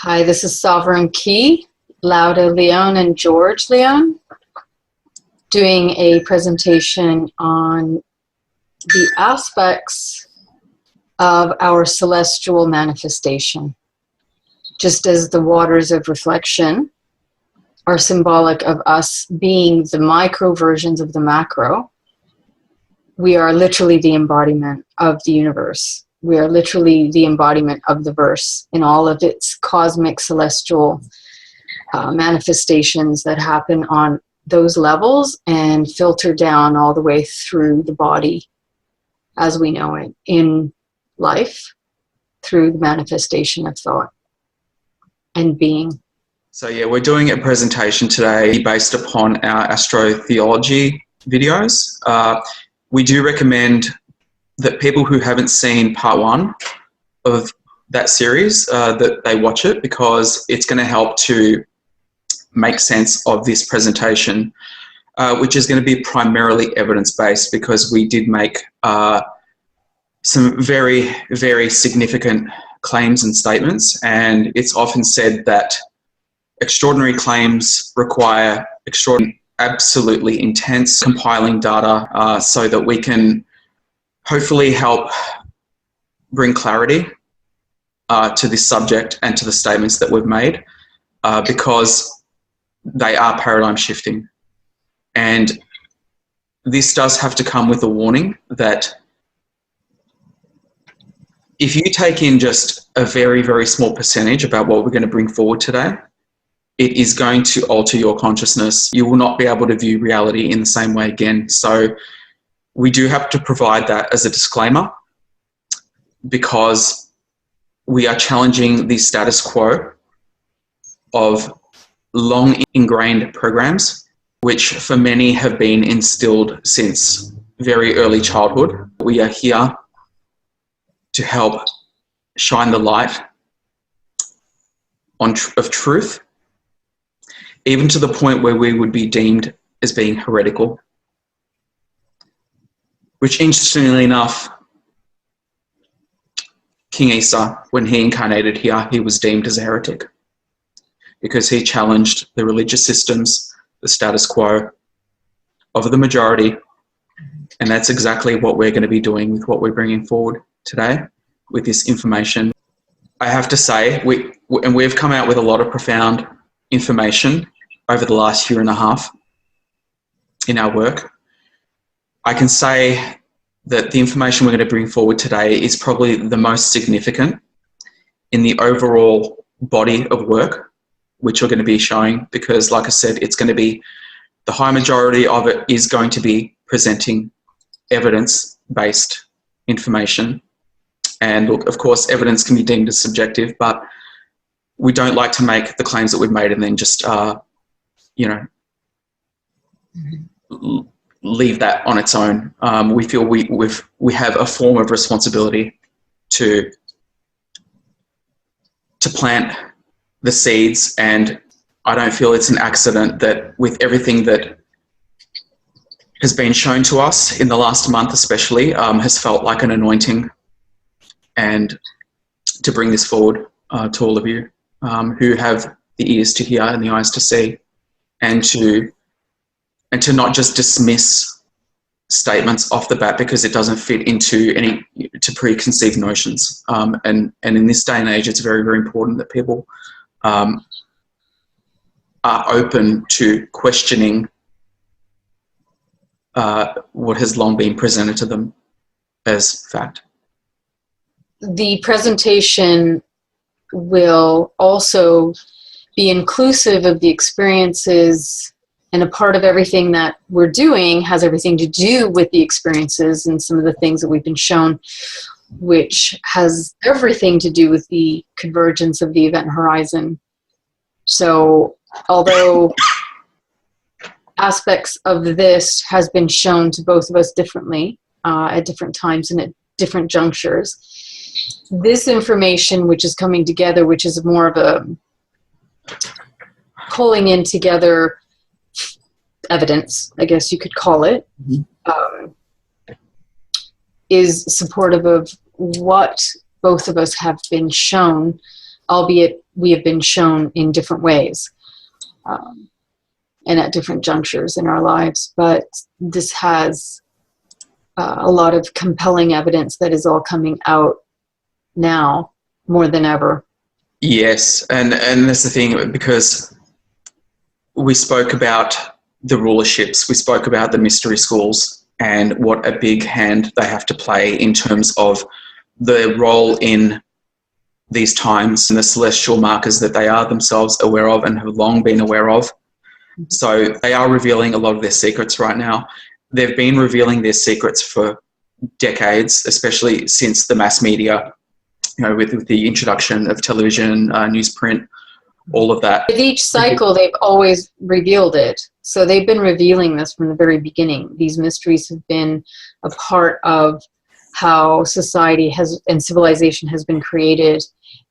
Hi, this is Sovereign Key, Lauda Leon and George Leon, doing a presentation on the aspects of our celestial manifestation. Just as the waters of reflection are symbolic of us being the micro versions of the macro, we are literally the embodiment of the universe. We are literally the embodiment of the verse in all of its cosmic celestial manifestations that happen on those levels and filter down all the way through the body as we know it in life through the manifestation of thought and being. So yeah, we're doing a presentation today based upon our Astrotheology videos. We do recommend that people who haven't seen part one of that series, that they watch it, because it's going to help to make sense of this presentation, which is going to be primarily evidence-based, because we did make some very, very significant claims and statements, and it's often said that extraordinary claims require absolutely intense compiling data so that we can hopefully help bring clarity to this subject and to the statements that we've made, because they are paradigm shifting. And this does have to come with a warning that if you take in just a very, very small percentage about what we're going to bring forward today, it is going to alter your consciousness. You will not be able to view reality in the same way again. So we do have to provide that as a disclaimer, because we are challenging the status quo of long ingrained programs, which for many have been instilled since very early childhood. We are here to help shine the light of truth, even to the point where we would be deemed as being heretical. Which, interestingly enough, King Isa, when he incarnated here, he was deemed as a heretic because he challenged the religious systems, the status quo of the majority, and that's exactly what we're going to be doing with what we're bringing forward today with this information. I have to say, we've come out with a lot of profound information over the last year and a half in our work. I can say that the information we're going to bring forward today is probably the most significant in the overall body of work, which we're going to be showing, because like I said, it's going to be, the high majority of it is going to be presenting evidence-based information. And look, of course, evidence can be deemed as subjective, but we don't like to make the claims that we've made and then just, leave that on its own. We feel we have a form of responsibility to plant the seeds, and I don't feel it's an accident that with everything that has been shown to us in the last month especially, has felt like an anointing, and to bring this forward to all of you who have the ears to hear and the eyes to see, and to not just dismiss statements off the bat because it doesn't fit into to preconceived notions. And in this day and age, it's very, very important that people are open to questioning what has long been presented to them as fact. The presentation will also be inclusive of the experiences, and a part of everything that we're doing has everything to do with the experiences and some of the things that we've been shown, which has everything to do with the convergence of the event horizon. So although aspects of this has been shown to both of us differently at different times and at different junctures, this information which is coming together, which is more of a pulling in together evidence, I guess you could call it, is supportive of what both of us have been shown, albeit we have been shown in different ways and at different junctures in our lives. But this has a lot of compelling evidence that is all coming out now more than ever. Yes, and that's the thing, because we spoke about the rulerships, we spoke about the mystery schools and what a big hand they have to play in terms of the role in these times and the celestial markers that they are themselves aware of and have long been aware of. So they are revealing a lot of their secrets right now. They've been revealing their secrets for decades, especially since the mass media, with the introduction of television, newsprint, all of that. With each cycle, they've always revealed it. So they've been revealing this from the very beginning. These mysteries have been a part of how society has and civilization has been created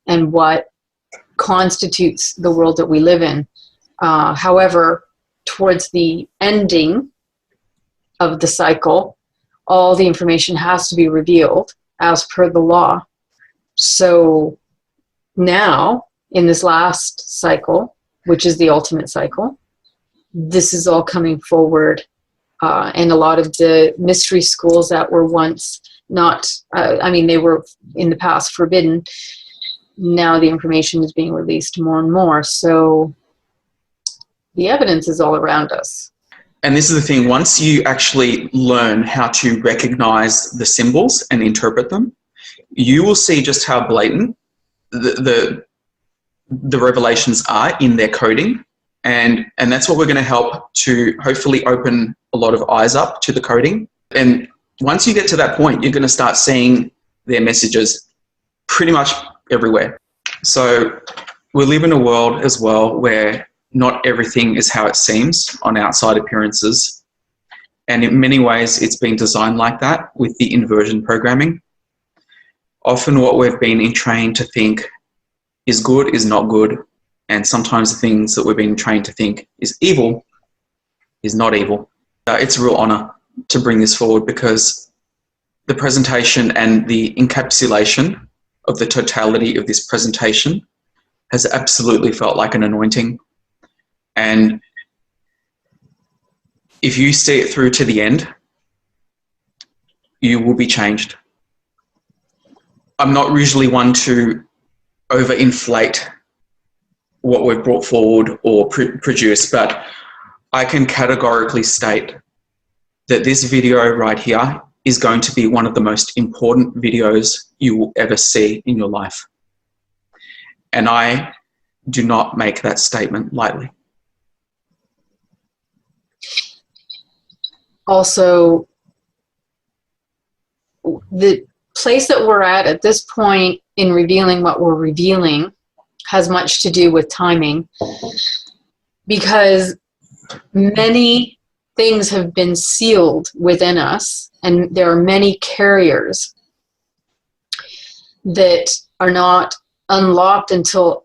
and what constitutes the world that we live in. However, towards the ending of the cycle, all the information has to be revealed as per the law. So now, in this last cycle, which is the ultimate cycle, this is all coming forward. And a lot of the mystery schools that were once not, they were in the past forbidden. Now the information is being released more and more. So the evidence is all around us. And this is the thing, once you actually learn how to recognize the symbols and interpret them, you will see just how blatant the revelations are in their coding. And that's what we're going to help to hopefully open a lot of eyes up to the coding. And once you get to that point, you're going to start seeing their messages pretty much everywhere. So we live in a world as well where not everything is how it seems on outside appearances. And in many ways, it's been designed like that with the inversion programming. Often what we've been trained to think is good is not good. And sometimes the things that we've been trained to think is evil is not evil. It's a real honor to bring this forward, because the presentation and the encapsulation of the totality of this presentation has absolutely felt like an anointing. And if you see it through to the end, you will be changed. I'm not usually one to overinflate what we've brought forward or produced, but I can categorically state that this video right here is going to be one of the most important videos you will ever see in your life. And I do not make that statement lightly. Also, the place that we're at this point in revealing what we're revealing has much to do with timing, because many things have been sealed within us, and there are many carriers that are not unlocked until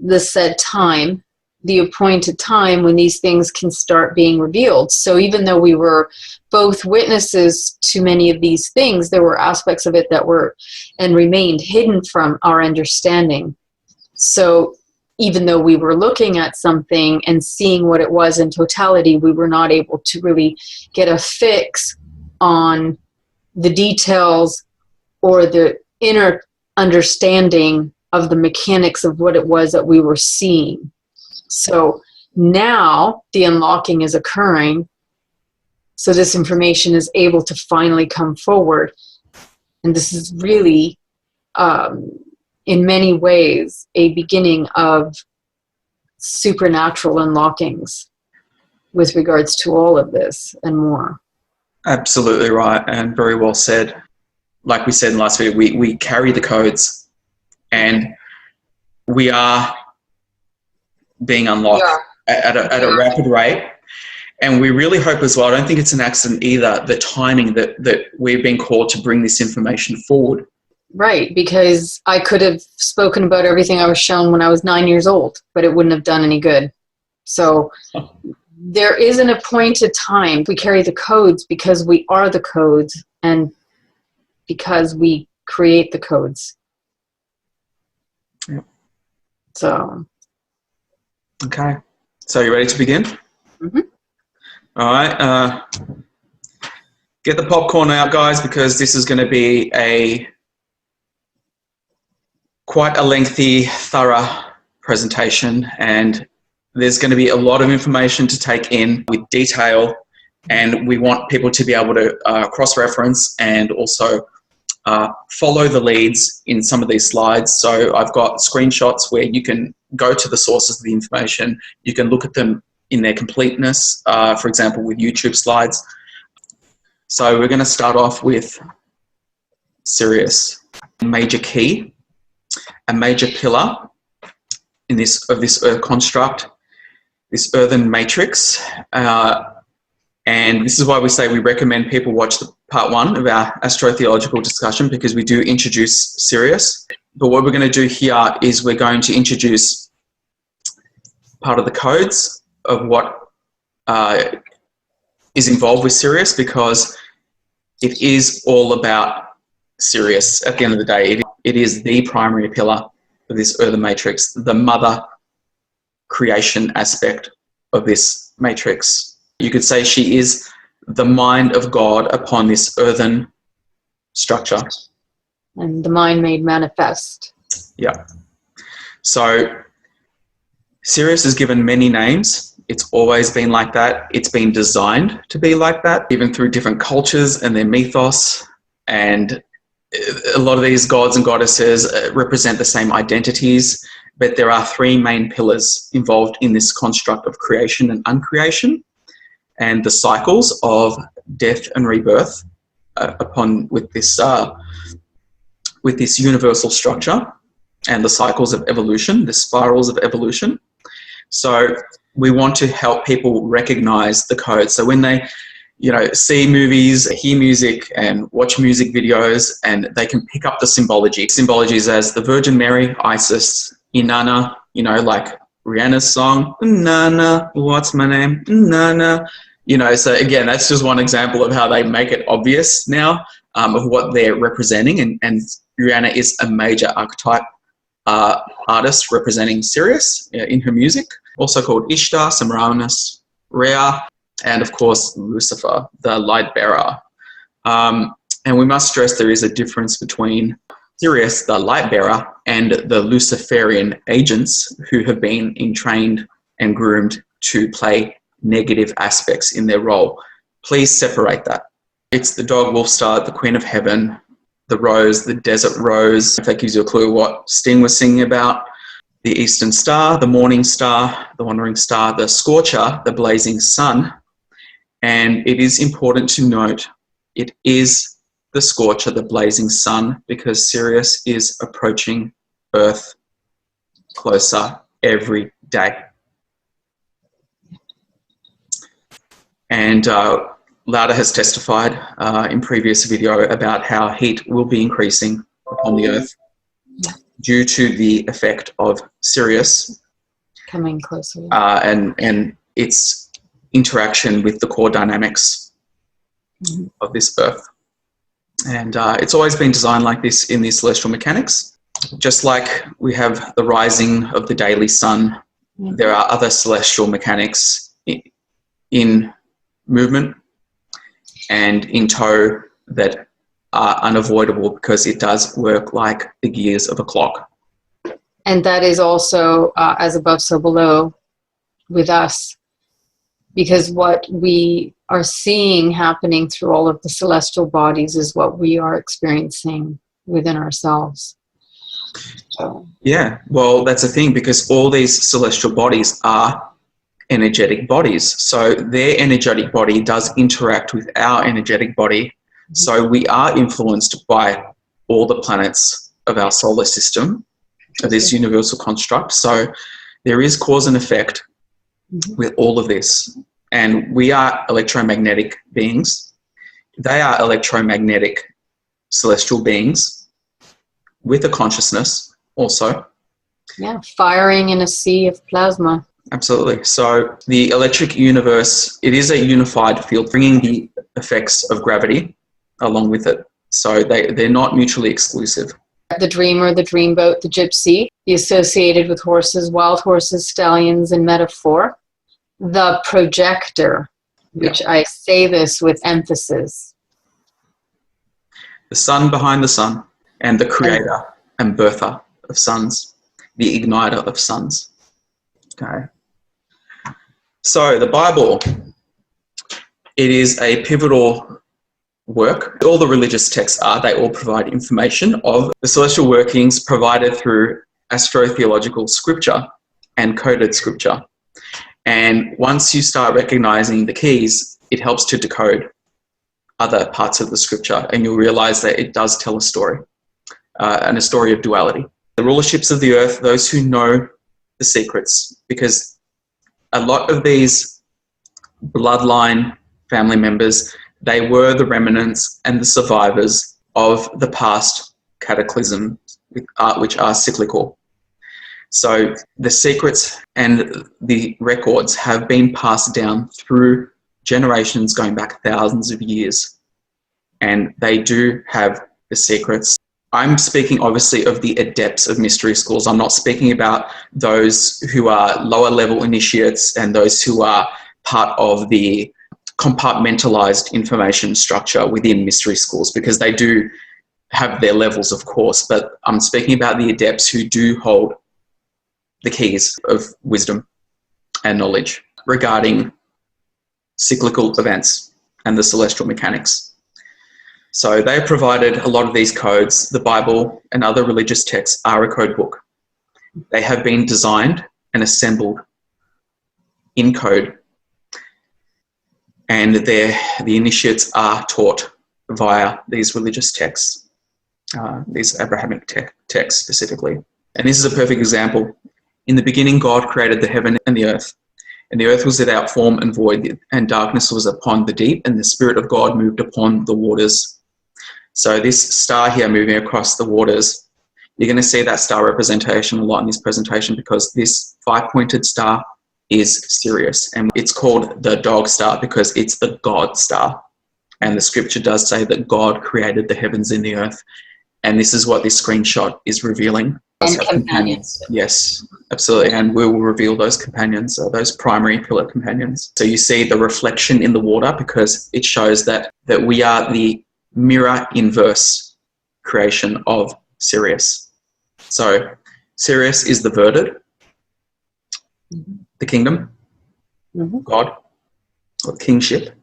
the said time, the appointed time when these things can start being revealed. So even though we were both witnesses to many of these things, there were aspects of it that were and remained hidden from our understanding. So even though we were looking at something and seeing what it was in totality, we were not able to really get a fix on the details or the inner understanding of the mechanics of what it was that we were seeing. So now the unlocking is occurring, so this information is able to finally come forward. And this is really, in many ways, a beginning of supernatural unlockings with regards to all of this and more. Absolutely right, and very well said. Like we said in last video, we carry the codes, and we are being unlocked at a rapid rate. And we really hope as well, I don't think it's an accident either, the timing that we've been called to bring this information forward. Right, because I could have spoken about everything I was shown when I was 9 years old, but it wouldn't have done any good. So there is an appointed time. We carry the codes because we are the codes and because we create the codes. Yep. So, Okay. So you ready to begin? Mhm. All right. Get the popcorn out, guys, because this is going to be quite a lengthy, thorough presentation, and there's going to be a lot of information to take in with detail, and we want people to be able to cross-reference and also follow the leads in some of these slides. So I've got screenshots where you can go to the sources of the information. You can look at them in their completeness, for example, with YouTube slides. So we're going to start off with Sirius, major key, a major pillar of this Earth construct, this earthen matrix. And this is why we say we recommend people watch the part 1 of our astrotheological discussion, because we do introduce Sirius. But what we're going to do here is we're going to introduce part of the codes of what is involved with Sirius, because it is all about Sirius at the end of the day. It is the primary pillar of this earthen matrix, the mother creation aspect of this matrix. You could say she is the mind of God upon this earthen structure. And the mind made manifest. Yeah. So Sirius is given many names. It's always been like that. It's been designed to be like that, even through different cultures and their mythos. And a lot of these gods and goddesses represent the same identities, but there are 3 main pillars involved in this construct of creation and uncreation, and the cycles of death and rebirth with this universal structure, and the cycles of evolution, the spirals of evolution. So we want to help people recognize the code. So when they see movies, hear music, and watch music videos, and they can pick up the symbology. Symbologies as the Virgin Mary, Isis, Inanna, like Rihanna's song, Inanna, what's my name, Inanna. So again, that's just one example of how they make it obvious now of what they're representing. And Rihanna is a major archetype artist representing Sirius in her music, also called Ishtar, Semiramis, Rhea, and of course Lucifer, the light bearer. And we must stress there is a difference between Sirius, the light bearer, and the Luciferian agents who have been entrained and groomed to play negative aspects in their role. Please separate that. It's the dog, wolf star, the queen of heaven, the rose, the desert rose, if that gives you a clue what Sting was singing about, the eastern star, the morning star, the wandering star, the scorcher, the blazing sun. And it is important to note, it is the scorcher, the blazing sun, because Sirius is approaching Earth closer every day. And Lauda has testified in previous video about how heat will be increasing upon the Earth due to the effect of Sirius Coming closer. and its interaction with the core dynamics of this Earth. And it's always been designed like this in the celestial mechanics. Just like we have the rising of the daily sun, there are other celestial mechanics in movement and in tow that are unavoidable, because it does work like the gears of a clock. And that is also as above, so below with us, because what we are seeing happening through all of the celestial bodies is what we are experiencing within ourselves. So. Yeah, well, that's the thing, because all these celestial bodies are energetic bodies. So their energetic body does interact with our energetic body. So we are influenced by all the planets of our solar system, of this universal construct. So there is cause and effect with all of this. And we are electromagnetic beings. They are electromagnetic celestial beings with a consciousness also. Yeah, firing in a sea of plasma. Absolutely. So the electric universe, it is a unified field, bringing the effects of gravity along with it. So they're not mutually exclusive. The dreamer, the dreamboat, the gypsy, the associated with horses, wild horses, stallions, and metaphor. The projector, which I say this with emphasis. The sun behind the sun, and the creator and birther of suns, the igniter of suns. Okay. So the Bible, it is a pivotal work. All the religious texts are, they all provide information of the celestial workings provided through astrotheological scripture and coded scripture. And once you start recognizing the keys, it helps to decode other parts of the scripture, and you'll realize that it does tell a story, and a story of duality. The rulerships of the earth, those who know the secrets, because a lot of these bloodline family members, they were the remnants and the survivors of the past cataclysm, which are cyclical. So the secrets and the records have been passed down through generations going back thousands of years, and they do have the secrets. I'm speaking obviously of the adepts of mystery schools. I'm not speaking about those who are lower level initiates and those who are part of the compartmentalized information structure within mystery schools, because they do have their levels, of course, but I'm speaking about the adepts who do hold the keys of wisdom and knowledge regarding cyclical events and the celestial mechanics. So they have provided a lot of these codes. The Bible and other religious texts are a code book. They have been designed and assembled in code, and the initiates are taught via these religious texts, these Abrahamic texts specifically. And this is a perfect example. In the beginning, God created the heaven and the earth was without form and void, and darkness was upon the deep, and the Spirit of God moved upon the waters. So this star here moving across the waters, you're going to see that star representation a lot in this presentation, because this 5-pointed star is Sirius, and it's called the dog star because it's the God star. And the scripture does say that God created the heavens and the earth, and this is what this screenshot is revealing. And companions. Yes, absolutely. And we will reveal those companions, those primary pillar companions. So you see the reflection in the water because it shows that we are the mirror inverse creation of Sirius. So Sirius is the verded, the kingdom, God, or kingship.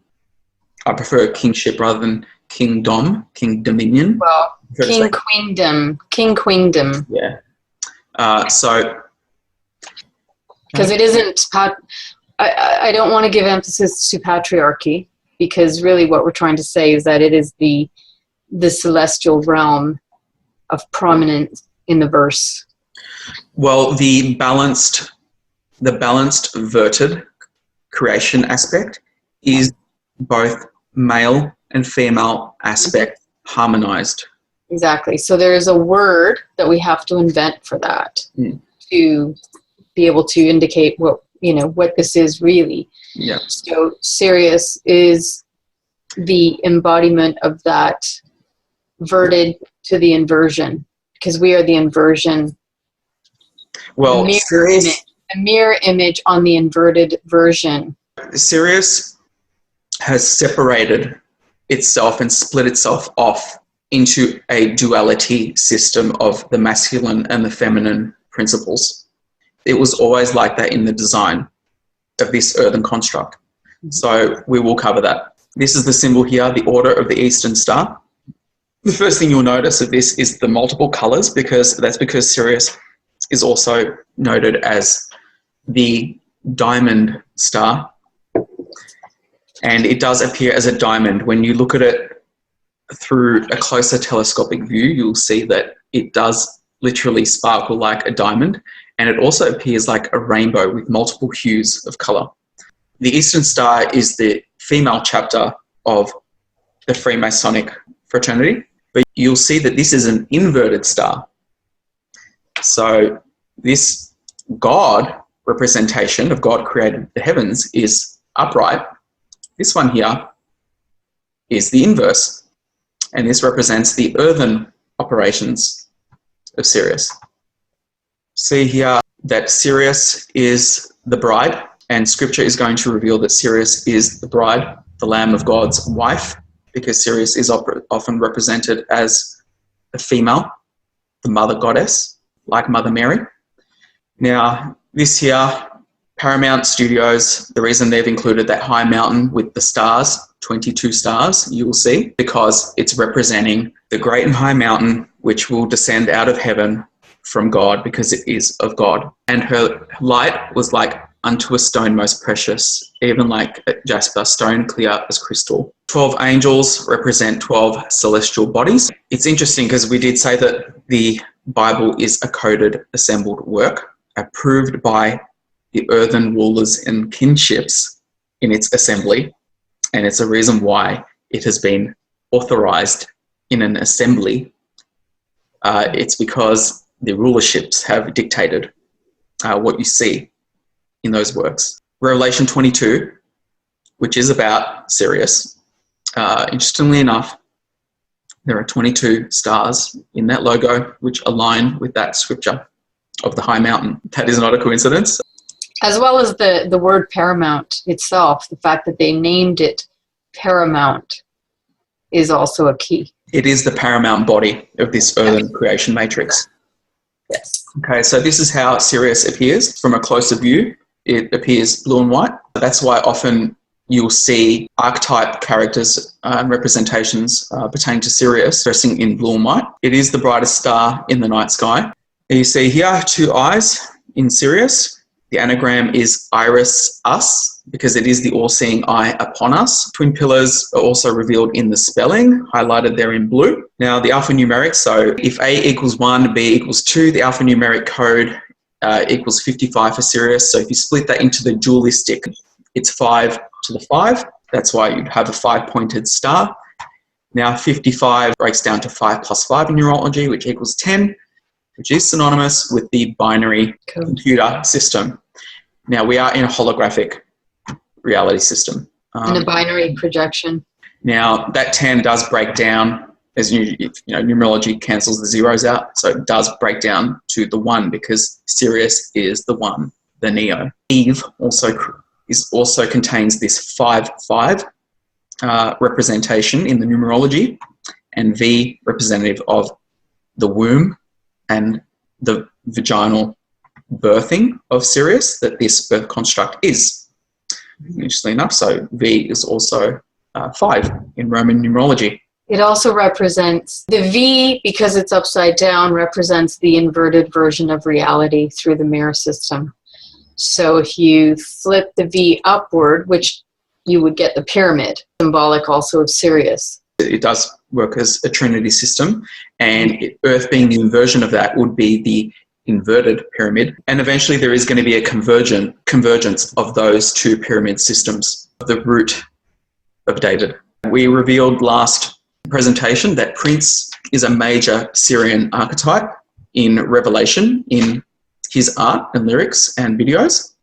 I prefer kingship rather than kingdom, king dominion. Well, king queendom. Yeah. So, because it isn't, I don't want to give emphasis to patriarchy, because really what we're trying to say is that it is the celestial realm of prominence in the verse. Well, the balanced verted creation aspect is both male and female aspect harmonized. Exactly. So there is a word that we have to invent for that to be able to indicate what this is really. Yeah. So Sirius is the embodiment of that verted to the inversion, because we are the inversion. Well, a mirror image on the inverted version. Sirius has separated itself and split itself off into a duality system of the masculine and the feminine principles. It was always like that in the design of this earthen construct. So we will cover that. This is the symbol here, the Order of the Eastern Star. The first thing you'll notice of this is the multiple colors, because Sirius is also noted as the diamond star. And it does appear as a diamond. When you look at it through a closer telescopic view, you'll see that it does literally sparkle like a diamond, and it also appears like a rainbow with multiple hues of color. The Eastern Star is the female chapter of the Freemasonic fraternity, but you'll see that this is an inverted star. So this God representation of God created the heavens is upright. This one here is the inverse, and this represents the earthen operations of Sirius. See here that Sirius is the bride, and Scripture is going to reveal that Sirius is the bride, the Lamb of God's wife, because Sirius is often represented as a female, the mother goddess, like Mother Mary. Now, this here, Paramount Studios, the reason they've included that high mountain with the stars, 22 stars, you will see, because it's representing the great and high mountain which will descend out of heaven from God, because it is of God. And her light was like unto a stone most precious, even like a jasper, stone clear as crystal. 12 angels represent 12 celestial bodies. It's interesting because we did say that the Bible is a coded, assembled work, approved by the earthen rulers and kinships in its assembly, and it's a reason why it has been authorized in an assembly. It's because the rulerships have dictated what you see in those works. Revelation 22, which is about Sirius. Interestingly enough, there are 22 stars in that logo which align with that scripture of the high mountain. That is not a coincidence. As well as the word paramount itself, the fact that they named it Paramount is also a key. It is the paramount body of this earthen creation matrix. Yes. Okay, so this is how Sirius appears from a closer view. It appears blue and white. That's why often you'll see archetype characters and representations pertaining to Sirius dressing in blue and white. It is the brightest star in the night sky. You see here 2 eyes in Sirius. The anagram is Iris Us, because it is the all-seeing eye upon us. Twin pillars are also revealed in the spelling, highlighted there in blue. Now, the alphanumeric, so if A equals 1, B equals 2, the alphanumeric code equals 55 for Sirius. So if you split that into the dualistic, it's 5 to the 5. That's why you'd have a 5-pointed star. Now, 55 breaks down to 5 plus 5 in numerology, which equals 10. Which is synonymous with the binary computer system. Now, we are in a holographic reality system. And a binary projection. Now, that 10 does break down, as numerology cancels the zeros out, so it does break down to the 1, because Sirius is the 1, the Neo. Eve also contains this 5-5 representation in the numerology, and V representative of the womb and the vaginal birthing of Sirius that this birth construct is. Interestingly enough, so V is also 5 in Roman numerology. It also represents, the V, because it's upside down, represents the inverted version of reality through the mirror system. So if you flip the V upward, which you would get the pyramid, symbolic also of Sirius. It does work as a trinity system, and Earth being the inversion of that would be the inverted pyramid. And eventually there is going to be a convergence of those 2 pyramid systems, the root of David. We revealed last presentation that Prince is a major Syrian archetype in Revelation in his art and lyrics and videos.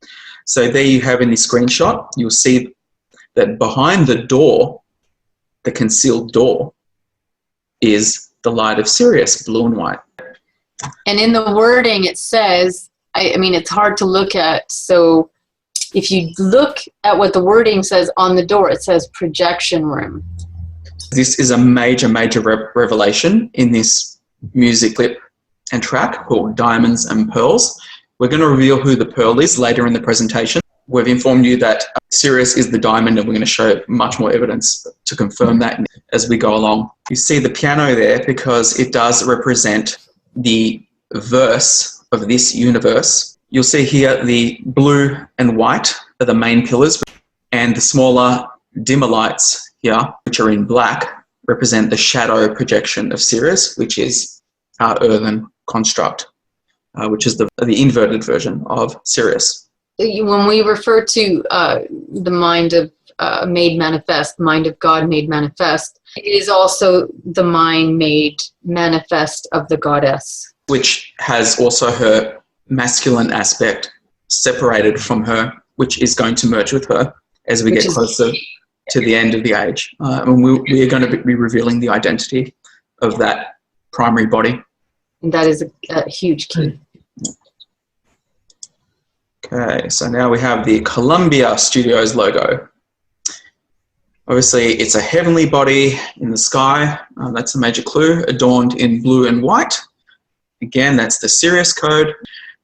So there you have in this screenshot, you'll see that behind the door, the concealed door, is the light of Sirius, blue and white. And in the wording it says, I mean, it's hard to look at, so if you look at what the wording says on the door, it says projection room. This is a major revelation in this music clip and track called Diamonds and Pearls. We're going to reveal who the pearl is later in the presentation. We've informed you that Sirius is the diamond, and we're going to show much more evidence to confirm that as we go along. You see the piano there because it does represent the verse of this universe. You'll see here the blue and white are the main pillars, and the smaller dimmer lights here, which are in black, represent the shadow projection of Sirius, which is our earthen construct, which is the inverted version of Sirius. When we refer to the mind of made manifest, mind of God made manifest, it is also the mind made manifest of the goddess. Which has also her masculine aspect separated from her, which is going to merge with her as we get closer to the end of the age. And we are going to be revealing the identity of that primary body. And that is a huge key. Okay, so now we have the Columbia Studios logo. Obviously, it's a heavenly body in the sky. That's a major clue, adorned in blue and white. Again, that's the Sirius code,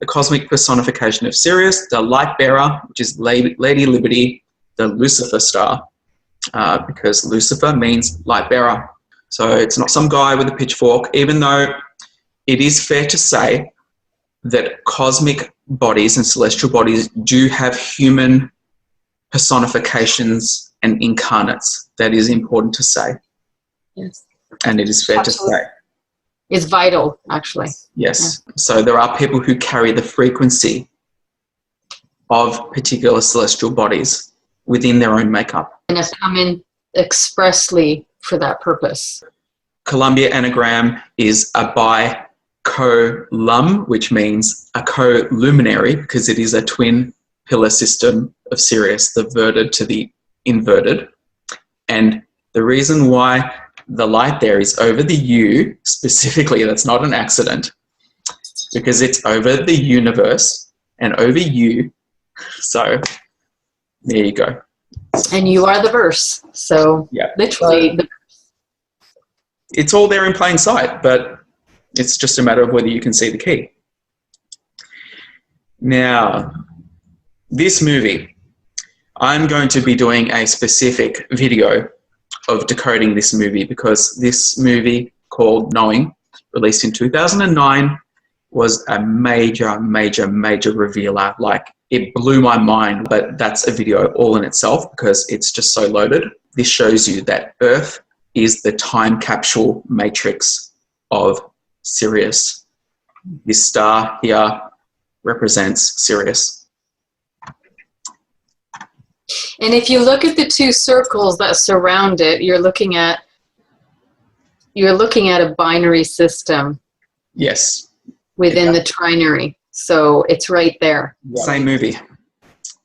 the cosmic personification of Sirius, the light bearer, which is Lady Liberty, the Lucifer star, because Lucifer means light bearer. So it's not some guy with a pitchfork, even though it is fair to say that cosmic bodies and celestial bodies do have human personifications and incarnates. That is important to say. Yes. And it is fair Absolutely. to say. It's vital, actually. Yes. Yeah. So there are people who carry the frequency of particular celestial bodies within their own makeup. And have come in expressly for that purpose. Columbia anagram is a bicolum, which means a co-luminary, because it is a twin pillar system of Sirius, the verted to the inverted. And the reason why the light there is over the U specifically, that's not an accident, because it's over the universe and over you. So there you go. And you are the verse. So yeah, literally, it's all there in plain sight, but it's just a matter of whether you can see the key. Now, this movie, I'm going to be doing a specific video of decoding this movie, because this movie called Knowing, released in 2009, was a major, major, major revealer. Like, it blew my mind, but that's a video all in itself because it's just so loaded. This shows you that Earth is the time capsule matrix of Sirius. This star here represents Sirius. And if you look at the two circles that surround it, you're looking at a binary system. Yes. Within the trinary. So it's right there. Same movie.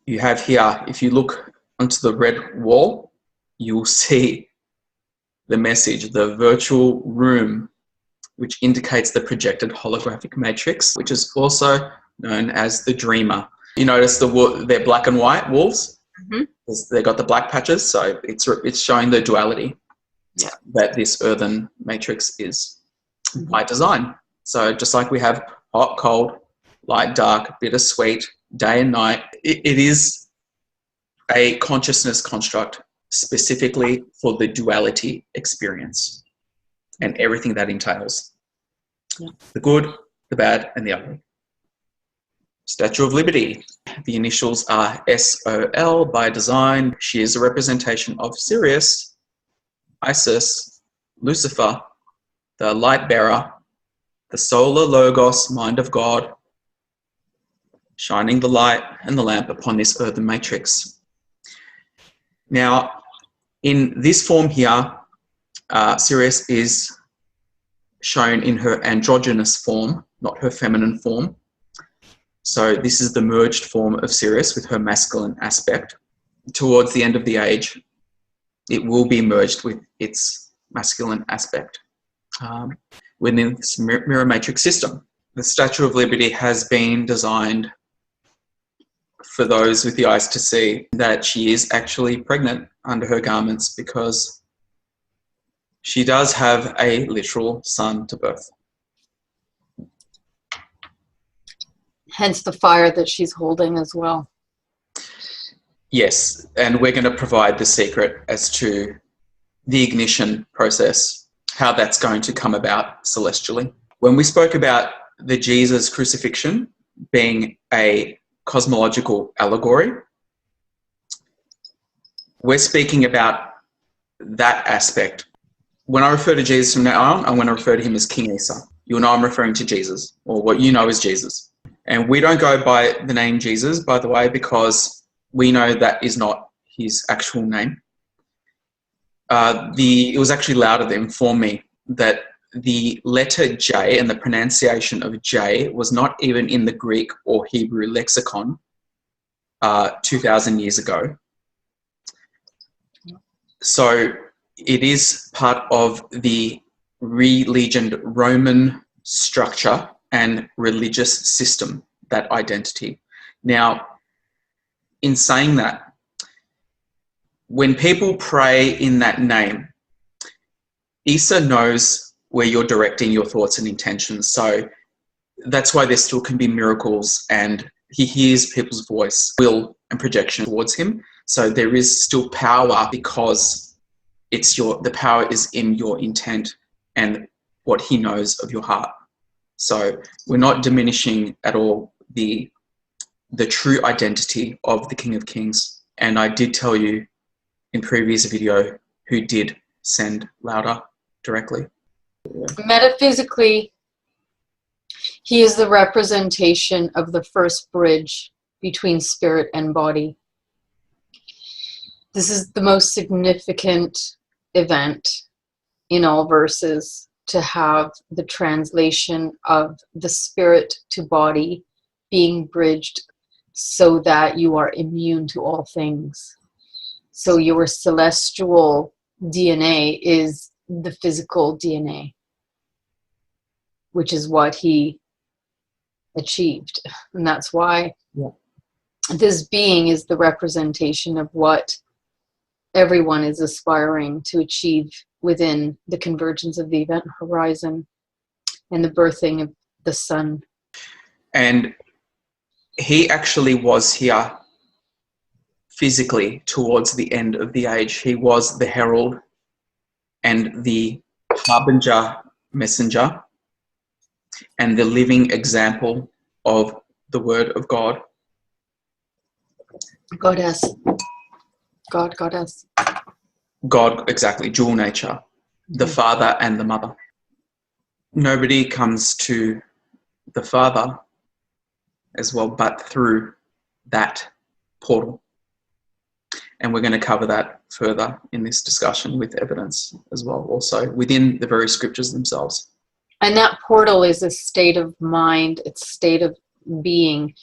You have here, if you look onto the red wall, you will see the message, the virtual room, which indicates the projected holographic matrix, which is also known as the dreamer. You notice they're black and white wolves. Mm-hmm. They got the black patches, so it's showing the duality that this earthen matrix is by design. So just like we have hot, cold, light, dark, bitter, sweet, day and night, it is a consciousness construct specifically for the duality experience and everything that entails. Yeah. The good, the bad, and the ugly. Statue of Liberty. The initials are SOL by design. She is a representation of Sirius, Isis, Lucifer, the light bearer, the solar logos, mind of God, shining the light and the lamp upon this earthen matrix. Now, in this form here, Sirius is shown in her androgynous form, not her feminine form. So this is the merged form of Sirius with her masculine aspect. Towards the end of the age, it will be merged with its masculine aspect within this mirror matrix system. The Statue of Liberty has been designed for those with the eyes to see that she is actually pregnant under her garments, because she does have a literal son to birth. Hence the fire that she's holding as well. Yes, and we're going to provide the secret as to the ignition process, how that's going to come about celestially. When we spoke about the Jesus crucifixion being a cosmological allegory, we're speaking about that aspect. When I refer to Jesus from now on, I'm going to refer to him as King Isa. You'll know I'm referring to Jesus, or what you know as Jesus. And we don't go by the name Jesus, by the way, because we know that is not his actual name. It was actually Lauder that informed me that the letter J and the pronunciation of J was not even in the Greek or Hebrew lexicon 2,000 years ago. So it is part of the re-legended Roman structure and religious system, that identity. Now, in saying that, when people pray in that name, Isa knows where you're directing your thoughts and intentions. So that's why there still can be miracles, and he hears people's voice, will, and projection towards him. So there is still power, because the power is in your intent and what he knows of your heart. So we're not diminishing at all the true identity of the King of Kings. And I did tell you in previous video who did send Lauda directly. Metaphysically, he is the representation of the first bridge between spirit and body. This is the most significant event in all verses, to have the translation of the spirit to body being bridged so that you are immune to all things. So your celestial DNA is the physical DNA, which is what he achieved. And that's why this being is the representation of what everyone is aspiring to achieve within the convergence of the event horizon and the birthing of the sun. And he actually was here physically towards the end of the age. He was the herald and the harbinger messenger and the living example of the word of God. Goddess. God, goddess. God, exactly, dual nature, the father and the mother. Nobody comes to the Father as well but through that portal. And we're going to cover that further in this discussion with evidence as well, also within the very scriptures themselves. And that portal is a state of mind, it's a state of being.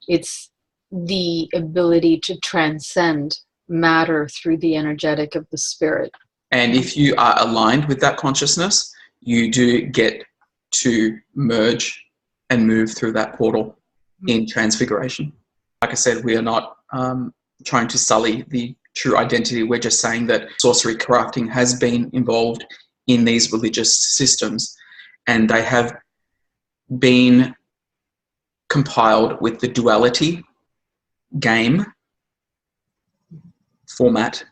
It's the ability to transcend matter through the energetic of the spirit. And if you are aligned with that consciousness, you do get to merge and move through that portal in transfiguration. Like I said, we are not trying to sully the true identity. We're just saying that sorcery crafting has been involved in these religious systems, and they have been compiled with the duality game format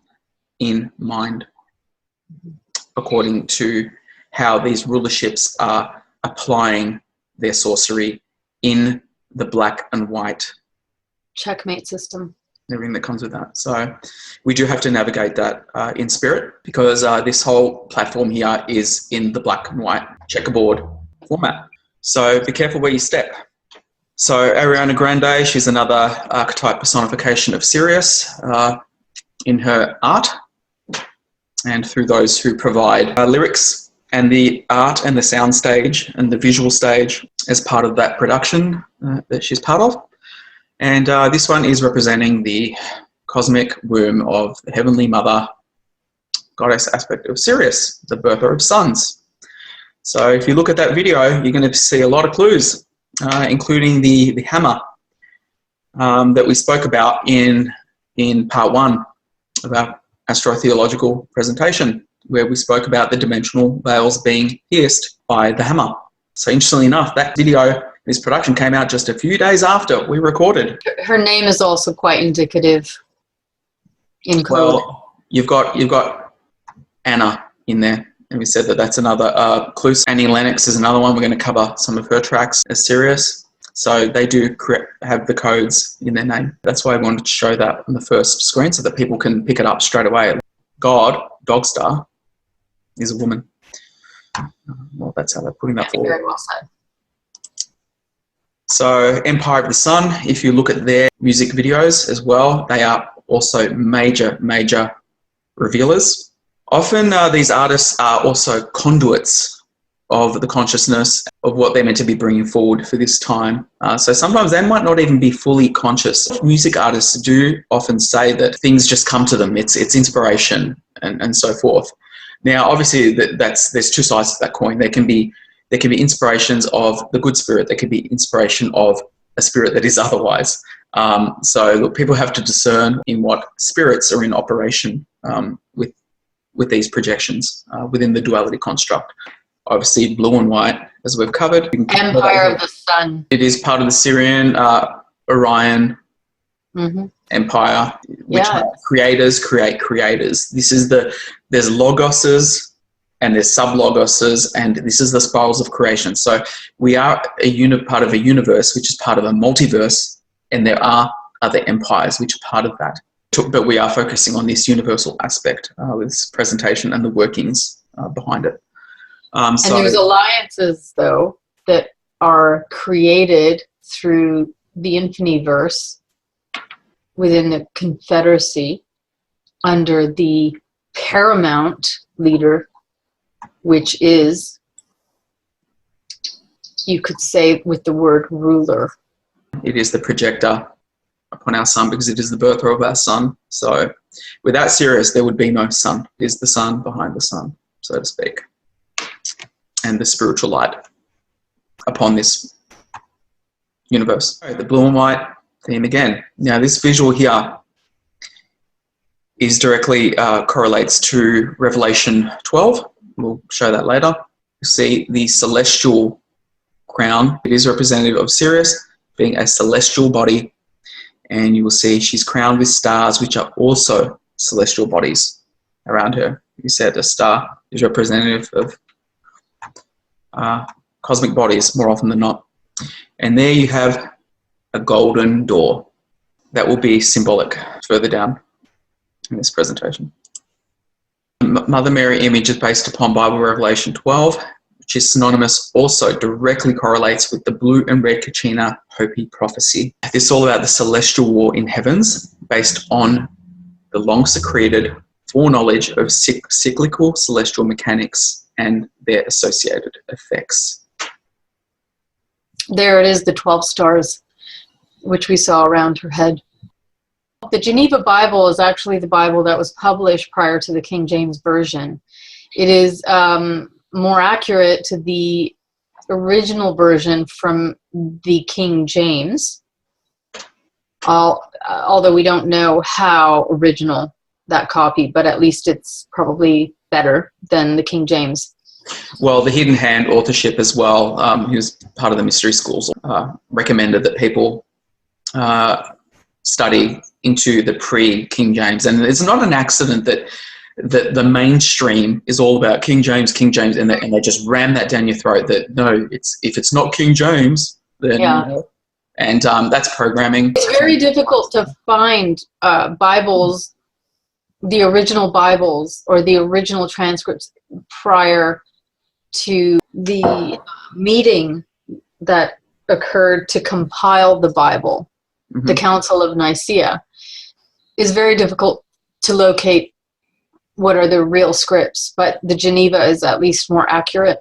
in mind, according to how these rulerships are applying their sorcery in the black and white checkmate system. Everything that comes with that. So we do have to navigate that in spirit, because this whole platform here is in the black and white checkerboard format. So be careful where you step. So Ariana Grande, she's another archetype personification of Sirius in her art, and through those who provide lyrics and the art and the sound stage and the visual stage as part of that production that she's part of. And this one is representing the cosmic womb of the Heavenly Mother, goddess aspect of Sirius, the birther of sons. So if you look at that video, you're going to see a lot of clues, including the hammer that we spoke about in part 1 of our astrotheological presentation, where we spoke about the dimensional veils being pierced by the hammer. So interestingly enough, that video, this production, came out just a few days after we recorded. Her name is also quite indicative in code. Well, you've got Anna in there, and we said that that's another clue. Annie Lennox is another one. We're going to cover some of her tracks as Sirius. So they do have the codes in their name. That's why I wanted to show that on the first screen so that people can pick it up straight away. God, Dogstar, is a woman. Well, that's how they're putting that forward. Very well said. So Empire of the Sun, if you look at their music videos as well, they are also major revealers. Often these artists are also conduits of the consciousness of what they're meant to be bringing forward for this time. So sometimes they might not even be fully conscious. Music artists do often say that things just come to them. It's inspiration and so forth. Now, obviously, there's two sides to that coin. There can be there can be inspirations of the good spirit. There could be inspiration of a spirit that is otherwise. So look, people have to discern in what spirits are in operation with these projections within the duality construct. Obviously, blue and white, as we've covered. Empire of the Sun. It is part of the Syrian Orion empire, which creators create creators. This is there's logoses and there's sub-logoses, and this is the spirals of creation. So we are part of a universe, which is part of a multiverse, and there are other empires which are part of that. But we are focusing on this universal aspect with this presentation and the workings behind it. And there's alliances, though, that are created through the infiniverse within the Confederacy under the paramount leader, which is, you could say with the word ruler. It is the projector upon our sun because it is the birthright of our sun. So without Sirius, there would be no sun. It is the sun behind the sun, so to speak, and the spiritual light upon this universe. The blue and white theme again. Now this visual here is directly correlates to Revelation 12. We'll show that later. You see the celestial crown. It is representative of Sirius being a celestial body, and you will see she's crowned with stars, which are also celestial bodies around her. You said a star is representative of cosmic bodies more often than not. And there you have a golden door. That will be symbolic further down in this presentation. Mother Mary image is based upon Bible Revelation 12, which is synonymous, also directly correlates with the blue and red Kachina Hopi prophecy. This is all about the celestial war in heavens based on the long secreted foreknowledge of cyclical celestial mechanics and their associated effects. There it is, the 12 stars, which we saw around her head. The Geneva Bible is actually the Bible that was published prior to the King James Version. It is more accurate to the original version from the King James, although we don't know how original that copy, but at least it's probably better than the King James. Well, the Hidden Hand authorship as well, who's part of the mystery schools, recommended that people study into the pre-King James. And it's not an accident that the mainstream is all about King James, and they just ram that down your throat that, no, if it's not King James, then... Yeah. And that's programming. It's very difficult to find Bibles, the original Bibles, or the original transcripts prior to the meeting that occurred to compile the Bible, the Council of Nicaea. Is very difficult to locate what are the real scripts, but the Geneva is at least more accurate.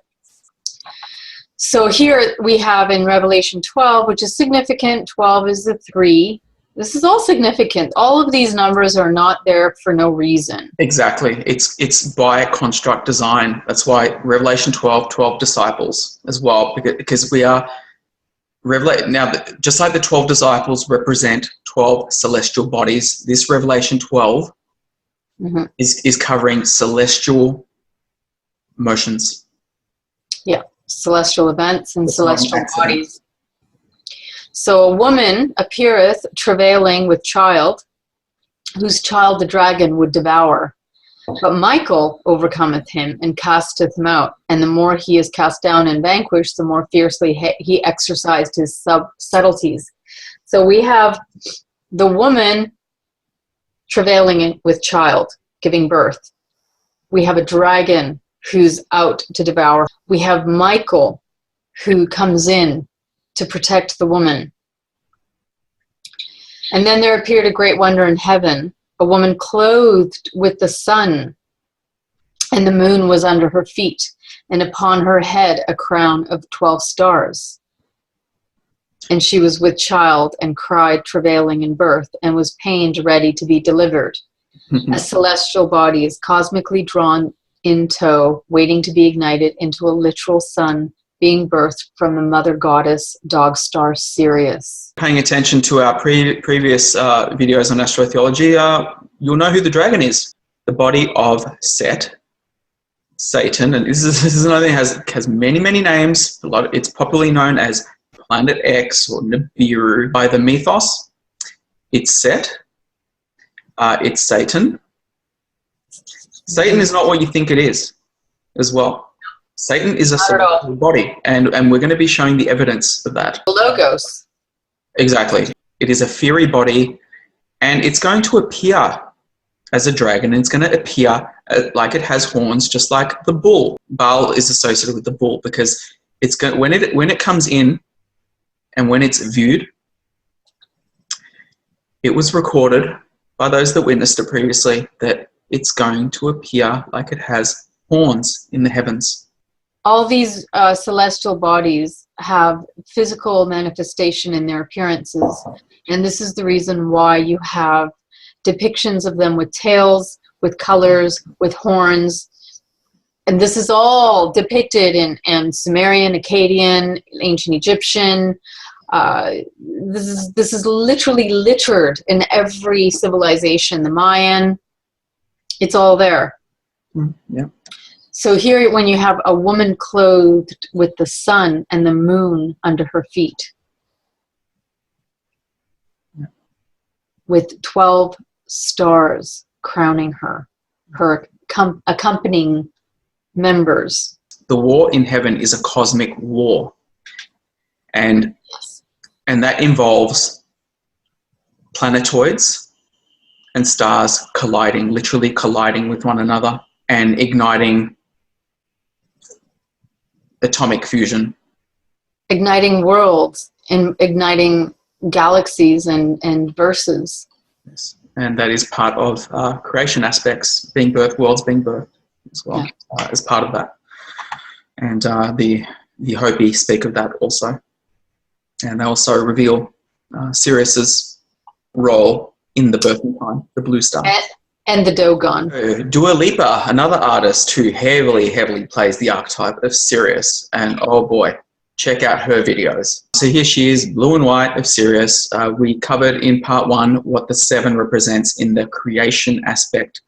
So here we have in Revelation 12, which is significant. 12 is the 3. This is all significant. All of these numbers are not there for no reason. Exactly. It's by construct design. That's why Revelation 12, 12 disciples as well, because we are now, just like the 12 disciples represent 12 celestial bodies, this Revelation 12 is covering celestial motions. Yeah. Celestial events and celestial bodies. So a woman appeareth travailing with child, whose child the dragon would devour. But Michael overcometh him and casteth him out. And the more he is cast down and vanquished, the more fiercely he exercised his subtleties. So we have the woman travailing with child, giving birth. We have a dragon who's out to devour. We have Michael who comes in to protect the woman. And then there appeared a great wonder in heaven, a woman clothed with the sun, and the moon was under her feet, and upon her head a crown of 12 stars. And she was with child and cried, travailing in birth, and was pained, ready to be delivered. A celestial body is cosmically drawn in tow, waiting to be ignited into a literal sun being birthed from the mother goddess dog star Sirius. Paying attention to our previous videos on astrotheology, you'll know who the dragon is. The body of Satan, and this is another thing, has many, many names. It's popularly known as Planet X or Nibiru by the mythos. It's Set. It's Satan. Satan is not what you think it is as well. Satan is a celestial body, and we're going to be showing the evidence of that. Logos. Exactly. It is a fiery body, and it's going to appear as a dragon, and it's going to appear like it has horns, just like the bull. Baal is associated with the bull because it's going, when it comes in and when it's viewed, it was recorded by those that witnessed it previously that it's going to appear like it has horns in the heavens. All these celestial bodies have physical manifestation in their appearances, and this is the reason why you have depictions of them with tails, with colors, with horns, and this is all depicted in Sumerian, Akkadian, ancient Egyptian. This is literally littered in every civilization. The Mayan, it's all there. Yeah. So here, when you have a woman clothed with the sun and the moon under her feet, with 12 stars crowning her accompanying members. The war in heaven is a cosmic war, and that involves planetoids and stars colliding, literally colliding with one another and igniting atomic fusion. Igniting worlds and igniting galaxies and verses. Yes. And that is part of creation aspects, being birthed, worlds being birthed as well, as part of that. And the Hopi speak of that also. And they also reveal Sirius's role in the birthing time, the blue star. And the Dogon. Dua Lipa, another artist who heavily plays the archetype of Sirius. And oh boy, check out her videos. So here she is, blue and white of Sirius. We covered in part 1 what the 7 represents in the creation aspect,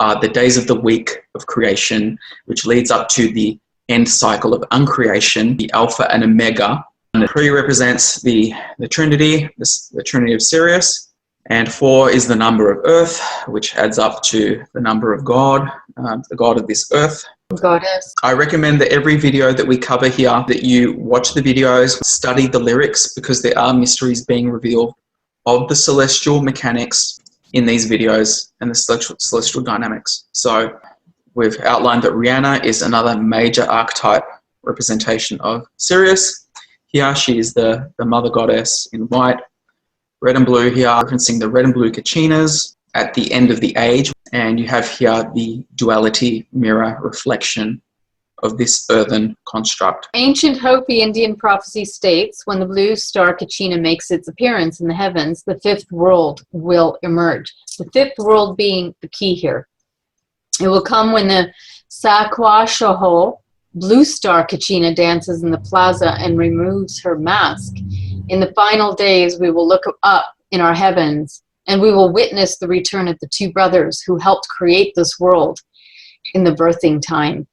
the days of the week of creation, which leads up to the end cycle of uncreation, the Alpha and Omega. And 3 represents the Trinity, the Trinity of Sirius. And 4 is the number of Earth, which adds up to the number of God, the God of this Earth. Goddess. I recommend that every video that we cover here, that you watch the videos, study the lyrics, because there are mysteries being revealed of the celestial mechanics in these videos and the celestial dynamics. So we've outlined that Rihanna is another major archetype representation of Sirius. Here she is the mother goddess in white. Red and blue here, referencing the red and blue Kachinas at the end of the age. And you have here the duality mirror reflection of this earthen construct. Ancient Hopi Indian prophecy states, when the blue star Kachina makes its appearance in the heavens, the 5th world will emerge. The 5th world being the key here. It will come when the Sakwashoho blue star Kachina dances in the plaza and removes her mask. In the final days, we will look up in our heavens, and we will witness the return of the 2 brothers who helped create this world in the birthing time.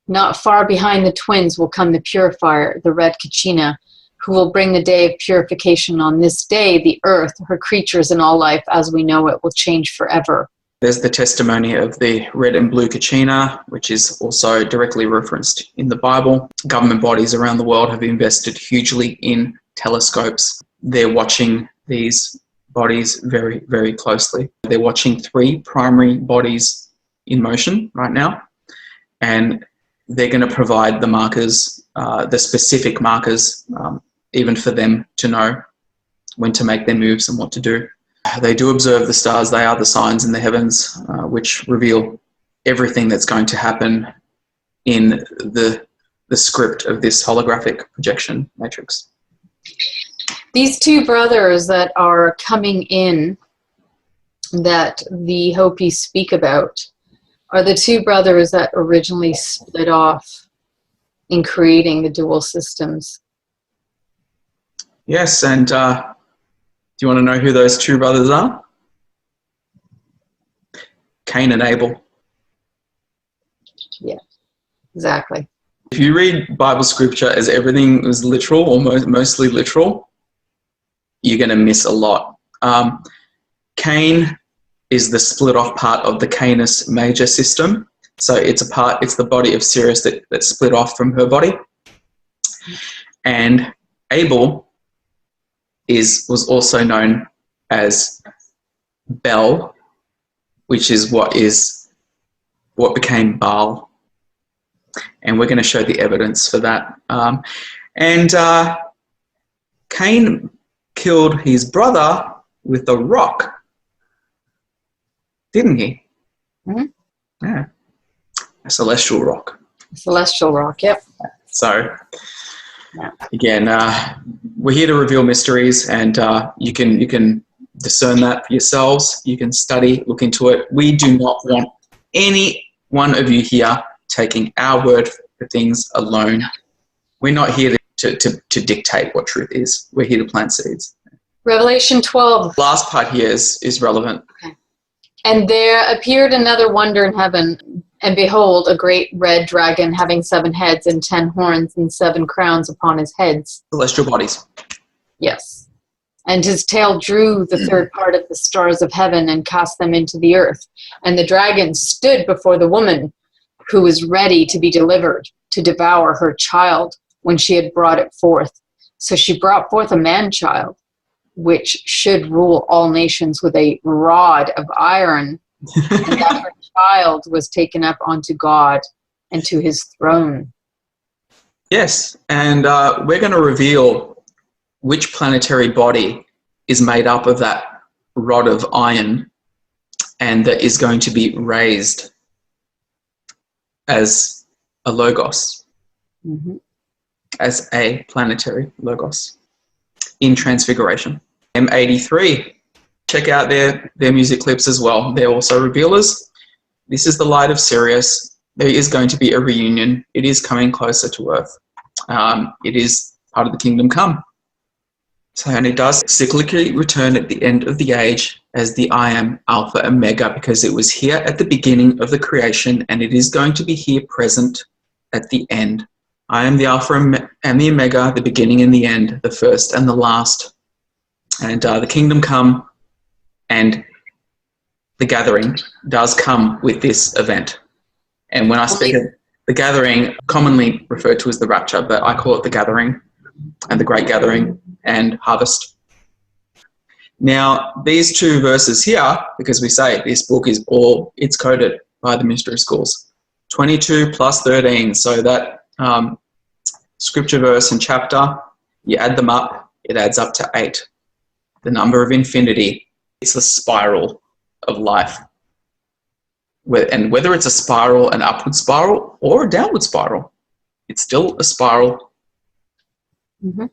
Not far behind the twins will come the purifier, the red Kachina, who will bring the day of purification. On this day, the earth, her creatures, and all life as we know it will change forever. There's the testimony of the red and blue Kachina, which is also directly referenced in the Bible. Government bodies around the world have invested hugely in telescopes. They're watching these bodies very closely. They're watching 3 primary bodies in motion right now, and they're going to provide the markers, the specific markers, even for them to know when to make their moves and what to do. They do observe the stars. They are the signs in the heavens, which reveal everything that's going to happen in the script of this holographic projection matrix. These 2 brothers that are coming in that the Hopi speak about are the 2 brothers that originally split off in creating the dual systems. Yes, and do you want to know who those two brothers are? Cain and Abel. Yeah, exactly. If you read Bible scripture as everything is literal or mostly literal, you're going to miss a lot. Cain is the split off part of the Canis major system. So it's the body of Sirius that split off from her body. And Abel was also known as Bel, which is what became Baal. And we're going to show the evidence for that. Cain killed his brother with a rock, didn't he? Mm-hmm. Yeah. A celestial rock. A celestial rock, yep. So, again, we're here to reveal mysteries, and you can discern that for yourselves. You can study, look into it. We do not want any one of you here taking our word for things alone. We're not here to dictate what truth is. We're here to plant seeds. Revelation 12. The last part here is relevant. Okay. And there appeared another wonder in heaven, and behold, a great red dragon having 7 heads and 10 horns and 7 crowns upon his heads. Celestial bodies. Yes. And his tail drew the third part of the stars of heaven and cast them into the earth. And the dragon stood before the woman who was ready to be delivered to devour her child when she had brought it forth. So she brought forth a man-child, which should rule all nations with a rod of iron, and that her child was taken up unto God and to his throne. Yes, and we're going to reveal which planetary body is made up of that rod of iron and that is going to be raised as a logos, as a planetary logos in Transfiguration. M83, check out their music clips as well. They're also revealers. This is the light of Sirius. There is going to be a reunion. It is coming closer to Earth. It is part of the kingdom come. So, and it does cyclically return at the end of the age as the I am Alpha and Omega, because it was here at the beginning of the creation, and it is going to be here present at the end. I am the Alpha and the Omega, the beginning and the end, the first and the last. And the kingdom come and the gathering does come with this event. And when I speak of the gathering, commonly referred to as the rapture, but I call it the gathering and the great gathering and harvest. Now, these 2 verses here, because we say this book is it's coded by the mystery schools, 22 plus 13. So that scripture verse and chapter, you add them up, it adds up to 8. The number of infinity. It's the spiral of life. And whether it's a spiral, an upward spiral, or a downward spiral, it's still a spiral. Mm-hmm.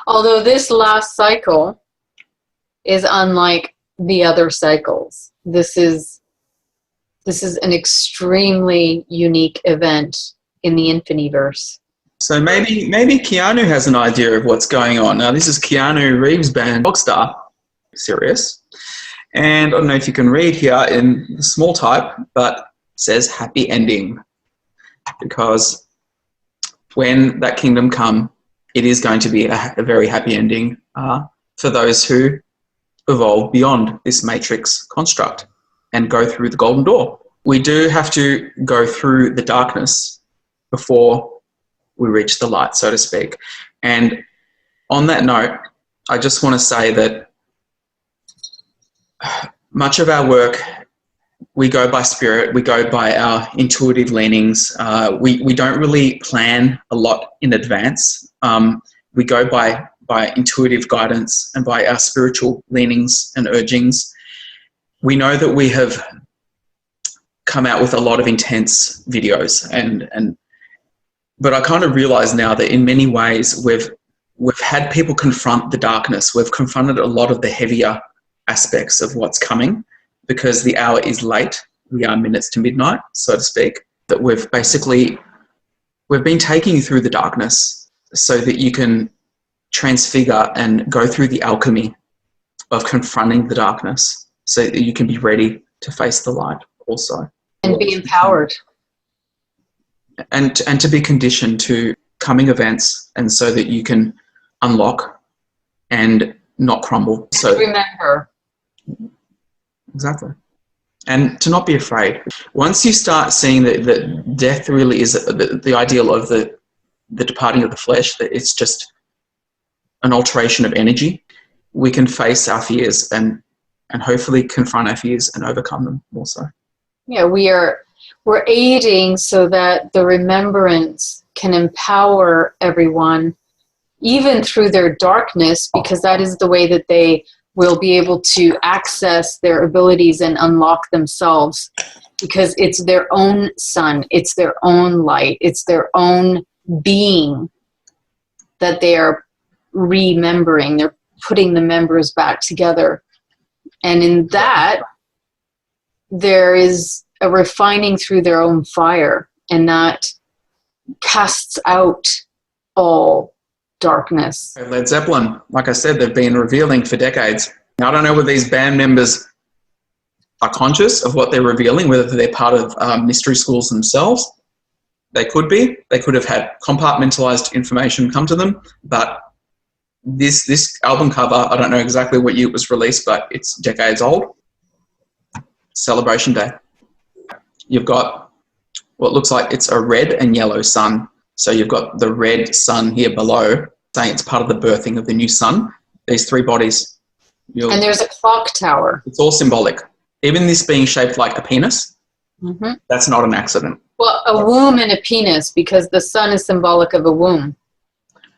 Although this last cycle is unlike the other cycles. This is an extremely unique event in the Infiniverse. So maybe Keanu has an idea of what's going on. Now, this is Keanu Reeves' band, Rockstar, Sirius. And I don't know if you can read here in the small type, but it says happy ending. Because when that kingdom come, it is going to be a very happy ending for those who evolve beyond this matrix construct and go through the golden door. We do have to go through the darkness before we reach the light, so to speak. And on that note, I just want to say that much of our work, we go by spirit, we go by our intuitive leanings. We don't really plan a lot in advance. We go by intuitive guidance and by our spiritual leanings and urgings. We know that we have come out with a lot of intense videos, but I kind of realize now that in many ways we've had people confront the darkness. We've confronted a lot of the heavier aspects of what's coming because the hour is late. We are minutes to midnight, so to speak. That we've basically we've been taking you through the darkness so that you can transfigure and go through the alchemy of confronting the darkness so that you can be ready to face the light also. And be empowered. And to be conditioned to coming events, and so that you can unlock and not crumble. So remember. Exactly. And to not be afraid. Once you start seeing that death really is the ideal of the departing of the flesh, that it's just an alteration of energy, we can face our fears and hopefully confront our fears and overcome them also. Yeah, we're aiding so that the remembrance can empower everyone, even through their darkness, because that is the way that they will be able to access their abilities and unlock themselves, because it's their own sun, it's their own light, it's their own being that they are remembering. They're putting the members back together. And in that, there is a refining through their own fire, and that casts out all darkness. Led Zeppelin, like I said, they've been revealing for decades. Now, I don't know whether these band members are conscious of what they're revealing, whether they're part of mystery schools themselves. They could be. They could have had compartmentalized information come to them. But this album cover, I don't know exactly what year it was released, but it's decades old. Celebration Day. You've got what looks like it's a red and yellow sun. So you've got the red sun here below, saying it's part of the birthing of the new sun. These three bodies. And there's a clock tower. It's all symbolic. Even this being shaped like a penis, that's not an accident. Well, a womb and a penis, because the sun is symbolic of a womb.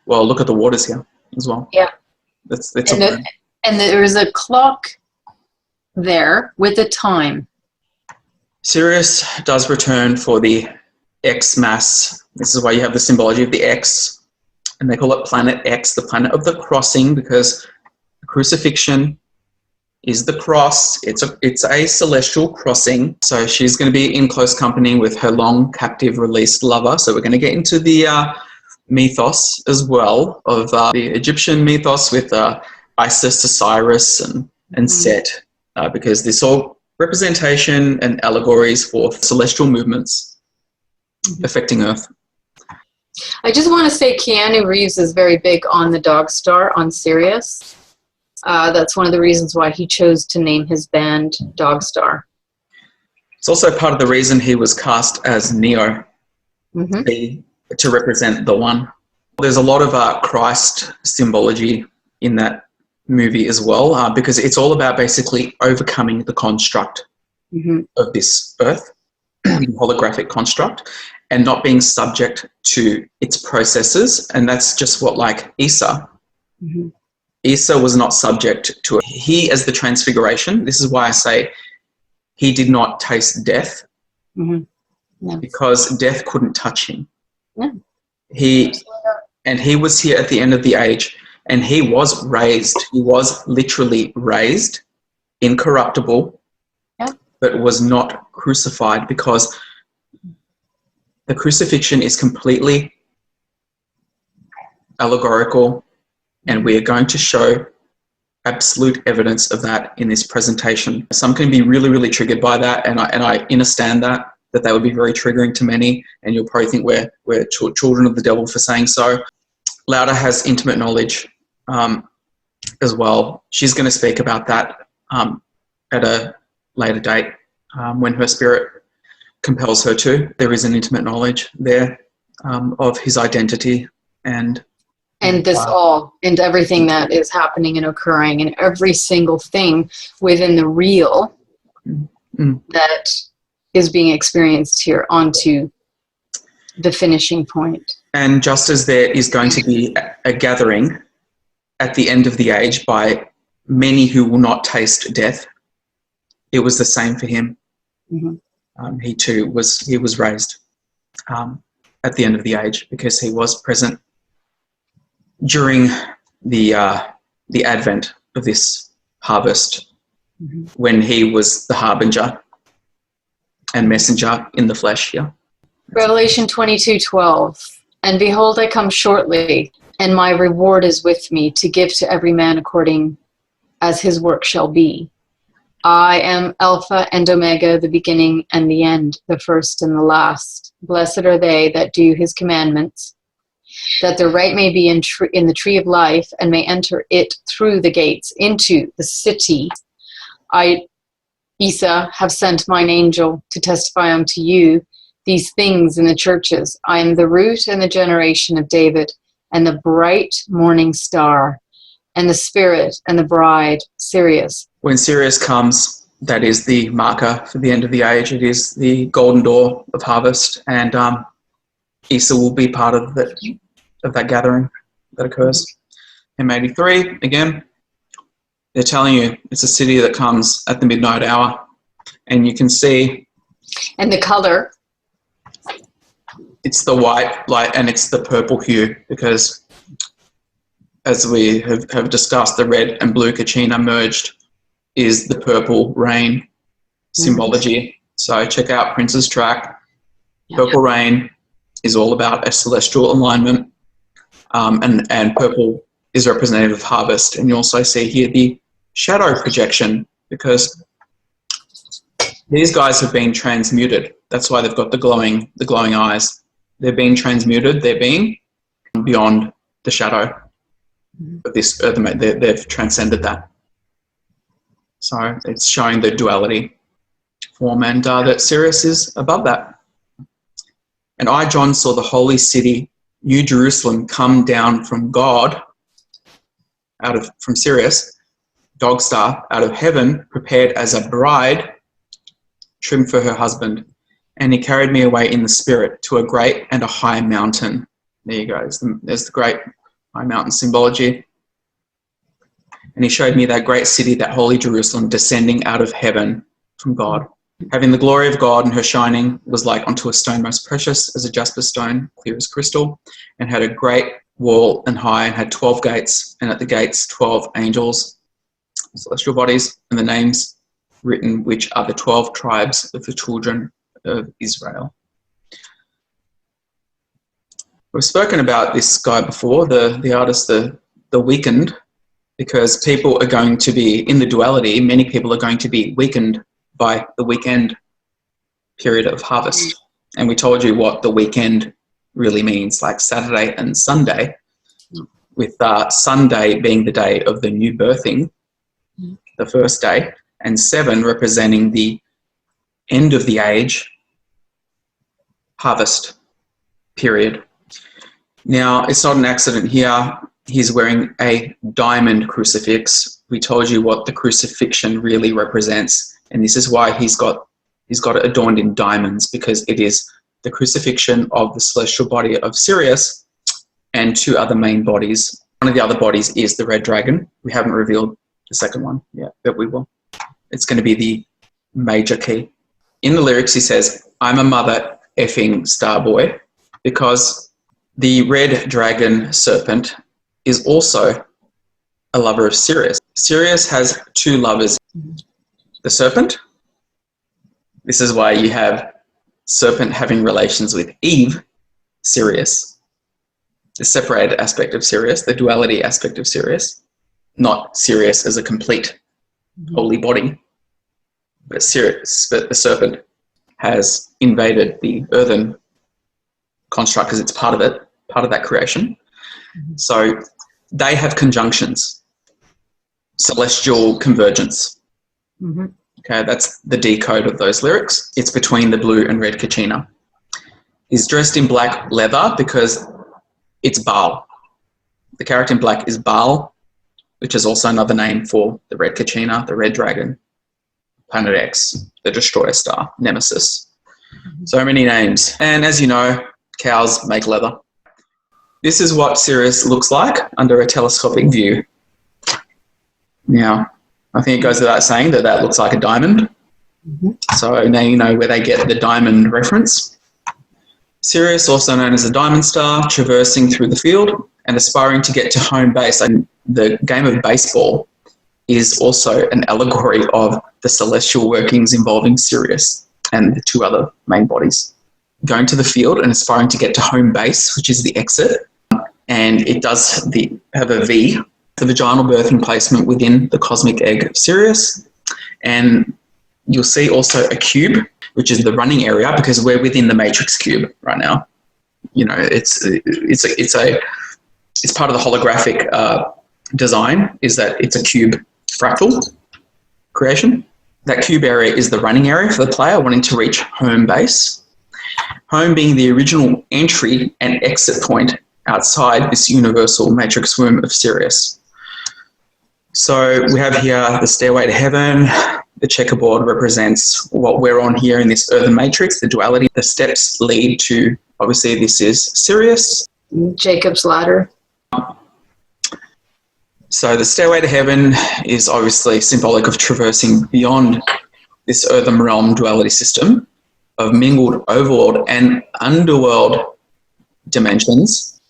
Well, look at the waters here as well. Yeah. And there is a clock there with a time. Sirius does return for the X mass. This is why you have the symbology of the X, and they call it Planet X, the planet of the crossing, because the crucifixion is the cross. It's a celestial crossing. So she's going to be in close company with her long captive released lover. So we're going to get into the mythos as well of the Egyptian mythos with Isis, Osiris, and Set, because this all representation and allegories for celestial movements affecting Earth. I just want to say Keanu Reeves is very big on the dog star on Sirius. That's one of the reasons why he chose to name his band Dog Star. It's also part of the reason he was cast as Neo, to represent the One. There's a lot of Christ symbology in that movie as well, because it's all about basically overcoming the construct of this Earth, holographic construct, and not being subject to its processes. And that's just what, like Isa. Isa was not subject to it. He, as the transfiguration, this is why I say he did not taste death, because death couldn't touch him. He was here at the end of the age, and he was raised. He was literally raised, incorruptible, but was not crucified, because the crucifixion is completely allegorical, and we are going to show absolute evidence of that in this presentation. Some can be really, really triggered by that, and I understand that would be very triggering to many, and you'll probably think we're children of the devil for saying so. Lauda has intimate knowledge as well. She's going to speak about that at a later date when her spirit compels her to. There is an intimate knowledge there of his identity and this all, and everything that is happening and occurring, and every single thing within the real that is being experienced here onto the finishing point. And just as there is going to be a gathering at the end of the age by many who will not taste death, it was the same for him. He too was raised at the end of the age, because he was present during the advent of this harvest, when he was the harbinger and messenger in the flesh here. Revelation 22:12. And behold, I come shortly, and my reward is with me to give to every man according as his work shall be. I am Alpha and Omega, the beginning and the end, the first and the last. Blessed are they that do his commandments, that their right may be in the tree of life, and may enter it through the gates into the city. I, Isa, have sent mine angel to testify unto you these things in the churches. I am the root and the generation of David, and the bright morning star, and the Spirit and the bride, Sirius. When Sirius comes, that is the marker for the end of the age. It is the golden door of harvest, and Isa will be part of that gathering that occurs. M83, again, they're telling you it's a city that comes at the midnight hour, and you can see. And the color. It's the white light and it's the purple hue, because as we have discussed, the red and blue Kachina merged is the purple rain symbology. So check out Prince's track. Purple rain is all about a celestial alignment, and purple is representative of harvest. And you also see here the shadow projection, because these guys have been transmuted. That's why they've got the glowing eyes. They're being transmuted. They're being beyond the shadow of this earth. They've transcended that. So it's showing the duality form, and that Sirius is above that. And I, John, saw the holy city, New Jerusalem, come down from God, from Sirius, dog star, out of heaven, prepared as a bride, trimmed for her husband. And he carried me away in the spirit to a great and a high mountain. There you go. There's the great high mountain symbology. And he showed me that great city, that holy Jerusalem, descending out of heaven from God, having the glory of God, and her shining was like unto a stone most precious as a jasper stone, clear as crystal, and had a great wall and high, and had 12 gates, and at the gates 12 angels, celestial bodies, and the names written, which are the 12 tribes of the children of Israel. We've spoken about this guy before, the artist, the weakened, because people are going to be, in the duality, many people are going to be weakened by the weekend period of harvest. And we told you what the weekend really means, like Saturday and Sunday, with Sunday being the day of the new birthing, the first day, and 7 representing the end of the age, harvest period. Now, it's not an accident here. He's wearing a diamond crucifix. We told you what the crucifixion really represents, and this is why he's got it adorned in diamonds, because it is the crucifixion of the celestial body of Sirius and 2 other main bodies. One of the other bodies is the red dragon. We haven't revealed the second one yet, but we will. It's going to be the major key. In the lyrics, he says, "I'm a mother effing star boy," because the red dragon serpent is also a lover of Sirius. Sirius has 2 lovers. The serpent. This is why you have serpent having relations with Eve, Sirius. The separated aspect of Sirius, the duality aspect of Sirius, not Sirius as a complete holy body, but Sirius, but the serpent has invaded the earthen construct because it's part of it, part of that creation. So they have conjunctions, celestial convergence. Okay, that's the decode of those lyrics. It's between the blue and red Kachina. He's dressed in black leather because it's Baal. The character in black is Baal, which is also another name for the red Kachina, the red dragon, Planet X, the destroyer star, Nemesis. So many names. And as you know, cows make leather. This is what Sirius looks like under a telescopic view. Now, I think it goes without saying that that looks like a diamond. So now you know where they get the diamond reference. Sirius, also known as a diamond star, traversing through the field and aspiring to get to home base. And the game of baseball is also an allegory of the celestial workings involving Sirius and the 2 other main bodies. going to the field and aspiring to get to home base, which is the exit. And it does have a V, the vaginal birthing placement within the cosmic egg of Sirius. And you'll see also a cube, which is the running area, because we're within the matrix cube right now. You know, it's part of the holographic design, is that it's a cube fractal creation. That cube area is the running area for the player wanting to reach home base. Home being the original entry and exit point outside this universal matrix womb of Sirius. So we have here the stairway to heaven. The checkerboard represents what we're on here in this earthen matrix, the duality. The steps lead to, obviously, this is Sirius. Jacob's ladder. So the stairway to heaven is obviously symbolic of traversing beyond this earthen realm duality system of mingled overworld and underworld dimensions,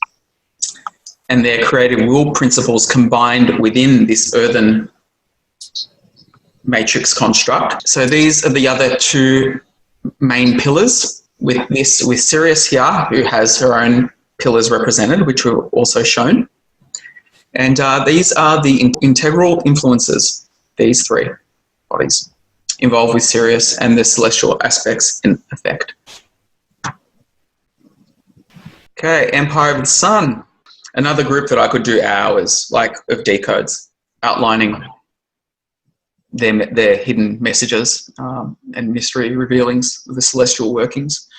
and their creative will principles combined within this earthen matrix construct. So these are the other two main pillars with Sirius here, who has her own pillars represented, which were also shown. And these are the integral influences, these three bodies involved with Sirius and the celestial aspects in effect. Okay, Empire of the Sun. Another group that I could do hours of decodes outlining their hidden messages and mystery revealings of the celestial workings.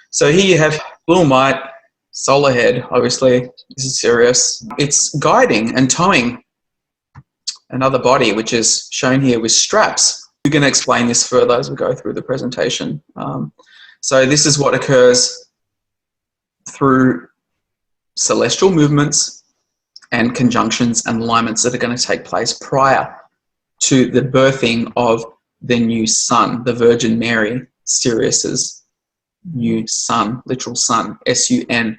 So here you have Blue and White, solar head, obviously. This is Sirius. It's guiding and towing another body, which is shown here with straps. We're going to explain this further as we go through the presentation. So this is what occurs through celestial movements and conjunctions and alignments that are going to take place prior to the birthing of the new sun, the Virgin Mary, Sirius's new sun, literal sun, S-U-N.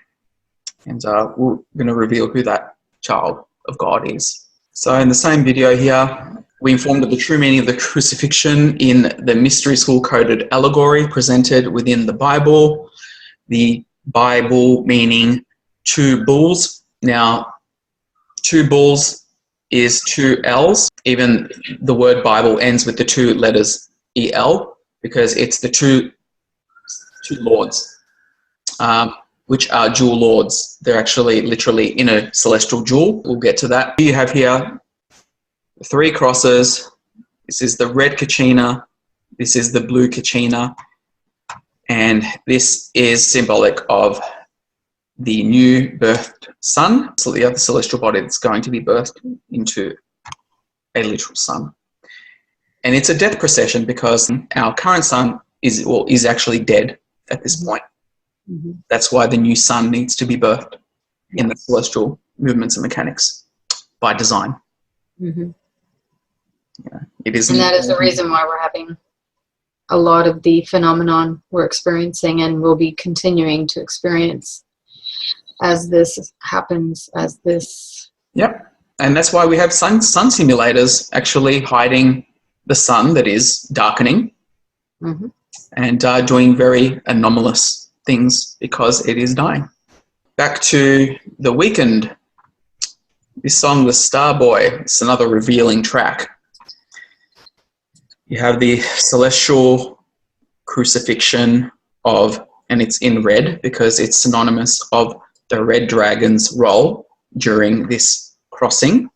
And we're going to reveal who that child of God is. So in the same video here, we informed of the true meaning of the crucifixion in the mystery school coded allegory presented within the Bible. The Bible meaning two bulls. Now, two bulls is two L's. Even the word Bible ends with the two letters E-L, because it's the two lords, which are jewel lords. They're actually literally in a celestial jewel. We'll get to that. You have here three crosses. This is the red kachina. This is the blue kachina. And this is symbolic of the new birthed sun, so the other celestial body that's going to be birthed into a literal sun. And it's a death procession because our current sun is actually dead at this point. Mm-hmm. That's why the new sun needs to be birthed in the celestial movements and mechanics by design. Mm-hmm. Yeah, it is, and that is the reason why we're having a lot of the phenomenon we're experiencing and will be continuing to experience as this happens, as this... Yep, and that's why we have sun simulators actually hiding the sun that is darkening. Mm-hmm. And doing very anomalous things because it is dying. Back to The Weeknd. This song, The Starboy, it's another revealing track. You have the celestial crucifixion of, and it's in red because it's synonymous of the red dragon's role during this crossing.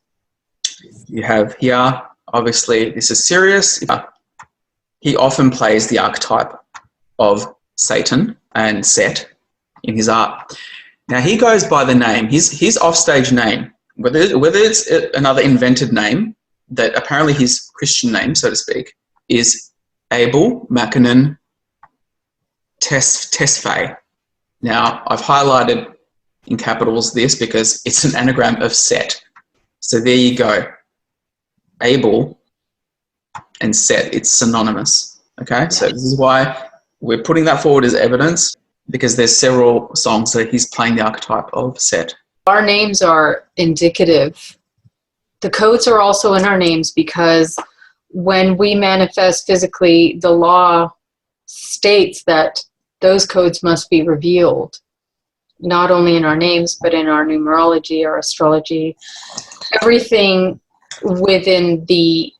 You have here, obviously, this is Sirius. He often plays the archetype of Satan and Set in his art. Now, he goes by the name, his offstage name, whether it's another invented name, that apparently his Christian name, so to speak, is Abel Makinan Tesfaye. Now, I've highlighted in capitals this because it's an anagram of Set. So there you go. Abel and Set, it's synonymous. Okay, so this is why we're putting that forward as evidence, because there's several songs that he's playing the archetype of Set. Our names are indicative. The codes are also in our names because when we manifest physically, the law states that those codes must be revealed, not only in our names, but in our numerology, our astrology, everything within the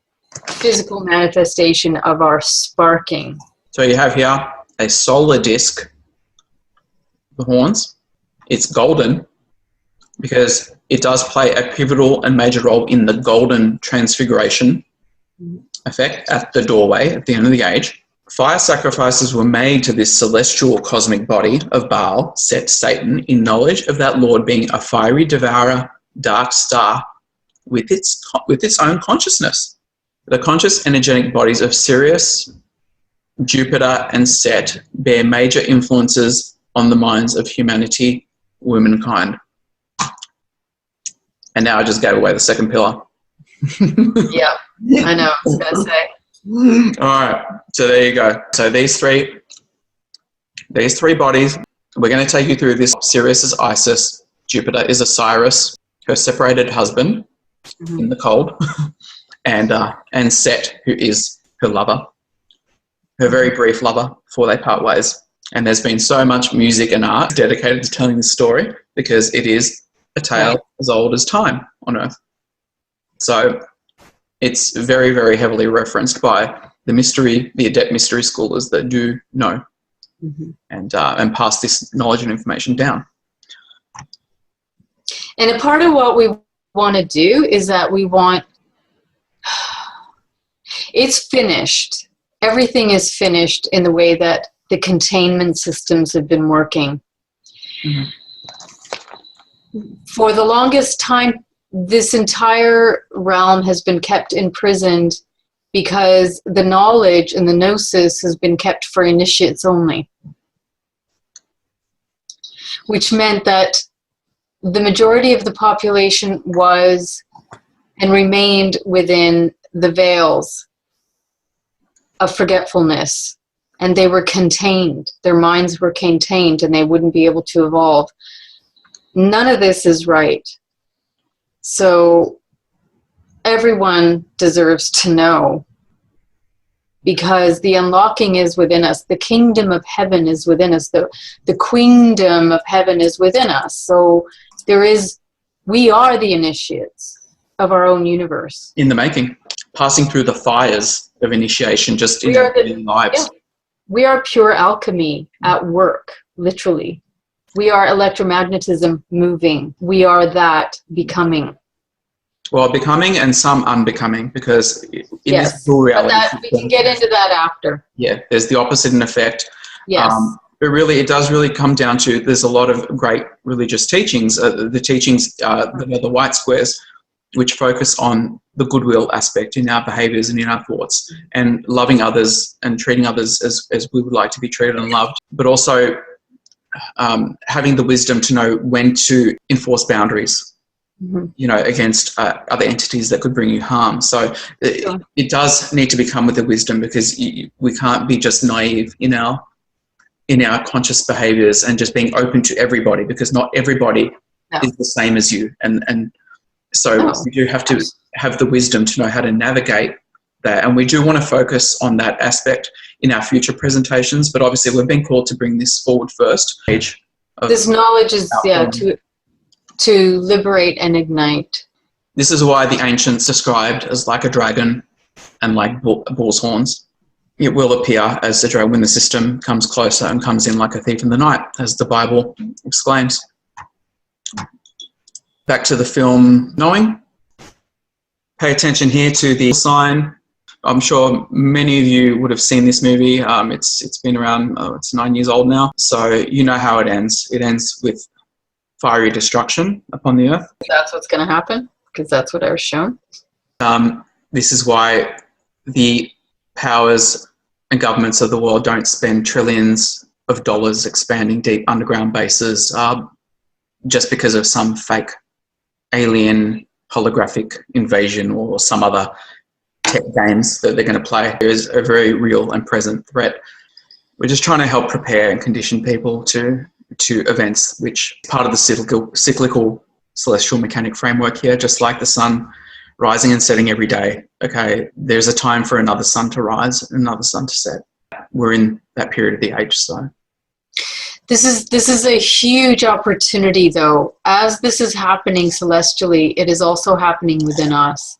physical manifestation of our sparking. So you have here a solar disk, the horns. It's golden because it does play a pivotal and major role in the golden transfiguration effect at the doorway at the end of the age. Fire sacrifices were made to this celestial cosmic body of Baal, Set, Satan, in knowledge of that Lord being a fiery devourer, dark star with its own consciousness. The conscious energetic bodies of Sirius, Jupiter, and Set bear major influences on the minds of humanity, womankind. And now I just gave away the second pillar. Yeah, I know, I was going to say. All right, so there you go. So these three bodies, we're going to take you through this. Sirius is Isis, Jupiter is Osiris, her separated husband in the cold, and Set, who is her lover, her very brief lover before they part ways. And there's been so much music and art dedicated to telling this story because it is a tale as old as time on Earth. So it's very, very heavily referenced by the adept mystery scholars that do know and pass this knowledge and information down. And a part of what we want to do is that we want, it's finished. Everything is finished in the way that the containment systems have been working. For the longest time, this entire realm has been kept imprisoned because the knowledge and the gnosis has been kept for initiates only, which meant that the majority of the population was and remained within the veils of forgetfulness, and they were contained. Their minds were contained, and they wouldn't be able to evolve. None of this is right. So everyone deserves to know, because the unlocking is within us. The kingdom of heaven is within us. The queendom of heaven is within us. So we are the initiates of our own universe. In the making, passing through the fires of initiation just in our daily lives. Yeah, we are pure alchemy at work, literally. We are electromagnetism moving. We are that becoming. Well, becoming and some unbecoming, because in this dual reality. But we can get into that after. Yeah, there's the opposite in effect. Yes. But really, it does really come down to, there's a lot of great religious teachings. The teachings, the white squares, which focus on the goodwill aspect in our behaviors and in our thoughts, and loving others and treating others as we would like to be treated and loved, but also having the wisdom to know when to enforce boundaries, against other entities that could bring you harm. So it does need to become with the wisdom, because we can't be just naive in our conscious behaviors and just being open to everybody, because not everybody is the same as you. And so we do have to have the wisdom to know how to navigate that. And we do want to focus on that aspect in our future presentations, but obviously we've been called to bring this forward first. This knowledge is, to liberate and ignite. This is why the ancients described as like a dragon and like bull's horns. It will appear as a dragon when the system comes closer and comes in like a thief in the night, as the Bible exclaims. Back to the film Knowing. Pay attention here to the sign. I'm sure many of you would have seen this movie. It's been around, it's 9 years old now. So you know how it ends. It ends with fiery destruction upon the earth. That's what's going to happen, because that's what I was shown. This is why the powers and governments of the world don't spend trillions of dollars expanding deep underground bases just because of some fake alien holographic invasion or some other tech games that they're going to play. There is a very real and present threat. We're just trying to help prepare and condition people to events which part of the cyclical celestial mechanic framework here, just like the sun rising and setting every day. Okay, there's a time for another sun to rise and another sun to set. We're in that period of the age, so This is a huge opportunity, though. As this is happening celestially, it is also happening within us.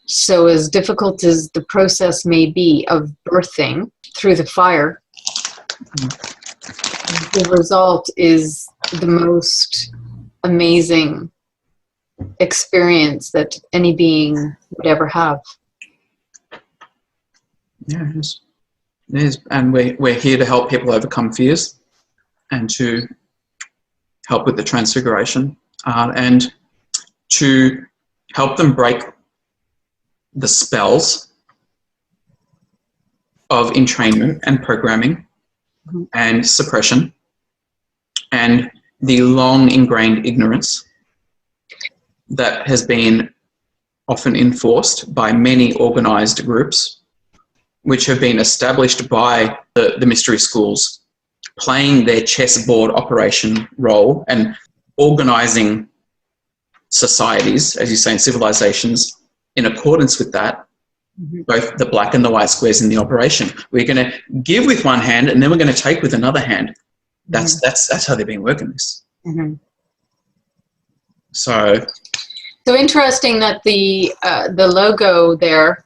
So as difficult as the process may be of birthing through the fire, the result is the most amazing experience that any being would ever have. Yeah, it is. It is. And we're here to help people overcome fears and to help with the transfiguration and to help them break the spells of entrainment and programming and suppression and the long ingrained ignorance that has been often enforced by many organized groups which have been established by the mystery schools, playing their chessboard operation role and organizing societies, as you say, in civilizations, in accordance with that, both the black and the white squares in the operation. We're going to give with one hand and then we're going to take with another hand. That's how they've been working this. So interesting that the logo there,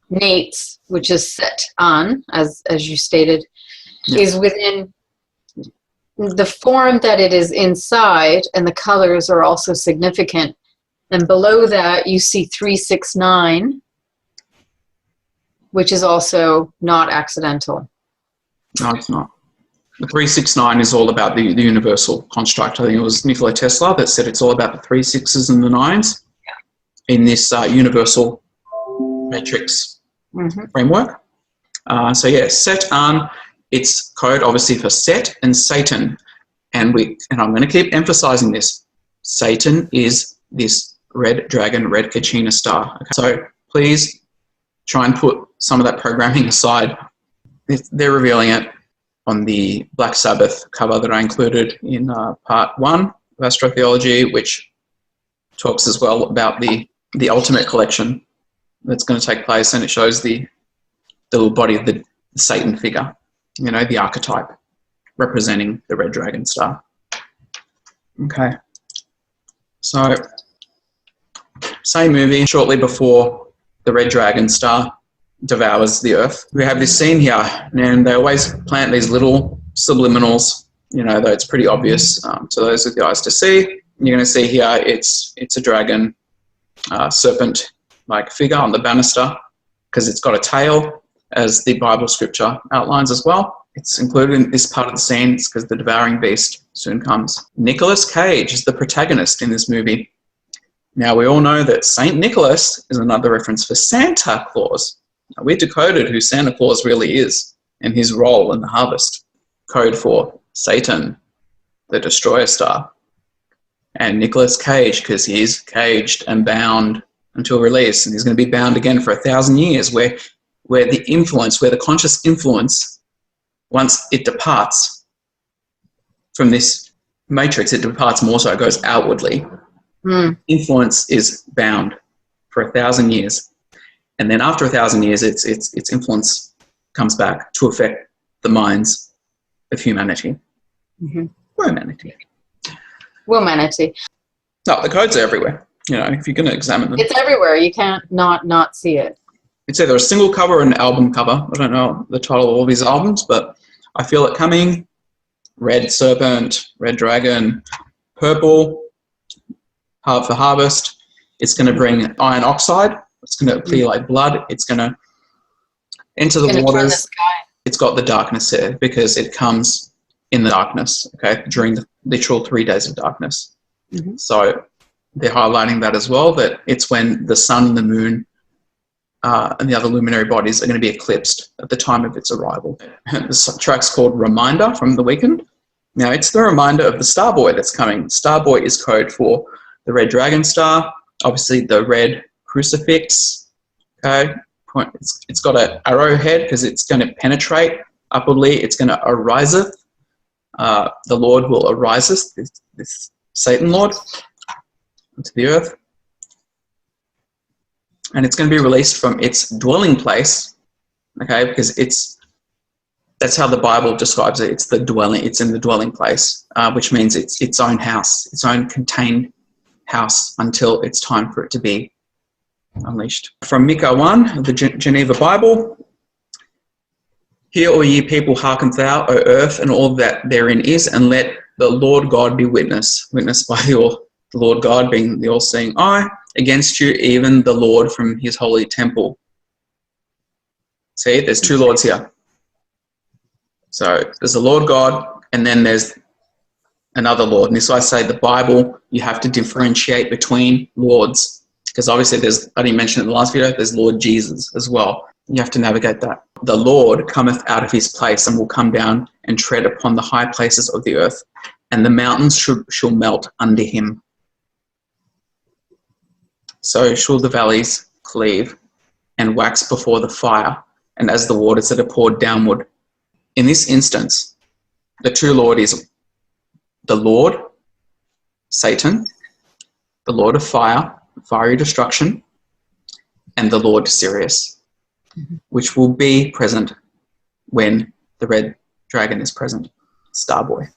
Nate's, which is set on, as you stated, is within the form that it is inside, and the colors are also significant. And below that, you see 369, which is also not accidental. No, it's not. The 369 is all about the universal construct. I think it was Nikola Tesla that said it's all about the 3 6s and the 9s in this universal matrix framework. So yeah, set on, it's code obviously for Set and Satan. And I'm going to keep emphasizing this. Satan is this red dragon, red Kachina star. Okay? So please try and put some of that programming aside. They're revealing it on the Black Sabbath cover that I included in part 1 of Astrotheology, which talks as well about the ultimate collection that's going to take place, and it shows the little body of the Satan figure, you know, the archetype representing the red dragon star. Okay. So, same movie, shortly before the red dragon star devours the earth. We have this scene here, and they always plant these little subliminals, you know, though it's pretty obvious to those with the eyes to see. You're going to see here it's a dragon, serpent-like figure on the banister, because it's got a tail, as the Bible scripture outlines as well. It's included in this part of the scene because the devouring beast soon comes. Nicolas Cage is the protagonist in this movie. Now, we all know that Saint Nicholas is another reference for Santa Claus. Now, we decoded who Santa Claus really is and his role in the harvest. Code for Satan, the destroyer star. And Nicolas Cage, because he's caged and bound until release, and he's going to be bound again for 1,000 years, where the influence, where the conscious influence, once it departs from this matrix, it departs more so, it goes outwardly. Influence is bound for 1,000 years. And then after 1,000 years, its influence comes back to affect the minds of humanity. Humanity. Womanity. No, the codes are everywhere. You know, if you're going to examine them. It's everywhere. You can't not see it. It's either a single cover or an album cover. I don't know the title of all these albums, but I feel it coming. Red serpent, red dragon, purple, for harvest. It's going to bring iron oxide. It's going to clear like blood. It's going to enter the waters. The sky. It's got the darkness here because it comes in the darkness, okay, during the literal 3 days of darkness. So they're highlighting that as well, that it's when the sun and the moon and the other luminary bodies are going to be eclipsed at the time of its arrival. This track's called Reminder from The Weeknd. Now, it's the reminder of the Starboy that's coming. Starboy is code for the red dragon star, obviously the red crucifix, okay? It's got an arrowhead because it's going to penetrate upwardly. It's going to ariseth. The Lord will ariseth, this Satan Lord, into the earth. And it's going to be released from its dwelling place, okay, because it's That's how the Bible describes it. It's the dwelling. It's in the dwelling place, which means it's its own house, its own contained house until it's time for it to be unleashed. From Micah 1, the Geneva Bible. Hear, all ye people, hearken thou, O earth, and all that therein is, and let the Lord God be witness. Witnessed by the Lord God being the all-seeing eye, against you, even the Lord from his holy temple. See, there's two Lords here. So there's the Lord God, and then there's another Lord. And this is why I say the Bible, you have to differentiate between Lords. Because obviously I didn't mention it in the last video, there's Lord Jesus as well. You have to navigate that. The Lord cometh out of his place and will come down and tread upon the high places of the earth, and the mountains shall melt under him. So shall the valleys cleave and wax before the fire, and as the waters that are poured downward. In this instance, the true Lord is the Lord, Satan, the Lord of fire, fiery destruction, and the Lord Sirius, which will be present when the red dragon is present, Starboy.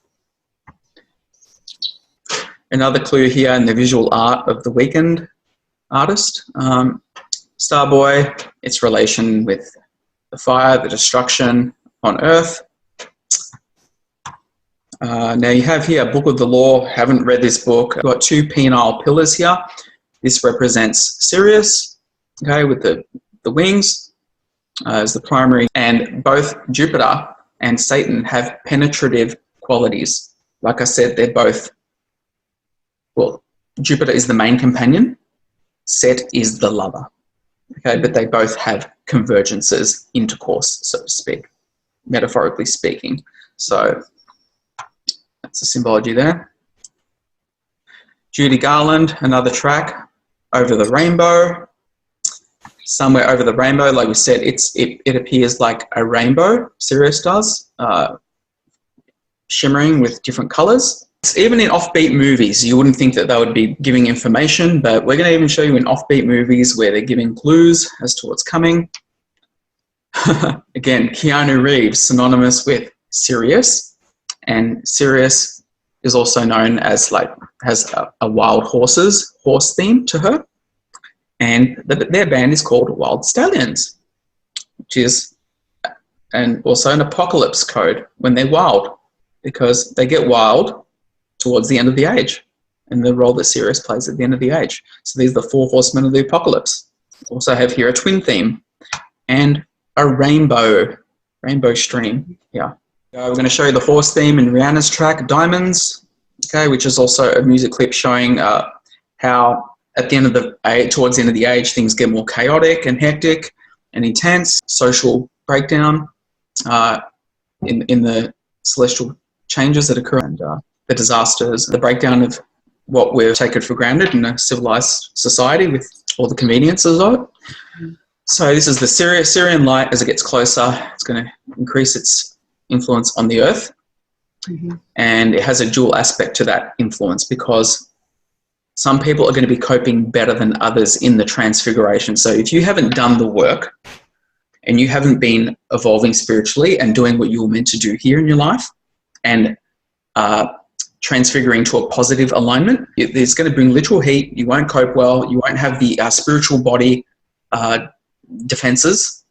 Another clue here in the visual art of the Weekend artist, Starboy, its relation with the fire, the destruction on earth. Now you have here Book of the Law. Haven't read this book. I've got two penile pillars here. This represents Sirius, okay, with the wings as the primary, and both Jupiter and Satan have penetrative qualities. Like I said, they're both, well, Jupiter is the main companion, Set is the lover, okay, but they both have convergences, intercourse, so to speak, metaphorically speaking. So that's the symbology there. Judy Garland, another track, Over the Rainbow. Somewhere over the rainbow, like we said, it appears like a rainbow, Sirius does, shimmering with different colors. Even in offbeat movies, you wouldn't think that they would be giving information, but we're going to even show you in offbeat movies where they're giving clues as to what's coming. Again, Keanu Reeves, synonymous with Sirius, and Sirius is also known as has a wild horse theme to her, and their band is called Wild Stallions, which is also an apocalypse code when they're wild, because they get wild towards the end of the age, and the role that Sirius plays at the end of the age. So these are the four horsemen of the apocalypse. Also have here a twin theme and a rainbow stream here. We're going to show you the horse theme in Rihanna's track Diamonds, okay, which is also a music clip showing how at the end of towards the end of the age, things get more chaotic and hectic and intense, social breakdown in the celestial changes that occur, and the disasters, the breakdown of what we've taken for granted in a civilized society with all the conveniences of it. So this is the Sirian light. As it gets closer, it's going to increase its influence on the Earth. And it has a dual aspect to that influence, because some people are going to be coping better than others in the transfiguration. So if you haven't done the work and you haven't been evolving spiritually and doing what you were meant to do here in your life, and transfiguring to a positive alignment, it's going to bring literal heat. You won't cope well. You won't have the spiritual body defenses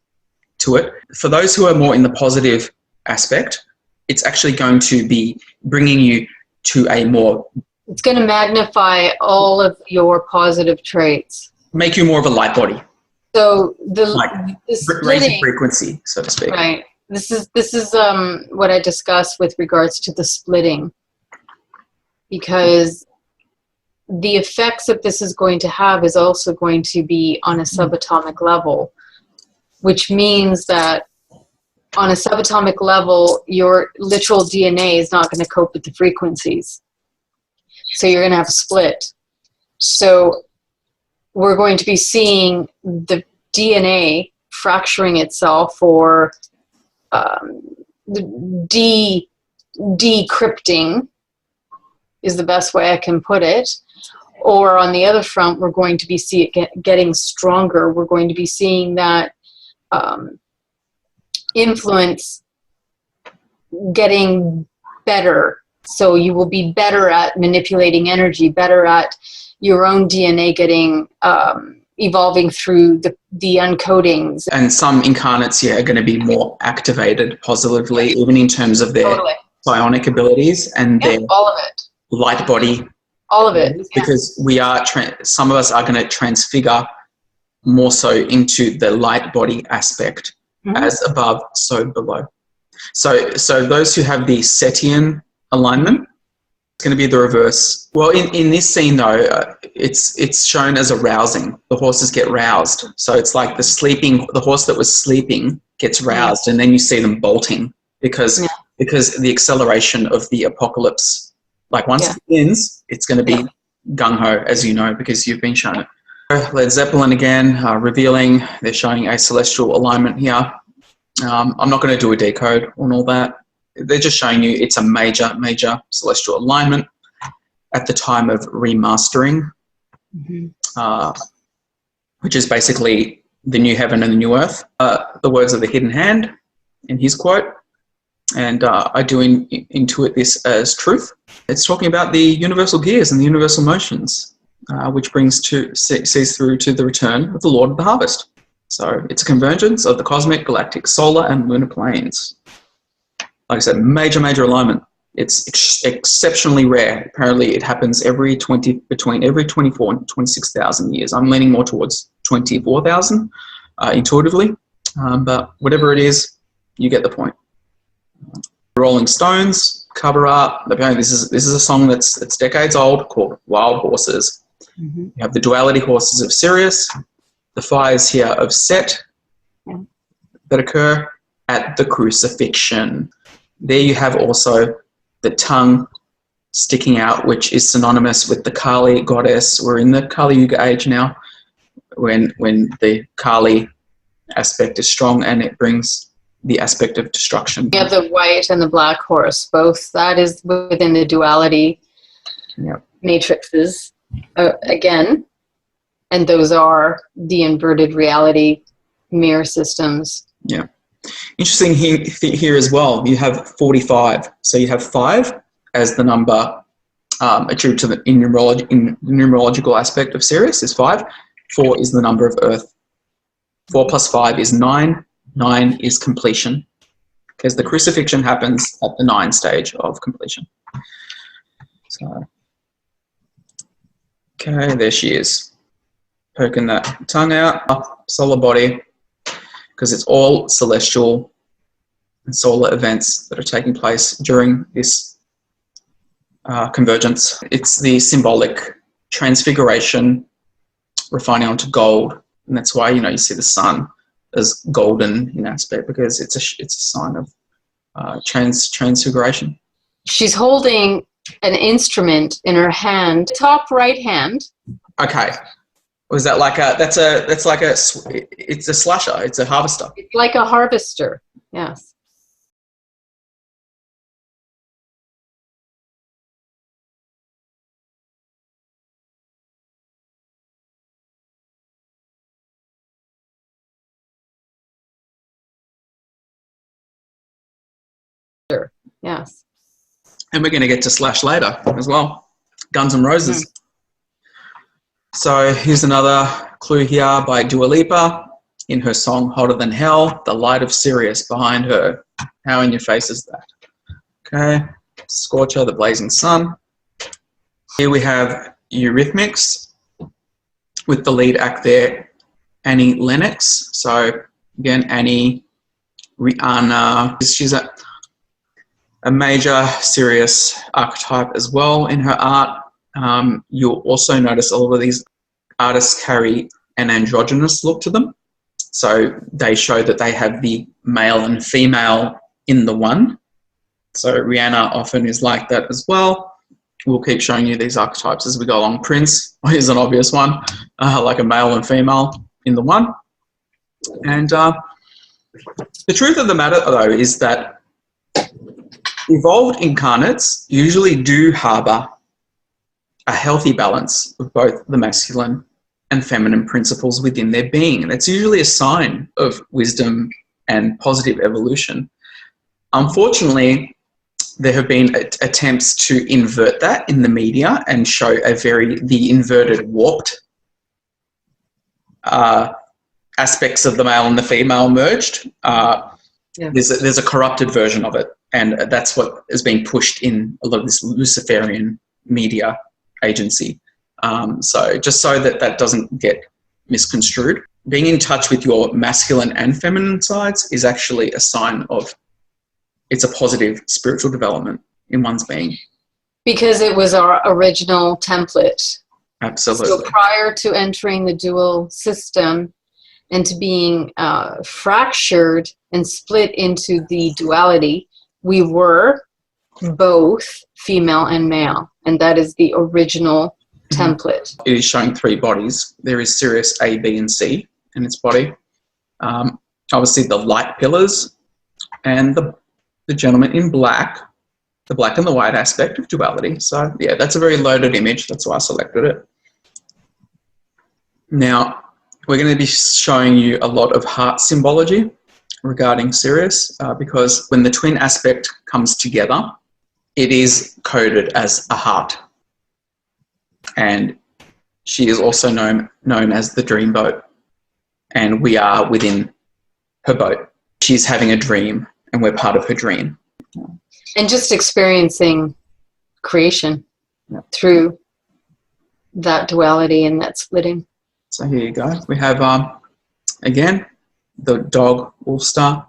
to it. For those who are more in the positive aspect, it's actually going to be bringing you to a more... It's going to magnify all of your positive traits. Make you more of a light body. So the raising frequency, so to speak. Right. This is what I discussed with regards to the splitting, because the effects that this is going to have is also going to be on a subatomic level, which means that on a subatomic level, your literal DNA is not going to cope with the frequencies. So you're going to have a split. So we're going to be seeing the DNA fracturing itself, or decrypting is the best way I can put it. Or on the other front, we're going to be getting stronger. We're going to be seeing that influence getting better. So you will be better at manipulating energy, better at your own DNA getting evolving through the uncodings. And some incarnates, are going to be more activated positively, even in terms of their psionic abilities and their all of it. light body. All of it. Because we are, some of us are going to transfigure more so into the light body aspect, as above, so below. So those who have the Setian alignment, it's going to be the reverse. Well, in this scene though, it's shown as arousing. The horses get roused. So it's like the horse that was sleeping gets roused, and then you see them bolting because the acceleration of the apocalypse, like once it begins, it's going to be gung-ho, as you know, because you've been shown it. Led Zeppelin again, revealing, they're showing a celestial alignment here. I'm not going to do a decode on all that. They're just showing you it's a major, major celestial alignment at the time of remastering, which is basically the new heaven and the new earth. The words of the hidden hand in his quote, and I do intuit this as truth. It's talking about the universal gears and the universal motions, which sees through to the return of the Lord of the Harvest. So it's a convergence of the cosmic, galactic, solar, and lunar planes. Like I said, major, major alignment. It's exceptionally rare. Apparently, it happens between every 24 and 26,000 years. I'm leaning more towards 24,000 intuitively, but whatever it is, you get the point. Rolling Stones cover art. Apparently, this is a song that's decades old called "Wild Horses." You have the duality horses of Sirius, the fires here of Set that occur at the crucifixion. There you have also the tongue sticking out, which is synonymous with the Kali goddess. We're in the Kali Yuga age now, when the Kali aspect is strong and it brings the aspect of destruction. You have the white and the black horse, both. That is within the duality matrices again, and those are the inverted reality mirror systems. Yeah. Interesting here as well, you have 45. So you have 5 as the number attributed to the numerological aspect of Sirius is 5. 4 is the number of Earth. 4 plus 5 is 9. 9 is completion, because the crucifixion happens at the 9 stage of completion. So, okay, there she is, poking that tongue out, solar body, because it's all celestial and solar events that are taking place during this convergence. It's the symbolic transfiguration, refining onto gold, and that's why you see the sun as golden in aspect, because it's a sign of transfiguration. She's holding an instrument in her hand, top right hand. Okay. Was that like it's a slasher, it's a harvester. It's like a harvester, yes. Yes. And we're going to get to Slash later as well. Guns N' Roses. So here's another clue here by Dua Lipa in her song Hotter Than Hell, the light of Sirius behind her. How in your face is that? Okay. Scorcher, the blazing sun. Here we have Eurythmics with the lead act there, Annie Lennox. So again, Annie, Rihanna. She's a major Sirius archetype as well in her art. You'll also notice all of these artists carry an androgynous look to them. So they show that they have the male and female in the one. So Rihanna often is like that as well. We'll keep showing you these archetypes as we go along. Prince is an obvious one, like a male and female in the one. And the truth of the matter, though, is that evolved incarnates usually do harbour a healthy balance of both the masculine and feminine principles within their being. And it's usually a sign of wisdom and positive evolution. Unfortunately, there have been attempts to invert that in the media and show the inverted, warped aspects of the male and the female merged. There's a corrupted version of it, and that's what is being pushed in a lot of this Luciferian media agency. So just so that doesn't get misconstrued. Being in touch with your masculine and feminine sides is actually a sign of it's a positive spiritual development in one's being. Because it was our original template. Absolutely. So prior to entering the dual system and to being fractured and split into the duality, we were both female and male. And that is the original template. It is showing 3 bodies. There is Sirius A, B, and C in its body. Obviously the light pillars and the gentleman in black, the black and the white aspect of duality. So yeah, that's a very loaded image. That's why I selected it. Now, we're going to be showing you a lot of heart symbology regarding Sirius because when the twin aspect comes together, it is coded as a heart. And she is also known as the dream boat. And we are within her boat. She's having a dream and we're part of her dream. And just experiencing creation through that duality and that splitting. So here you go. We have, again, the dog All-Star,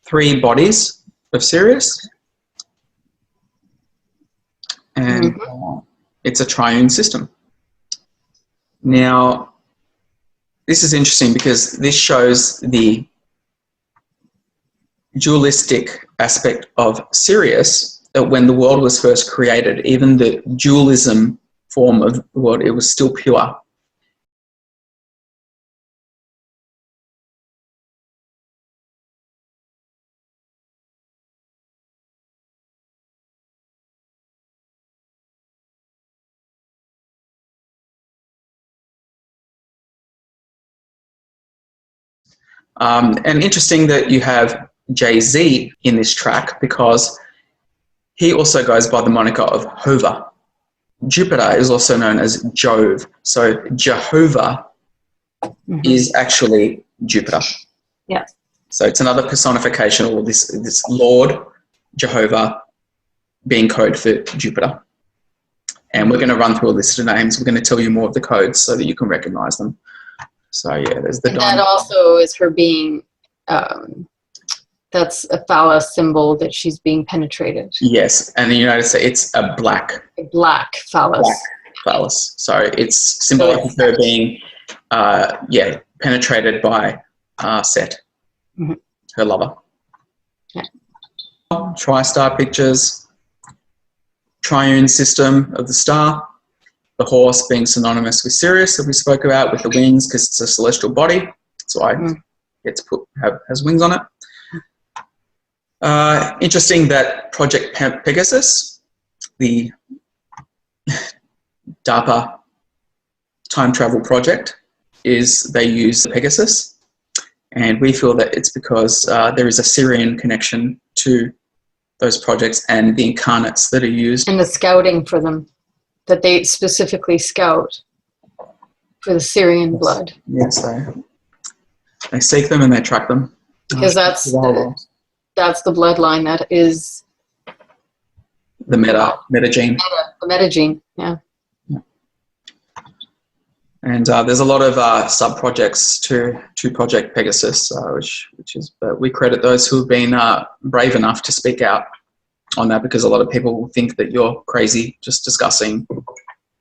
3 bodies of Sirius. And it's a triune system. Now, this is interesting because this shows the dualistic aspect of Sirius, that when the world was first created, even the dualism form of the world, it was still pure. And interesting that you have Jay-Z in this track because he also goes by the moniker of Hova. Jupiter is also known as Jove. So Jehovah is actually Jupiter. Yeah. So it's another personification of this Lord Jehovah being code for Jupiter. And we're going to run through a list of names. We're going to tell you more of the codes so that you can recognize them. So yeah, there's the diamond. That also is her being, that's a phallus symbol that she's being penetrated. Yes, and in the United States, it's a black phallus. Black phallus. So it's symbolic of her being, penetrated by Set, her lover. Yeah. Tri-star pictures, triune system of the star. The horse being synonymous with Sirius that we spoke about with the wings because it's a celestial body. That's why it gets has wings on it. Interesting that Project Pegasus, the DARPA time travel project, they use Pegasus. And we feel that it's because there is a Syrian connection to those projects and the incarnates that are used. And the scouting for them. That they specifically scout for the Syrian blood. Yes, they seek them and they track them. Because that's the bloodline that is the meta gene. The meta gene, yeah. And there's a lot of sub-projects to Project Pegasus, which is, but we credit those who have been brave enough to speak out on that, because a lot of people think that you're crazy just discussing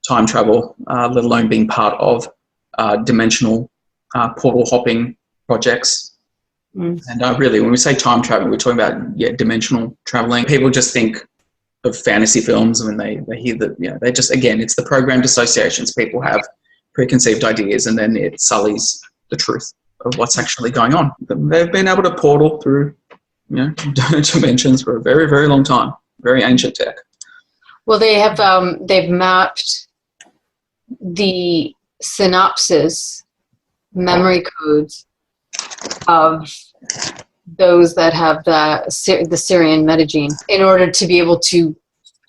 time travel, let alone being part of dimensional portal hopping projects. And really, when we say time travel, we're talking about dimensional traveling. People just think of fantasy films when they hear that, they just, again, it's the programmed associations. People have preconceived ideas and then it sullies the truth of what's actually going on. They've been able to portal through dimensions for a very, very long time. Very ancient tech. Well, they've mapped the synopsis memory codes of those that have the Syrian metagene in order to be able to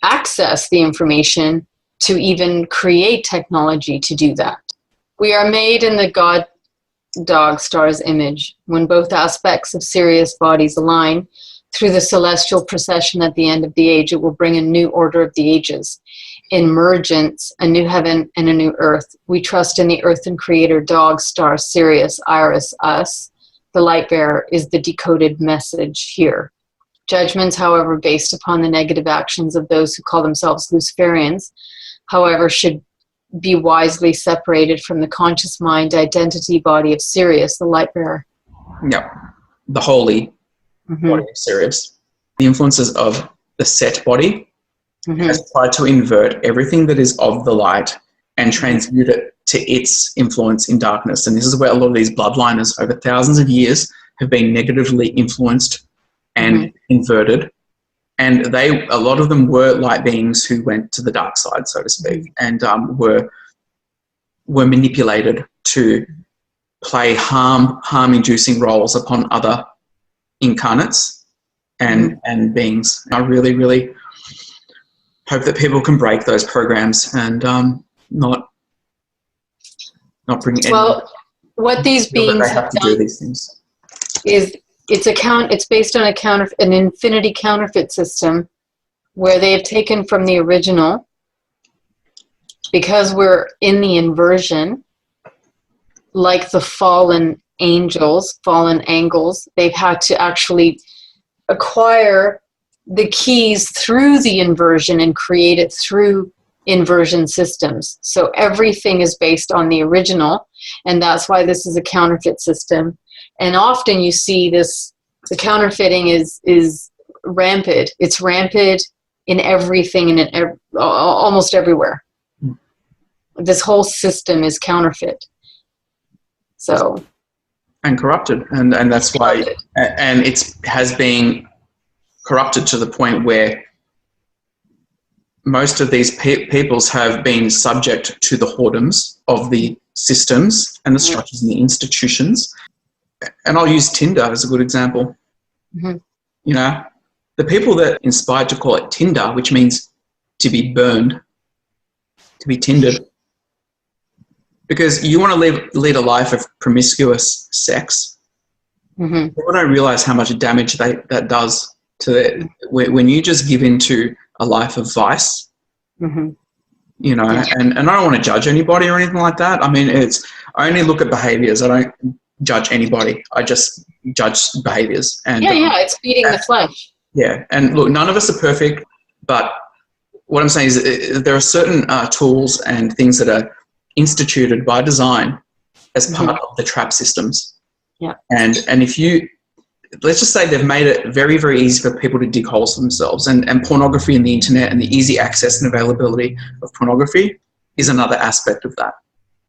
access the information to even create technology to do that. We are made in the God dog star's image. When both aspects of Sirius bodies align through the celestial procession at the end of the age, it will bring a new order of the ages. Emergence, a new heaven and a new earth. We trust in the earth and creator dog star Sirius, Iris, us. The light bearer is the decoded message here. Judgments, however, based upon the negative actions of those who call themselves Luciferians, however, should be wisely separated from the conscious mind identity body of Sirius, the light bearer. Yep. The holy body of Sirius. The influences of the set body has tried to invert everything that is of the light and transmute it to its influence in darkness. And this is where a lot of these bloodliners over thousands of years have been negatively influenced and inverted. And a lot of them were light beings who went to the dark side, so to speak, and were manipulated to play harm-inducing roles upon other incarnates and beings. I really, really hope that people can break those programs and not bring any. Well, what these beings have to do these things is it's based on an infinity counterfeit system where they have taken from the original, because we're in the inversion, like the fallen angels, fallen angels, they've had to actually acquire the keys through the inversion and create it through inversion systems. So everything is based on the original, and that's why this is a counterfeit system. And often you see this, the counterfeiting is rampant. It's rampant in everything and in almost everywhere. This whole system is counterfeit. So. And corrupted. And that's why, and it has been corrupted to the point where most of these peoples have been subject to the whoredoms of the systems and the structures and the institutions. And I'll use Tinder as a good example. You know, the people that inspired to call it Tinder, which means to be burned, to be tindered, because you want to lead a life of promiscuous sex. People don't realize how much damage that does to when you just give into a life of vice. You know, and I don't want to judge anybody or anything like that. I mean, I only look at behaviors. I don't judge anybody. I just judge behaviors. And it's feeding the flesh. Yeah, and look, none of us are perfect, but what I'm saying is there are certain tools and things that are instituted by design as part of the trap systems. And if you, let's just say they've made it very, very easy for people to dig holes for themselves, and pornography and the internet and the easy access and availability of pornography is another aspect of that.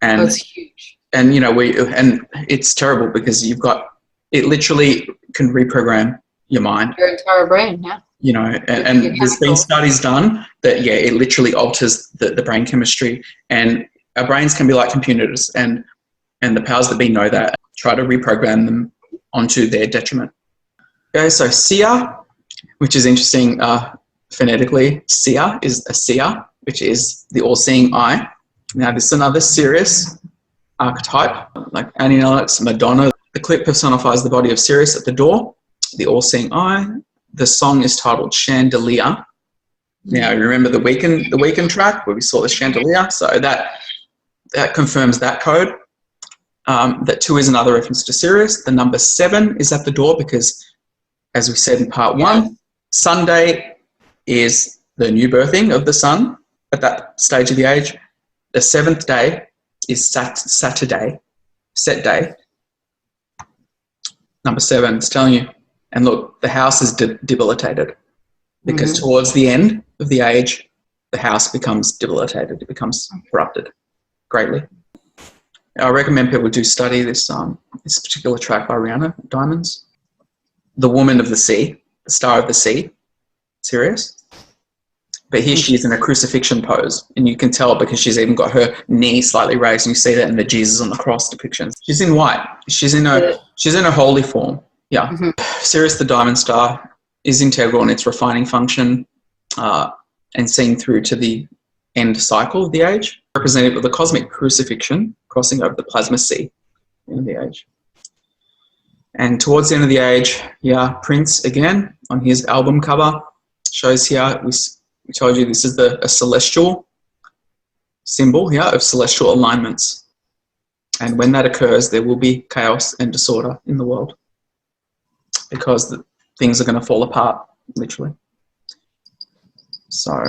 And that's huge. And you know, and it's terrible because it literally can reprogram your mind. Your entire brain, You know, and there's been studies done that, it literally alters the brain chemistry, and our brains can be like computers, and the powers that be know that, try to reprogram them onto their detriment. Okay, so Sia, which is interesting phonetically, Sia is a Sia, which is the all-seeing eye. Now, this is another Sirius archetype, like Anielix, Madonna. The clip personifies the body of Sirius at the door, the all-seeing eye. The song is titled Chandelier. Now, you remember the Weekend track where we saw the chandelier? So that confirms that code. That 2 is another reference to Sirius. The number 7 is at the door because, as we said in part 1, Sunday is the new birthing of the sun at that stage of the age. The 7th day is Saturday, set day. Number 7, it's telling you. And look, the house is debilitated because towards the end of the age, the house becomes debilitated. It becomes corrupted greatly. I recommend people do study this particular track by Ariana Diamonds. The Woman of the Sea, the Star of the Sea, Sirius. But here she is in a crucifixion pose, and you can tell because she's even got her knee slightly raised, and you see that in the Jesus on the cross depictions. She's in white. She's in a holy form. Yeah. Sirius, the diamond star, is integral in its refining function and seen through to the end cycle of the age, representative of the cosmic crucifixion crossing over the plasma sea in the age. And towards the end of the age, Prince again on his album cover shows here, we told you this is a celestial symbol here of celestial alignments. And when that occurs, there will be chaos and disorder in the world because things are going to fall apart, literally. So,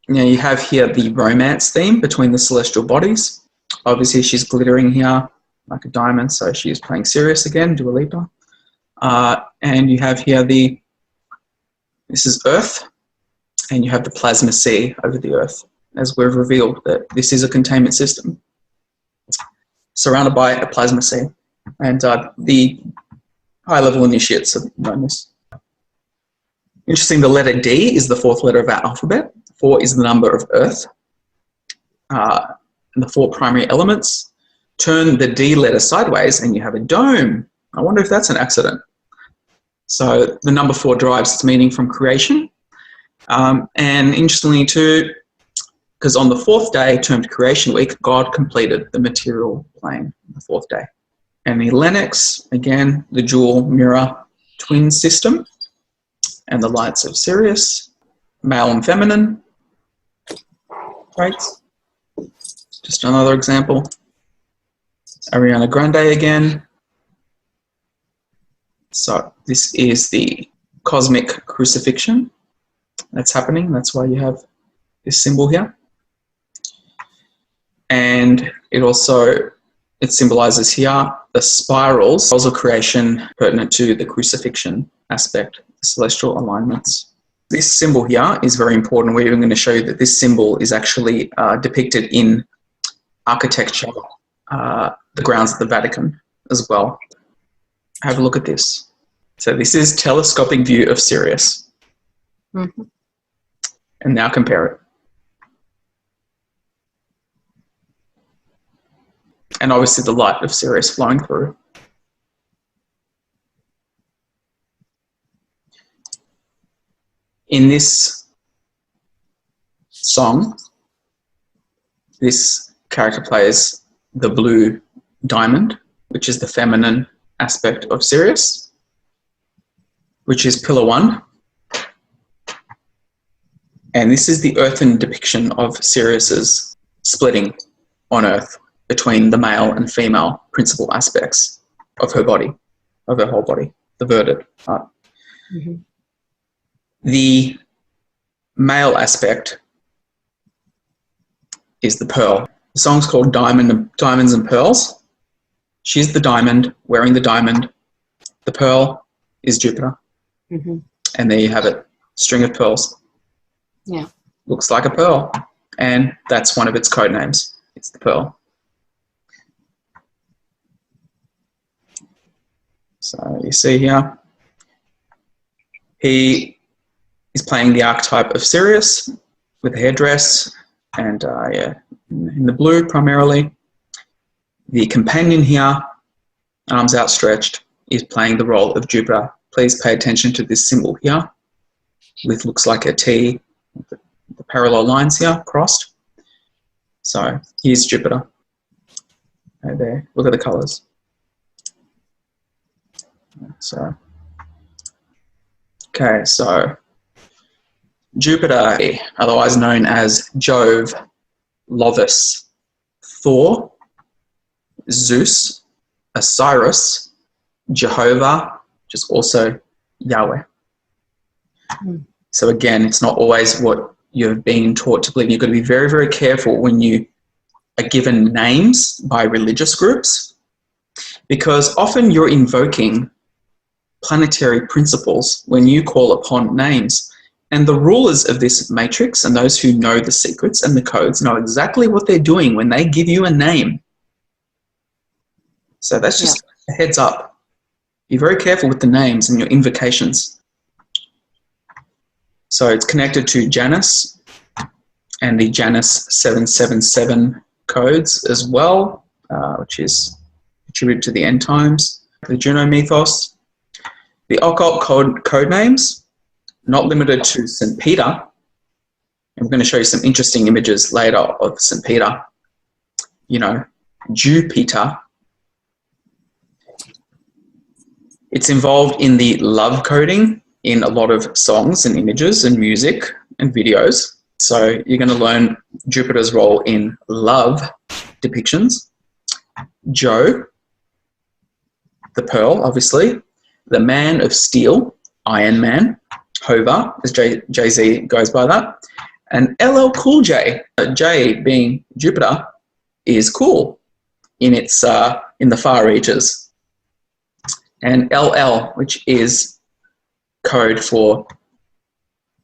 you have here the romance theme between the celestial bodies. Obviously, she's glittering here like a diamond, so she is playing Sirius again, Dua Lipa. And you have here this is Earth, and you have the plasma sea over the Earth, as we've revealed that this is a containment system surrounded by a plasma sea. And the high-level initiates have known this. Interesting, the letter D is the fourth letter of our alphabet. 4 is the number of Earth. And the 4 primary elements. Turn the D letter sideways and you have a dome. I wonder if that's an accident. So the number 4 derives its meaning from creation. And interestingly too, because on the 4th day, termed Creation Week, God completed the material plane on the 4th day. And the Lennox, again, the dual mirror twin system, and the lights of Sirius, male and feminine traits. Just another example. Ariana Grande again. So this is the cosmic crucifixion that's happening. That's why you have this symbol here. And it symbolizes here the spirals of creation pertinent to the crucifixion aspect, the celestial alignments. This symbol here is very important. We're even going to show you that this symbol is actually depicted in architecture, the grounds of the Vatican as well. Have a look at this. So this is telescopic view of Sirius. And now compare it. And obviously the light of Sirius flowing through. In this song, this character plays the blue diamond, which is the feminine aspect of Sirius, which is pillar 1. And this is the earthen depiction of Sirius's splitting on Earth between the male and female principal aspects of her body, of her whole body, the verdant part. The male aspect is the pearl. The song's called Diamonds and Pearls. She's the diamond, wearing the diamond. The pearl is Jupiter. And there you have it, string of pearls. Yeah. Looks like a pearl. And that's one of its code names. It's the pearl. So you see here, he is playing the archetype of Sirius with a headdress and in the blue primarily. The companion here, arms outstretched, is playing the role of Jupiter. Please pay attention to this symbol here, with looks like a T, the parallel lines here crossed. So here's Jupiter. Right there, look at the colours. So, okay, so Jupiter, otherwise known as Jove, Lovus, Thor, Zeus, Osiris, Jehovah, which is also Yahweh. So again, it's not always what you've been taught to believe. You've got to be very, very careful when you are given names by religious groups, because often you're invoking planetary principles when you call upon names. And the rulers of this matrix and those who know the secrets and the codes know exactly what they're doing when they give you a name. So that's just a heads up. Be very careful with the names and your invocations. So it's connected to Janus and the Janus 777 codes as well, which is attributed to the end times. the Juno mythos, the occult code names, not limited to St. Peter. And we're going to show you some interesting images later of St. Peter. You know, Jupiter. It's involved in the love coding in a lot of songs and images and music and videos. So you're going to learn Jupiter's role in love depictions. Joe, the pearl, obviously. The man of steel, Iron Man. Hover, as Jay-Z goes by that. And LL Cool J, J being Jupiter, is cool in its in the far reaches. And LL, which is code for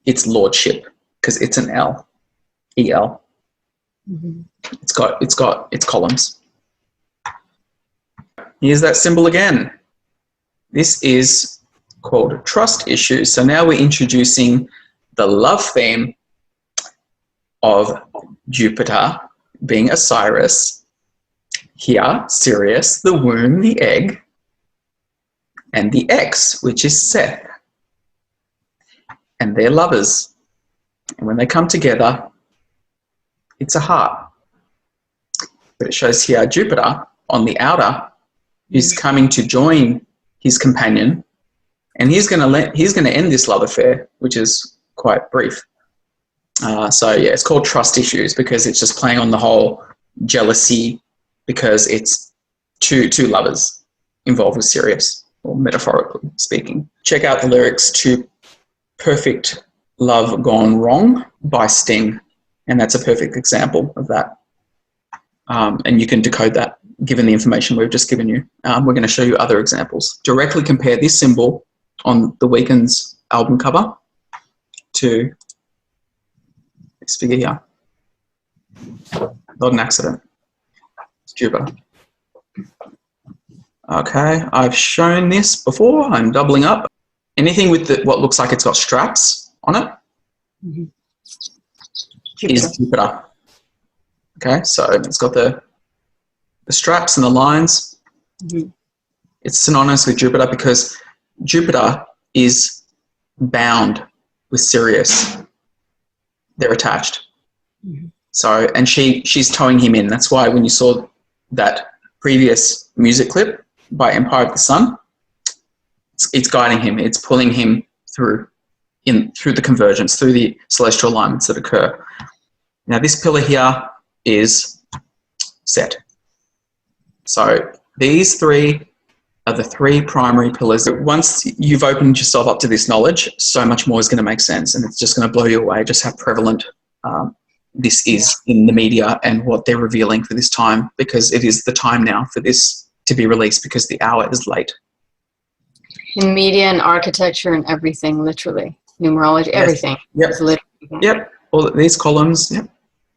its lordship, because it's an L, EL. Mm-hmm. It's got its columns. Here's that symbol again. This is called trust issues. So now we're introducing the love theme of Jupiter being Osiris. Here, Sirius, the womb, the egg, and the X, which is Seth. And they're lovers. And when they come together, it's a heart. But it shows here Jupiter on the outer is coming to join his companion, and he's going to end this love affair, which is quite brief. So yeah, it's called trust issues because it's just playing on the whole jealousy, because it's two lovers involved with Sirius, or metaphorically speaking. Check out the lyrics to Perfect Love Gone Wrong by Sting, and that's a perfect example of that. And you can decode that given the information we've just given you. We're going to show you other examples. Directly compare this symbol on the Weeknd's album cover to this figure here. Not an accident. It's Jupiter. Okay, I've shown this before. I'm doubling up. Anything with what looks like it's got straps on it is Jupiter. Okay, so it's got the straps and the lines. It's synonymous with Jupiter because Jupiter is bound with Sirius. They're attached. So, and she's towing him in. That's why when you saw that previous music clip by Empire of the Sun, it's guiding him. It's pulling him through the convergence, through the celestial alignments that occur. Now, this pillar here is Set. So these three are the three primary pillars. Once you've opened yourself up to this knowledge, so much more is going to make sense, and it's just going to blow you away just how prevalent this is in the media and what they're revealing for this time, because it is the time now for this to be released because the hour is late. In media and architecture and everything, literally. Numerology, everything. Yep. Yep. All these columns. Yep.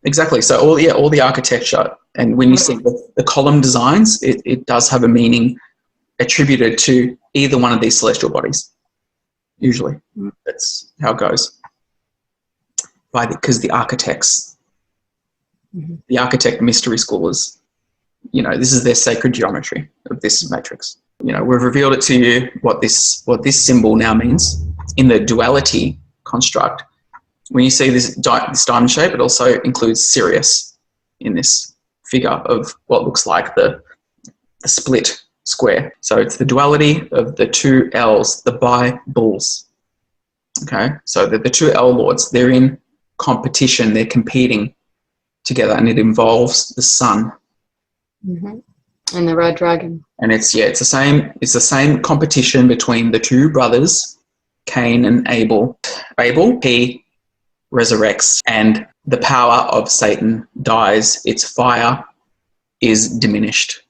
Exactly. So all the architecture, and when you see the column designs, it does have a meaning attributed to either one of these celestial bodies. Usually, that's how it goes. Because the architects, the architect mystery schoolers, this is their sacred geometry of this matrix. We've revealed it to you what this symbol now means in the duality construct. When you see this diamond shape, it also includes Sirius in this figure of what looks like the split square. So it's the duality of the two L's, the bi-bulls. Okay, so the two L lords, they're in competition, they're competing together, and it involves the sun. And the red dragon. And it's the same competition between the two brothers, Cain and Abel. Abel, he resurrects, and the power of Satan dies. Its fire is diminished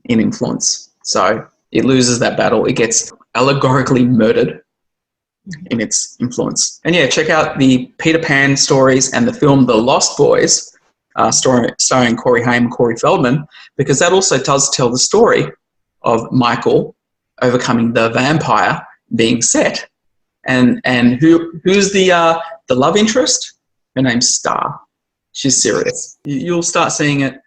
in influence. So it loses that battle. It gets allegorically murdered in its influence. And yeah, check out the Peter Pan stories and the film The Lost Boys, starring Corey Haim and Corey Feldman, because that also does tell the story of Michael overcoming the vampire being Set. And who's the love interest? Her name's Star. She's Sirius. You'll start seeing it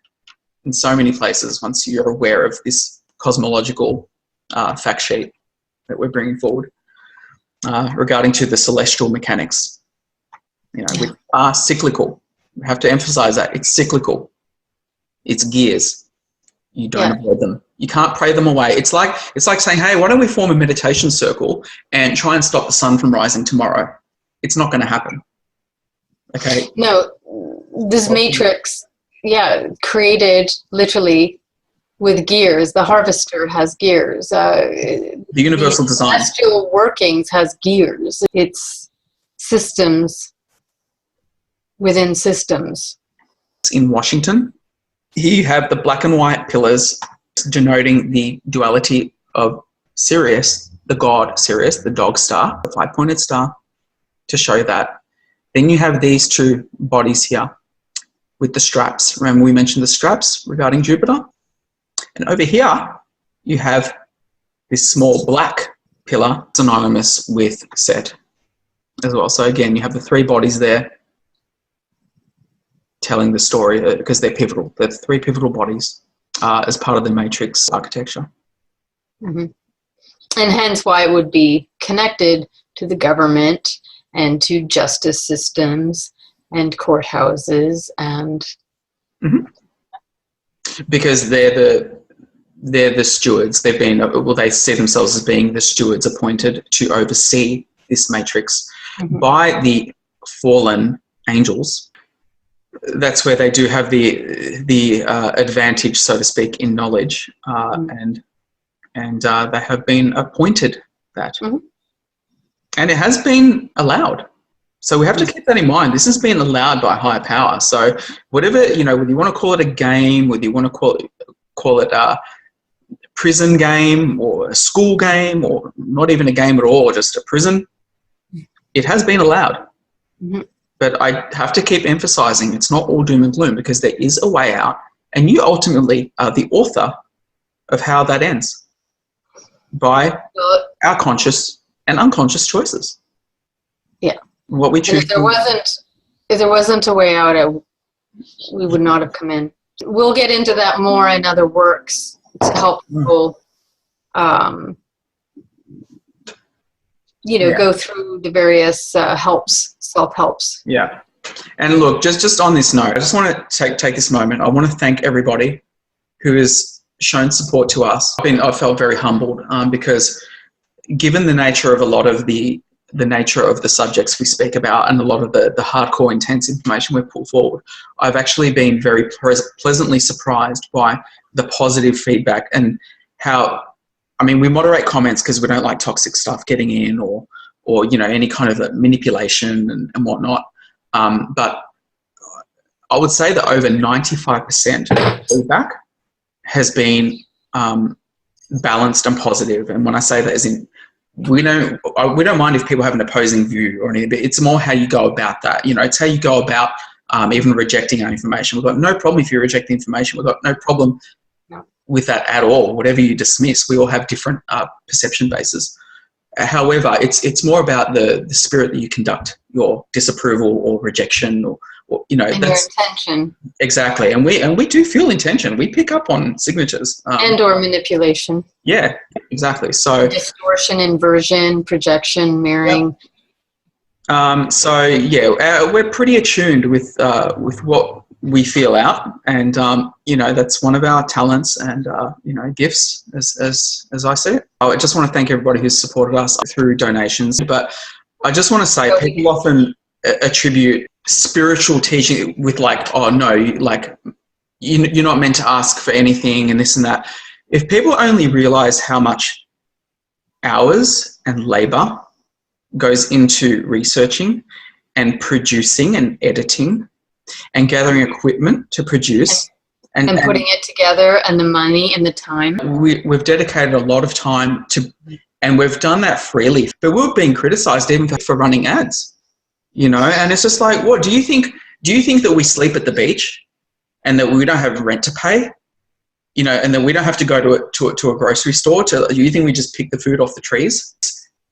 in so many places once you're aware of this cosmological fact sheet that we're bringing forward regarding to the celestial mechanics, which are cyclical. We have to emphasize that it's cyclical. It's gears. You don't avoid them. You can't pray them away. It's like saying, hey, why don't we form a meditation circle and try and stop the sun from rising tomorrow? It's not going to happen. Okay. No, this matrix, created literally with gears. The harvester has gears. The universal design. Celestial workings has gears. It's systems within systems. In Washington, here you have the black and white pillars denoting the duality of Sirius, the god Sirius, the dog star, the 5-pointed star, to show that. Then you have these two bodies here with the straps. Remember we mentioned the straps regarding Jupiter? And over here, you have this small black pillar synonymous with Set as well. So again, you have the three bodies there telling the story because they're pivotal. They're the three pivotal bodies as part of the matrix architecture. Mm-hmm. And hence why it would be connected to the government and to justice systems and courthouses and... Because they're the stewards. They've been, they see themselves as being the stewards appointed to oversee this matrix by the fallen angels. That's where they do have the advantage, so to speak, in knowledge, and they have been appointed that, and it has been allowed. So we have to keep that in mind. This has been allowed by higher power. So whatever, whether you want to call it a game, whether you want to call it a prison game or a school game or not even a game at all, just a prison, it has been allowed. But I have to keep emphasizing it's not all doom and gloom, because there is a way out, and you ultimately are the author of how that ends by our conscious and unconscious choices. Yeah. What we choose. If there wasn't a way out, we would not have come in. We'll get into that more in other works to help people, go through the various self-helps. Yeah. And look, just on this note, I just want to take this moment. I want to thank everybody who has shown support to us. I felt very humbled because given the nature of a lot of the nature of the subjects we speak about and a lot of the hardcore intense information we've put forward, I've actually been very pleasantly surprised by the positive feedback and how, we moderate comments because we don't like toxic stuff getting in or any kind of manipulation and whatnot. But I would say that over 95% of feedback has been balanced and positive. And when I say that, as in, we don't mind if people have an opposing view or anything, but it's more how you go about that. It's how you go about even rejecting our information. We've got no problem if you reject the information. We've got no problem with that at all. Whatever you dismiss, we all have different perception bases. However, it's more about the spirit that you conduct your disapproval or rejection or and that's your intention. Exactly. And we do feel intention. We pick up on signatures. And or manipulation. Yeah, exactly. So distortion, inversion, projection, mirroring. We're pretty attuned with what we feel out, and that's one of our talents and gifts as I see it. I just want to thank everybody who's supported us through donations, but I just want to say people often attribute spiritual teaching with you're not meant to ask for anything and this and that. If people only realize how much hours and labor goes into researching and producing and editing and gathering equipment to produce and putting it together, and the money and the time. We've dedicated a lot of time to, and we've done that freely, but we're being criticized even for running ads. And it's just like, what do you think that we sleep at the beach and that we don't have rent to pay, and that we don't have to go to a grocery store do you think we just pick the food off the trees?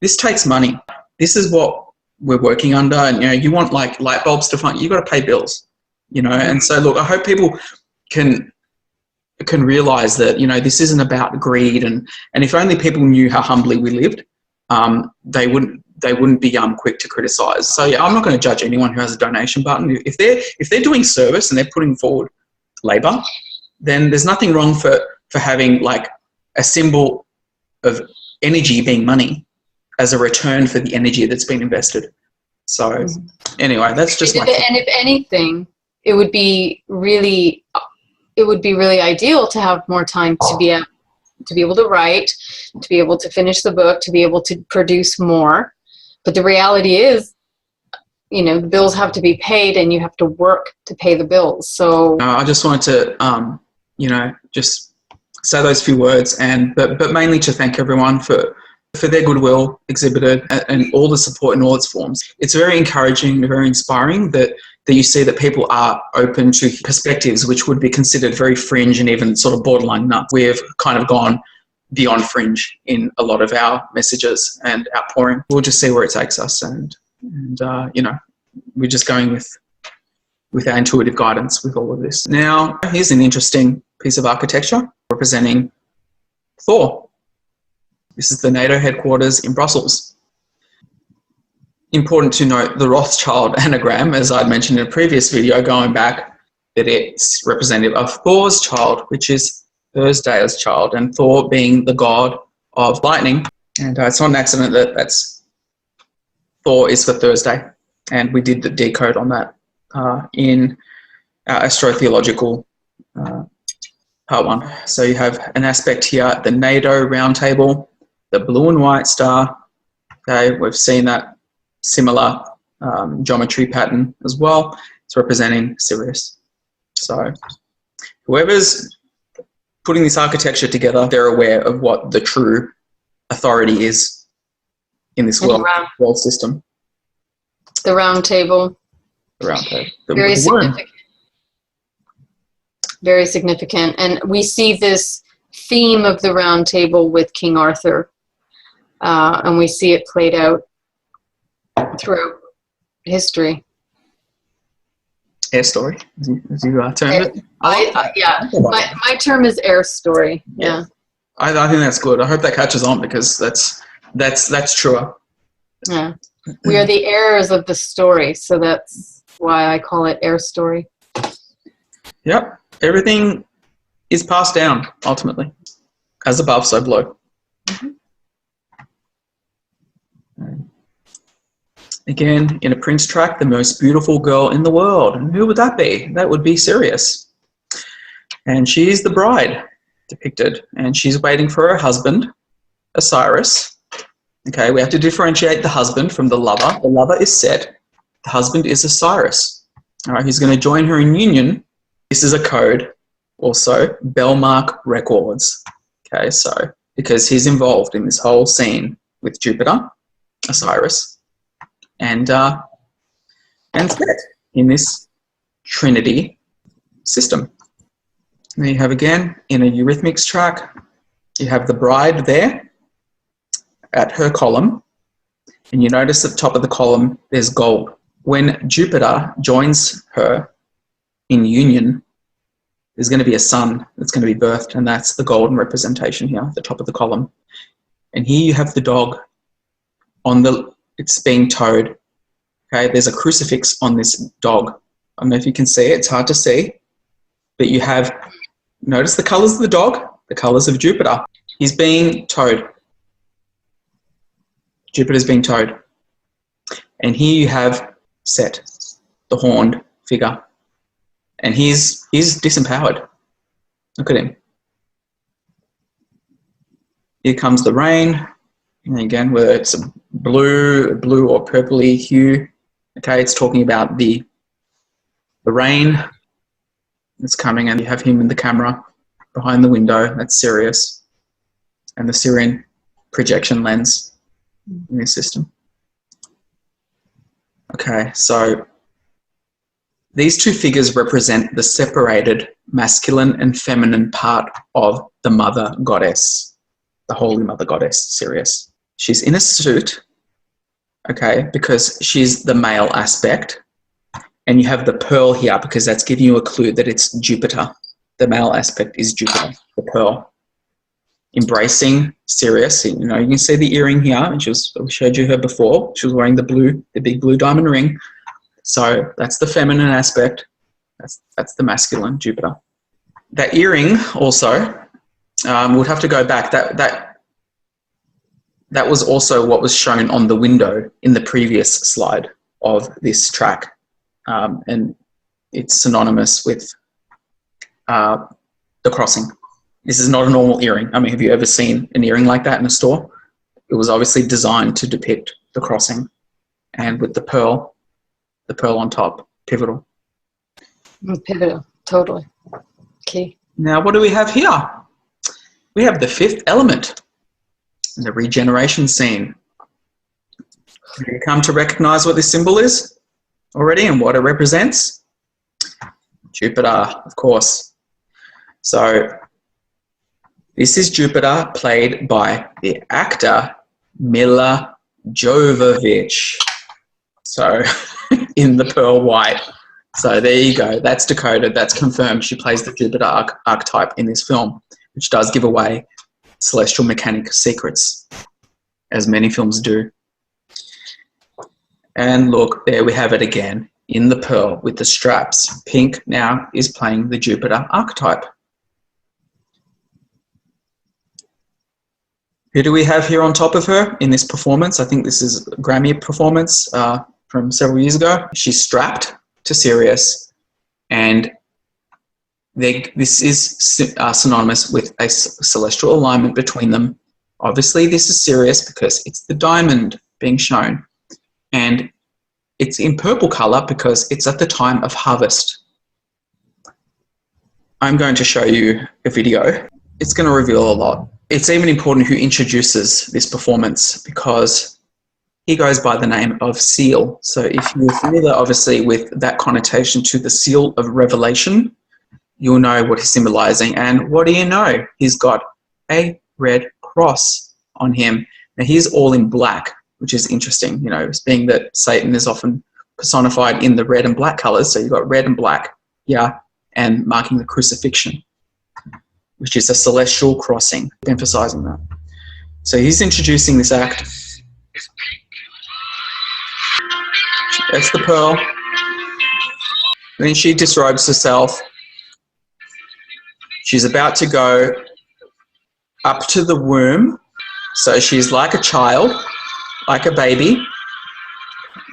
This takes money. This is what we're working under. And, you want light bulbs to function, you've got to pay bills, and so look, I hope people can can realize that, you know, this isn't about greed, and if only people knew how humbly we lived, they wouldn't be quick to criticize. So yeah, I'm not going to judge anyone who has a donation button. If they're doing service and they're putting forward labor, then there's nothing wrong for having like a symbol of energy being money as a return for the energy that's been invested. So anyway, that's just and if anything, it would be really ideal to have more time to be able to write, to be able to finish the book, to be able to produce more. But the reality is, you know, the bills have to be paid and you have to work to pay the bills. So I just wanted to, you know, just say those few words, but mainly to thank everyone for their goodwill exhibited and all the support in all its forms. It's very encouraging, very inspiring that you see that people are open to perspectives which would be considered very fringe and even sort of borderline nuts. We've kind of gone beyond fringe in a lot of our messages and outpouring. We'll just see where it takes us, and you know, we're just going with our intuitive guidance with all of this. Now, here's an interesting piece of architecture representing Thor. This is the Nato headquarters in Brussels. Important to note the Rothschild anagram, as I'd mentioned in a previous video going back, that it's representative of Thor's child, which is Thursday's child, and Thor being the god of lightning. And it's not an accident that that's Thor is for Thursday. And we did the decode on that in our astrotheological part 1. So you have an aspect here, the Nato round table, the blue and white star. Okay, we've seen that similar geometry pattern as well. It's representing Sirius. So whoever's putting this architecture together, they're aware of what the true authority is in this world system. The round table. The round table. Very significant. Very significant. And we see this theme of the round table with King Arthur. And we see it played out throughout history. Air story, as you term it. Yeah, my term is air story. Yeah. I think that's good. I hope that catches on, because that's truer. Yeah. We are the heirs of the story, so that's why I call it air story. Yep. Everything is passed down, ultimately. As above, so below. Mm-hmm. Again, in a Prince track, the most beautiful girl in the world. And who would that be? That would be Sirius. And she's the bride depicted. And she's waiting for her husband, Osiris. Okay, we have to differentiate the husband from the lover. The lover is Set. The husband is Osiris. All right, he's going to join her in union. This is a code, also, Bellmark Records. Okay, so because he's involved in this whole scene with Jupiter, Osiris, and Set in this Trinity system. Then you have, again, in a Eurythmics track, you have the bride there at her column, and you notice at the top of the column there's gold. When Jupiter joins her in union, there's going to be a son that's going to be birthed, and that's the golden representation here at the top of the column. And here you have the dog it's being towed. Okay, there's a crucifix on this dog. I don't know if you can see it, it's hard to see, but you have, notice the colours of the dog, the colours of Jupiter. He's being towed. Jupiter's being towed. And here you have Set, the horned figure. And he's disempowered. Look at him. Here comes the rain. And again, whether it's a blue or purpley hue. Okay, it's talking about the rain that's coming, and you have him in the camera behind the window. That's Sirius. And the Sirian projection lens in this system. Okay, so these two figures represent the separated masculine and feminine part of the mother goddess, the holy mother goddess, Sirius. She's in a suit, okay, because she's the male aspect. And you have the pearl here because that's giving you a clue that it's Jupiter. the male aspect is Jupiter, the pearl, embracing Sirius. You know, you can see the earring here, and we showed you her before. She was wearing the big blue diamond ring. So that's the feminine aspect. That's the masculine, Jupiter. That earring also, we'll have to go back. That was also what was shown on the window in the previous slide of this track. And it's synonymous with the crossing. This is not a normal earring. I mean, have you ever seen an earring like that in a store? It was obviously designed to depict the crossing, and with the pearl on top, pivotal. Pivotal, totally. Okay. Now, what do we have here? We have the fifth element, the regeneration scene. Have you come to recognize what this symbol is already and what it represents? Jupiter, of course. So this is Jupiter, played by the actor Mila Jovovich. So in the pearl white. So there you go. That's decoded. That's confirmed. She plays the Jupiter archetype in this film, which does give away celestial mechanic secrets, as many films do. And look, there we have it again, in the pearl with the straps. Pink now is playing the Jupiter archetype. Who do we have here on top of her in this performance? I think this is a Grammy performance from several years ago. She's strapped to Sirius, and this is synonymous with a celestial alignment between them. Obviously, this is Sirius because it's the diamond being shown, and it's in purple color because it's at the time of harvest. I'm going to show you a video. It's going to reveal a lot. It's even important who introduces this performance, because he goes by the name of Seal. So if you're familiar, obviously, with that connotation to the seal of revelation, you'll know what he's symbolizing. And what do you know? He's got a red cross on him. Now, he's all in black, which is interesting, you know, being that Satan is often personified in the red and black colors. So you've got red and black, yeah, and marking the crucifixion, which is a celestial crossing, emphasizing that. So he's introducing this act. That's the pearl. Then she disrobes herself. She's about to go up to the womb. So she's like a child, like a baby,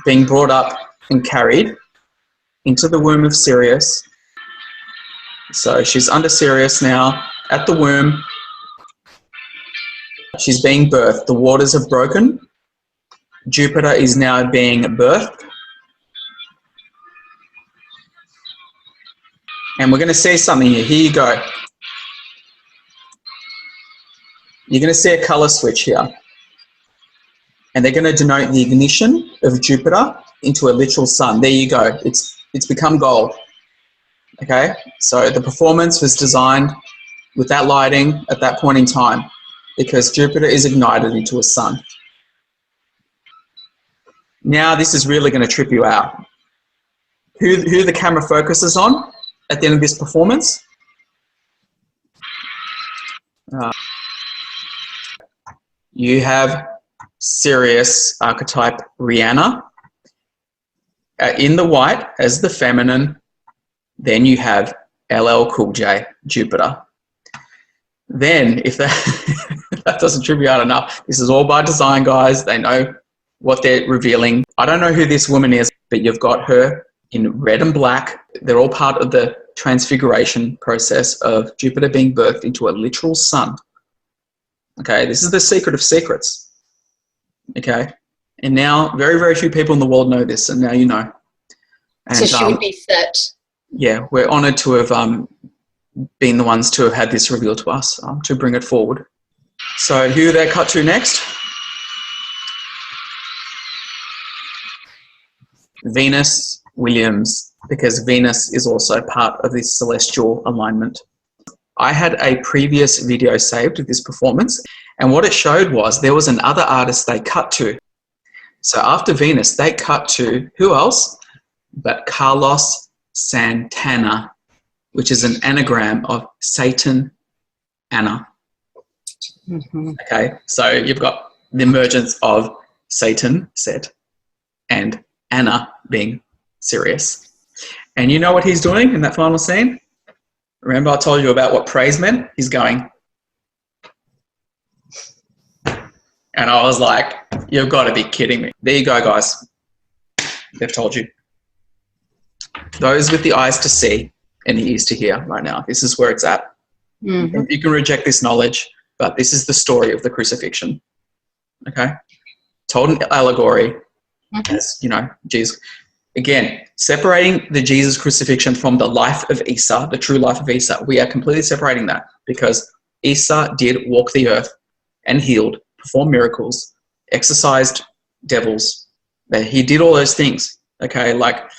being brought up and carried into the womb of Sirius. So she's under Sirius now, at the womb. She's being birthed. The waters have broken. Jupiter is now being birthed. And we're going to see something here. Here you go. You're going to see a color switch here. And they're going to denote the ignition of Jupiter into a literal sun. There you go. It's become gold. Okay? So the performance was designed with that lighting at that point in time, because Jupiter is ignited into a sun. Now this is really going to trip you out. Who the camera focuses on at the end of this performance? You have Sirius archetype Rihanna in the white as the feminine. Then you have LL Cool J, Jupiter. Then, if that doesn't trip you out enough, this is all by design, guys. They know what they're revealing. I don't know who this woman is, but you've got her in red and black. They're all part of the transfiguration process of Jupiter being birthed into a literal sun. Okay, this is the secret of secrets. Okay, and now very, very few people in the world know this, and now you know. And, so she would be set. Yeah, we're honoured to have been the ones to have had this revealed to us, to bring it forward. So who they cut to next? Venus Williams, because Venus is also part of this celestial alignment. I had a previous video saved of this performance, and what it showed was there was another artist they cut to. So after Venus, they cut to who else but Carlos Santana. which is an anagram of Satan, Anna. Okay, so you've got the emergence of Satan, Set, and Anna being Sirius. And you know what he's doing in that final scene? Remember I told you about what praise meant? He's going. And I was like, you've got to be kidding me. There you go, guys. They've told you. Those with the eyes to see and the ears to hear right now, this is where it's at. Mm-hmm. You can reject this knowledge, but this is the story of the crucifixion. Okay? Told in allegory as, you know, Jesus. Again, separating the Jesus crucifixion from the life of Isa, the true life of Isa, we are completely separating that because Isa did walk the earth and healed, performed miracles, exorcised devils. He did all those things, okay? Like,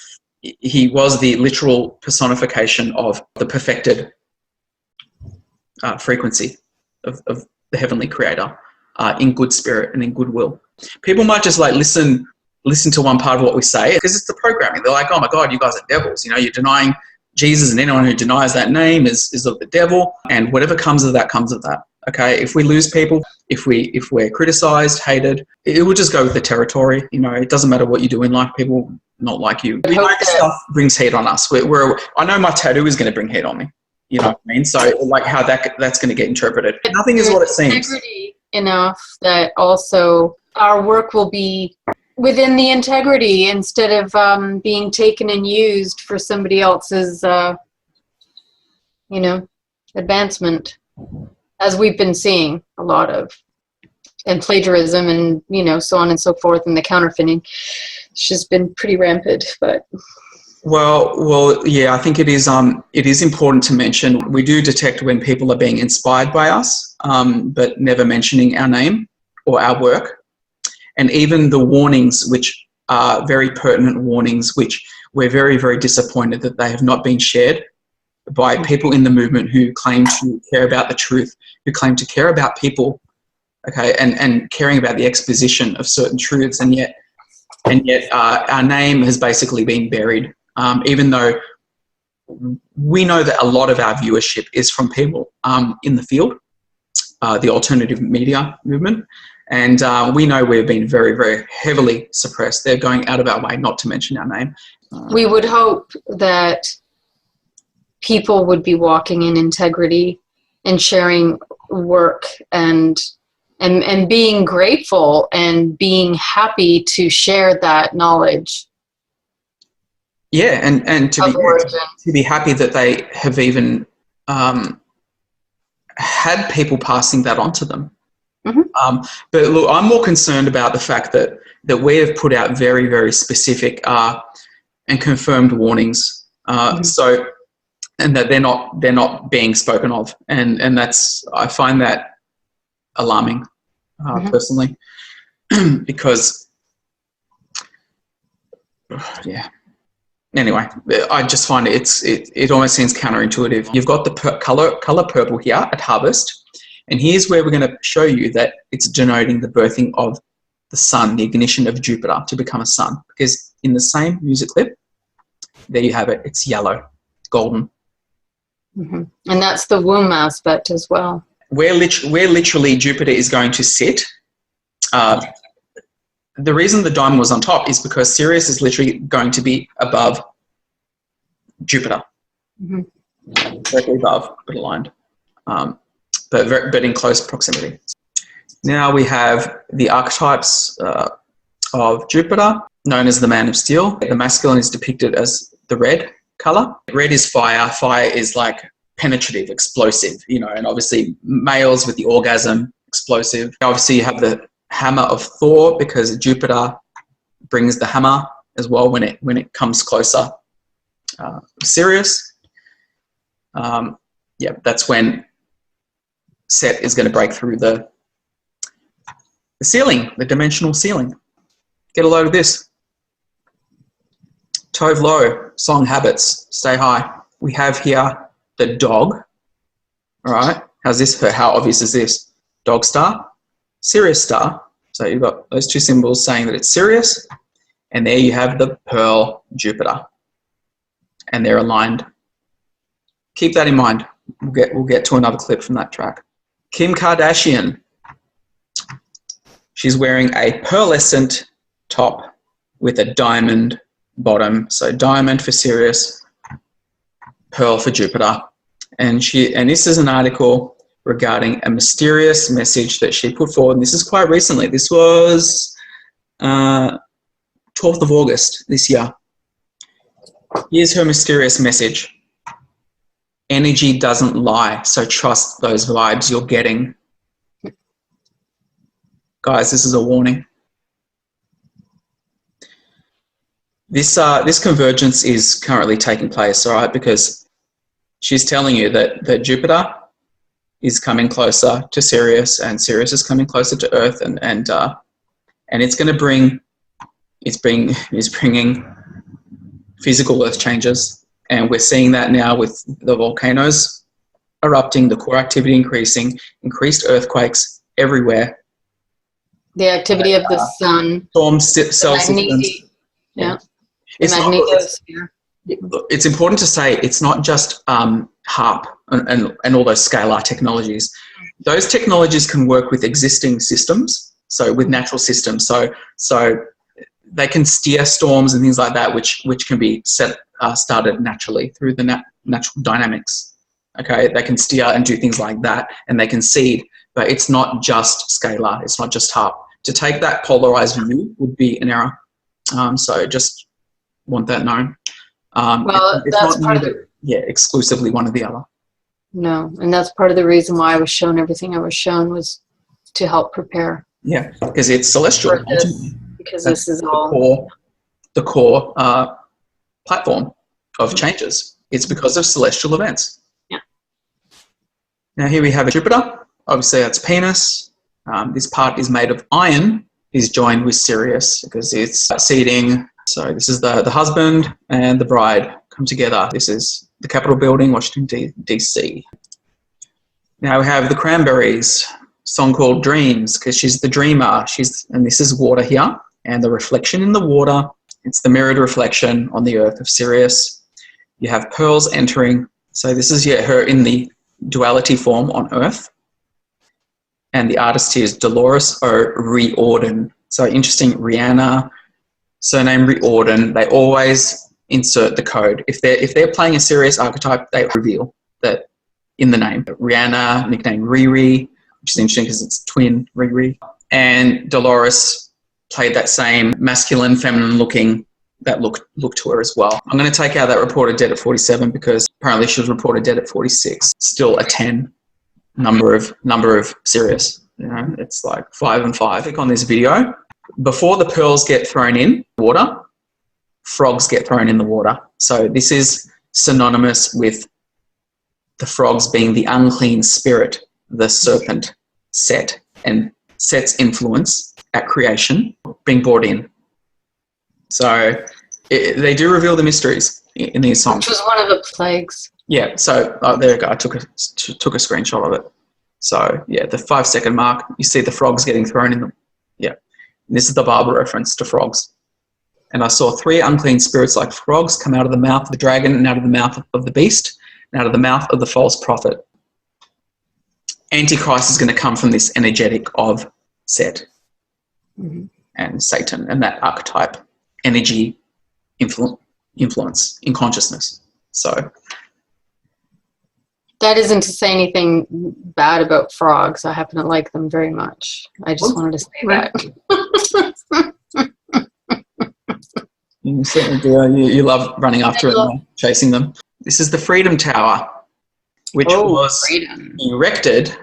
he was the literal personification of the perfected frequency of the heavenly creator in good spirit and in goodwill. People might just like listen to one part of what we say because it's the programming. They're like, oh my God, you guys are devils. You know, you're denying Jesus, and anyone who denies that name is of the devil, and whatever comes of that comes of that. Okay, if we lose people, if we're criticized, hated, it will just go with the territory. You know, it doesn't matter what you do in life, people not like you. We know this stuff brings heat on us. I know my tattoo is going to bring heat on me. You know what I mean? So like how that's going to get interpreted. Nothing is what it seems. Integrity enough that also our work will be within the integrity instead of being taken and used for somebody else's, advancement, as we've been seeing a lot of, and plagiarism and, so on and so forth, and the counterfeiting. It's just been pretty rampant, but... Well, yeah, I think it is important to mention we do detect when people are being inspired by us, but never mentioning our name or our work. And even the warnings, which are very pertinent warnings, which we're very, very disappointed that they have not been shared by people in the movement who claim to care about the truth, who claim to care about people, okay, and caring about the exposition of certain truths, and yet our name has basically been buried, even though we know that a lot of our viewership is from people in the field, the alternative media movement. And we know we've been very, very heavily suppressed. They're going out of our way not to mention our name. We would hope that people would be walking in integrity and sharing work and being grateful and being happy to share that knowledge. Yeah, and to be happy that they have even had people passing that on to them. Mm-hmm. But look, I'm more concerned about the fact that we have put out very, very specific and confirmed warnings. So, and that they're not being spoken of, and that's, I find that alarming personally, because yeah. Anyway, I just find it almost seems counterintuitive. You've got the color purple here at harvest. And here's where we're going to show you that it's denoting the birthing of the sun, the ignition of Jupiter to become a sun. Because in the same music clip, there you have it. It's yellow, golden. Mm-hmm. And that's the womb aspect as well. Where literally Jupiter is going to sit. The reason the diamond was on top is because Sirius is literally going to be above Jupiter. Mm-hmm. Directly above, but aligned. But in close proximity. Now we have the archetypes of Jupiter, known as the man of steel. The masculine is depicted as the red color. Red is fire. Fire is like penetrative, explosive, and obviously males with the orgasm, explosive. Obviously you have the hammer of Thor because Jupiter brings the hammer as well when it comes closer. Sirius, that's when Set is going to break through the ceiling, the dimensional ceiling. Get a load of this. Tove low, song habits, stay high. We have here the dog. All right, how's this? How obvious is this? Dog star, Sirius star. So you've got those two symbols saying that it's Sirius, and there you have the pearl Jupiter, and they're aligned keep that in mind. We'll get to another clip from that track. Kim Kardashian. She's wearing a pearlescent top with a diamond bottom. So diamond for Sirius, pearl for Jupiter. And this is an article regarding a mysterious message that she put forward. And this is quite recently. This was 12th of August this year. Here's her mysterious message. Energy doesn't lie, so trust those vibes you're getting. Guys, this is a warning. This convergence is currently taking place, all right, because she's telling you that Jupiter is coming closer to Sirius, and Sirius is coming closer to Earth, and it's going to bringing physical Earth changes, and we're seeing that now with the volcanoes erupting, the core activity increasing, increased earthquakes everywhere. The activity of the sun. Storms, cell systems. Yeah. It's important to say it's not just HARP and all those scalar technologies. Those technologies can work with existing systems, so with natural systems. So they can steer storms and things like that, which can be started naturally through the natural dynamics. Okay, they can steer and do things like that, and they can seed. But it's not just scalar. It's not just HARP. To take that polarized view would be an error. So just want that known. Well, it's that's not part of the, exclusively one or the other. No, and that's part of the reason why I was shown everything I was shown was to help prepare. Yeah, because it's celestial. Because this is the core platform of changes. It's because of celestial events. Yeah. Now here we have Jupiter. Obviously that's penis. This part is made of iron, is joined with Sirius because it's seeding. So this is the husband and the bride come together. This is the Capitol building, Washington, D.C. Now we have the Cranberries, song called Dreams, because she's the dreamer. And this is water here, and the reflection in the water, it's the mirrored reflection on the Earth of Sirius. You have pearls entering. So this is her in the duality form on Earth. And the artist here is Dolores O'Riordan. So interesting, Rihanna, surname Riordan. They always insert the code. If they're playing a Sirius archetype, they reveal that in the name. Rihanna, nickname Riri, which is interesting because it's twin Riri. And Dolores played that same masculine, feminine looking, that look to her as well. I'm going to take out that reported dead at 47 because apparently she was reported dead at 46. Still a 10. Number of Sirius. You know, it's like 5 and 5. Click on this video. Before the pearls get thrown in water, frogs get thrown in the water. So this is synonymous with the frogs being the unclean spirit, the serpent Set, and Set's influence at creation being brought in. So they do reveal the mysteries in these songs. Which was one of the plagues. Yeah, so there you go. I took a screenshot of it. So yeah, the 5-second mark, you see the frogs getting thrown in them. Yeah, and this is the Bible reference to frogs. And I saw 3 unclean spirits like frogs come out of the mouth of the dragon and out of the mouth of the beast and out of the mouth of the false prophet. Antichrist is going to come from this energetic of Set and Satan and that archetype energy influence in consciousness. So that isn't to say anything bad about frogs. I happen to like them very much. I just wanted to say that. You certainly do. You love running after it and chasing them. This is the Freedom Tower, which was erected.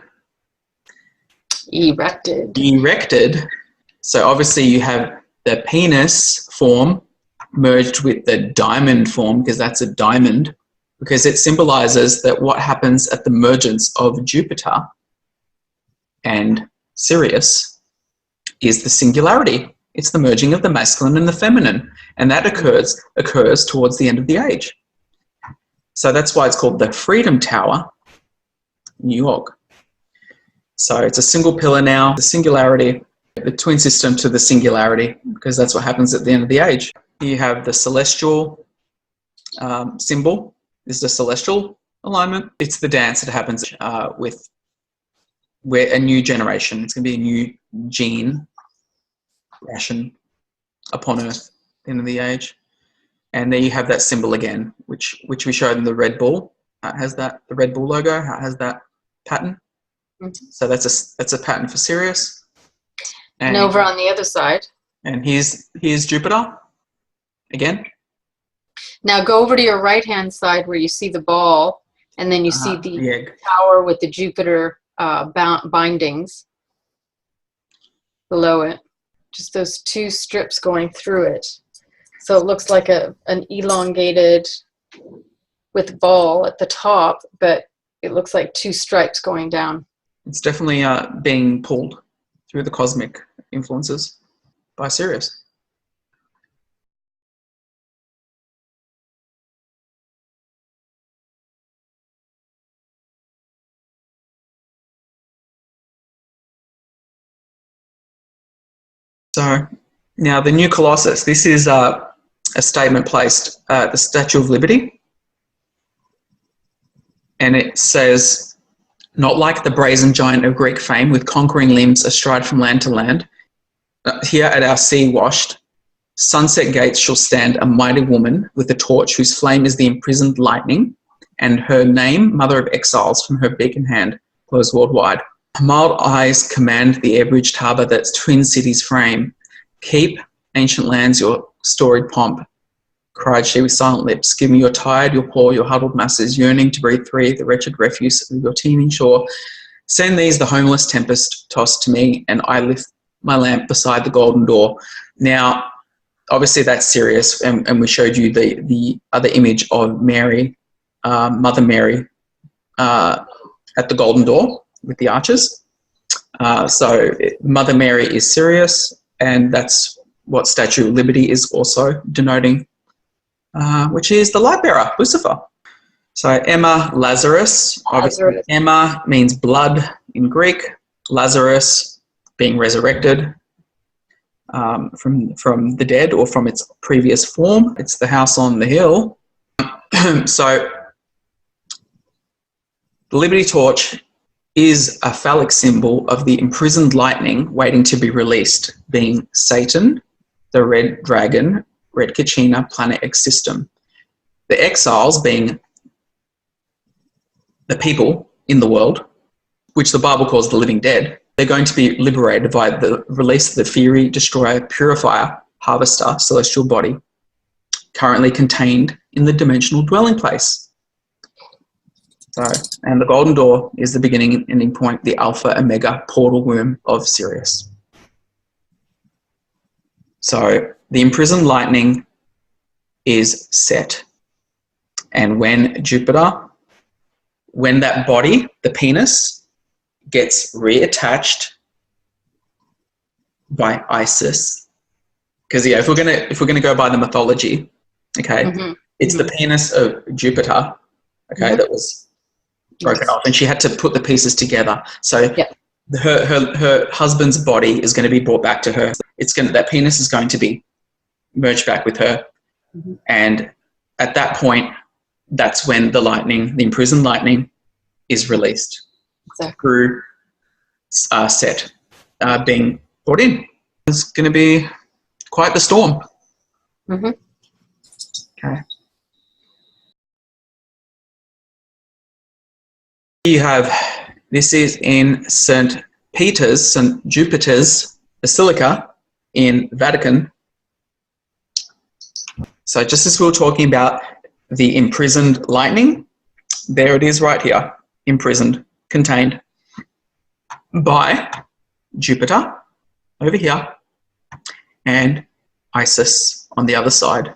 So obviously you have the penis form merged with the diamond form because that's a diamond, because it symbolizes that what happens at the mergence of Jupiter and Sirius is the singularity. It's the merging of the masculine and the feminine, and that occurs towards the end of the age. So that's why it's called the Freedom Tower, New York. So it's a single pillar now, the singularity, the twin system to the singularity, because that's what happens at the end of the age. You have the celestial symbol. This is a celestial alignment. It's the dance that happens with where a new generation. It's going to be a new gene ration upon Earth at the end of the age. And there you have that symbol again, which we showed in the Red Bull. It has that, the Red Bull logo. It has that pattern. Mm-hmm. So that's a pattern for Sirius. And over on the other side. And here's Jupiter again. Now go over to your right-hand side where you see the ball, and then you see the egg. tower with the Jupiter bindings below it. Just those two strips going through it. So it looks like an elongated with ball at the top, but it looks like two stripes going down. It's definitely being pulled through the cosmic influences by Sirius. So now the new Colossus, this is a statement placed at the Statue of Liberty. And it says, "Not like the brazen giant of Greek fame with conquering limbs astride from land to land. Here at our sea-washed sunset gates shall stand a mighty woman with a torch whose flame is the imprisoned lightning, and her name, Mother of Exiles, from her beacon hand glows worldwide. Mild eyes command the air-bridged harbour that's twin cities frame. Keep, ancient lands, your storied pomp," cried she with silent lips. "Give me your tired, your poor, your huddled masses, yearning to breathe free the wretched refuse of your teeming shore. Send these, the homeless tempest tossed to me, and I lift my lamp beside the golden door." Now, obviously that's Sirius, and we showed you the other image of Mary, Mother Mary, at the golden door with the arches. So Mother Mary is Sirius, and that's what Statue of Liberty is also denoting, which is the light bearer, Lucifer. So Emma, Lazarus. Obviously, Emma means blood in Greek. Lazarus being resurrected from the dead or from its previous form. It's the house on the hill. So the Liberty Torch is a phallic symbol of the imprisoned lightning waiting to be released, being Satan, the red dragon, red Kachina, planet X system. The exiles being the people in the world, which the Bible calls the living dead. They're going to be liberated by the release of the fiery destroyer, purifier, harvester, celestial body, currently contained in the dimensional dwelling place. So, and the golden door is the beginning and ending point, the alpha omega portal womb of Sirius. So the imprisoned lightning is set. And when Jupiter, when that body, the penis, gets reattached by Isis, because if we're gonna go by the mythology, okay, it's the penis of Jupiter, okay, that was broken off, and she had to put the pieces together. So her husband's body is going to be brought back to her. That penis is going to be merged back with her, and at that point, that's when the imprisoned lightning, is released through Set being brought in. It's going to be quite the storm. Okay. You have, this is in St. Jupiter's Basilica in Vatican. So just as we were talking about the imprisoned lightning, there it is right here, imprisoned, contained by Jupiter over here and Isis on the other side.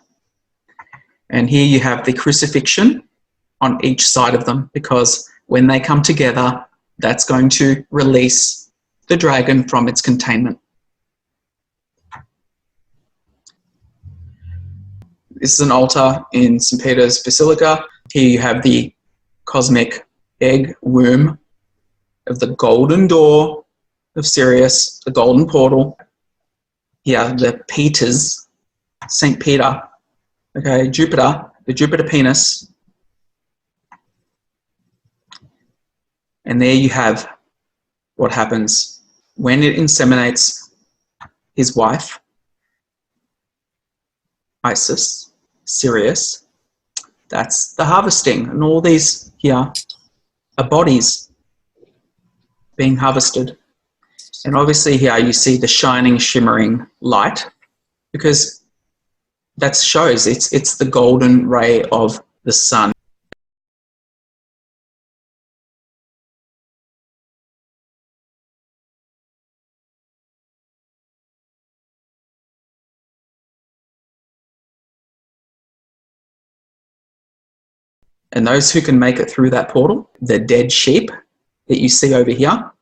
And here you have the crucifixion on each side of them, because when they come together, that's going to release the dragon from its containment. This is an altar in St. Peter's Basilica. Here you have the cosmic egg womb of the golden door of Sirius, the golden portal. Here, the Peters, St. Peter, okay, Jupiter, the Jupiter penis, And there you have what happens when it inseminates his wife, Isis, Sirius. That's the harvesting. And all these here are bodies being harvested. And obviously here you see the shining, shimmering light, because that shows it's the golden ray of the sun. And those who can make it through that portal, the dead sheep that you see over here.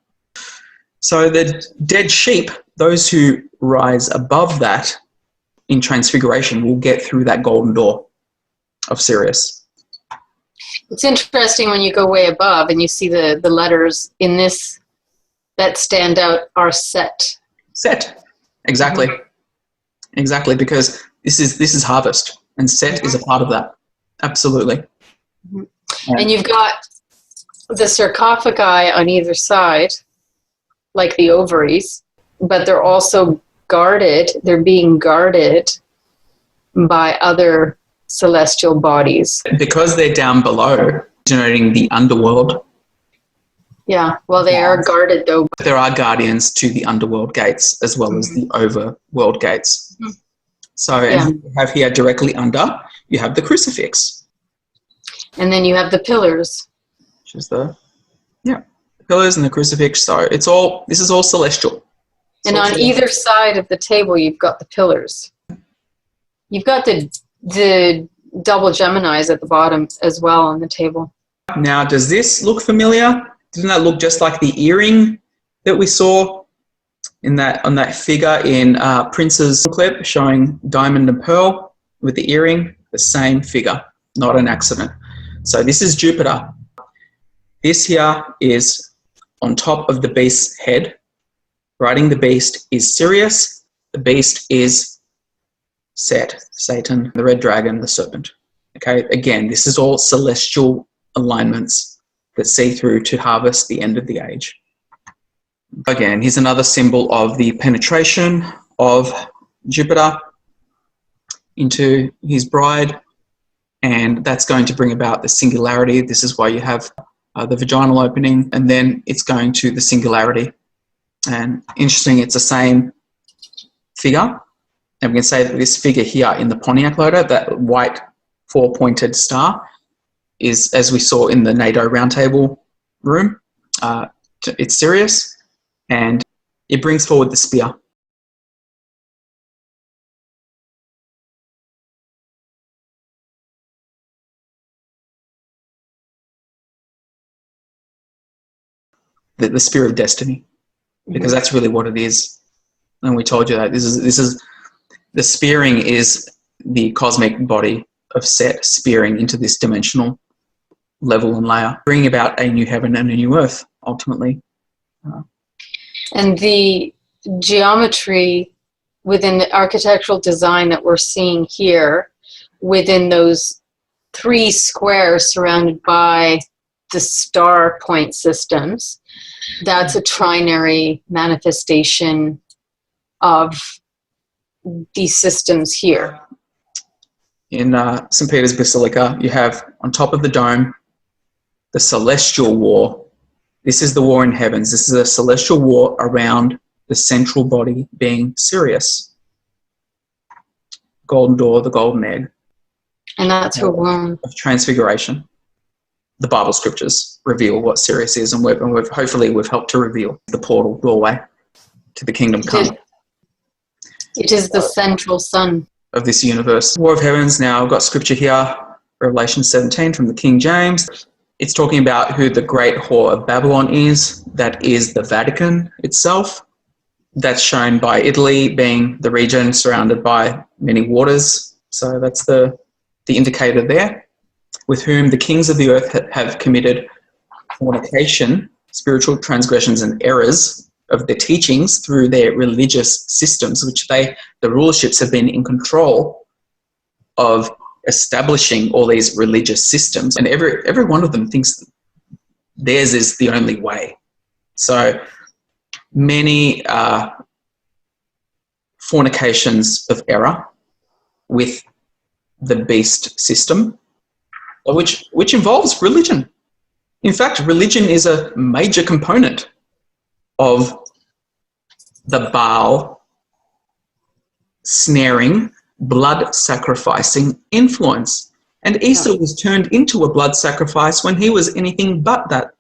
So the dead sheep, those who rise above that in transfiguration, will get through that golden door of Sirius. It's interesting when you go way above and you see the letters in this that stand out are set. Set, exactly. Exactly, because this is harvest, and set is a part of that. Absolutely. And you've got the sarcophagi on either side, like the ovaries, but they're also guarded. They're being guarded by other celestial bodies. Because they're down below, denoting the underworld. Yeah, well, they are guarded, though. There are guardians to the underworld gates as well as the overworld gates. So, and you have here directly under, you have the crucifix. And then you have the pillars. Which is the pillars and the crucifix. So this is all celestial. And on either side of the table, you've got the pillars. You've got the double Geminis at the bottom as well on the table. Now, does this look familiar? Doesn't that look just like the earring that we saw on that figure in Prince's clip showing diamond and pearl with the earring? The same figure, not an accident. So this is Jupiter. This here is on top of the beast's head. Riding the beast is Sirius. The beast is Set, Satan, the red dragon, the serpent. Okay, again, this is all celestial alignments that see through to harvest the end of the age. Again, here's another symbol of the penetration of Jupiter into his bride, and that's going to bring about the singularity. This is why you have the vaginal opening, and then it's going to the singularity. And interesting, it's the same figure. And we can say that this figure here in the Pontiac loader, that white four-pointed star, is, as we saw in the Nato roundtable room, it's Sirius, and it brings forward the spear. The spear of destiny, because that's really what it is. And we told you that this is the spearing is the cosmic body of Set spearing into this dimensional level and layer, bringing about a new heaven and a new earth, ultimately. And the geometry within the architectural design that we're seeing here, within those three squares surrounded by the star point systems, that's a trinary manifestation of these systems here. In St. Peter's Basilica, you have on top of the dome the celestial war. This is the war in heavens. This is a celestial war around the central body being Sirius. Golden door, the golden egg. And that's her womb. Of transfiguration. The Bible scriptures reveal what Sirius is, and hopefully we've helped to reveal the portal doorway to the kingdom come. It is the central sun of this universe. War of Heavens. Now I've got scripture here, Revelation 17 from the King James. It's talking about who the great whore of Babylon is. That is the Vatican itself. That's shown by Italy being the region surrounded by many waters. So that's the indicator there. With whom the kings of the earth have committed fornication, spiritual transgressions and errors of their teachings through their religious systems, which the rulerships have been in control of establishing all these religious systems. And every one of them thinks theirs is the only way. So many fornications of error with the beast system, which involves religion. In fact, religion is a major component of the Baal snaring, blood sacrificing influence. And Esau was turned into a blood sacrifice when he was anything but that.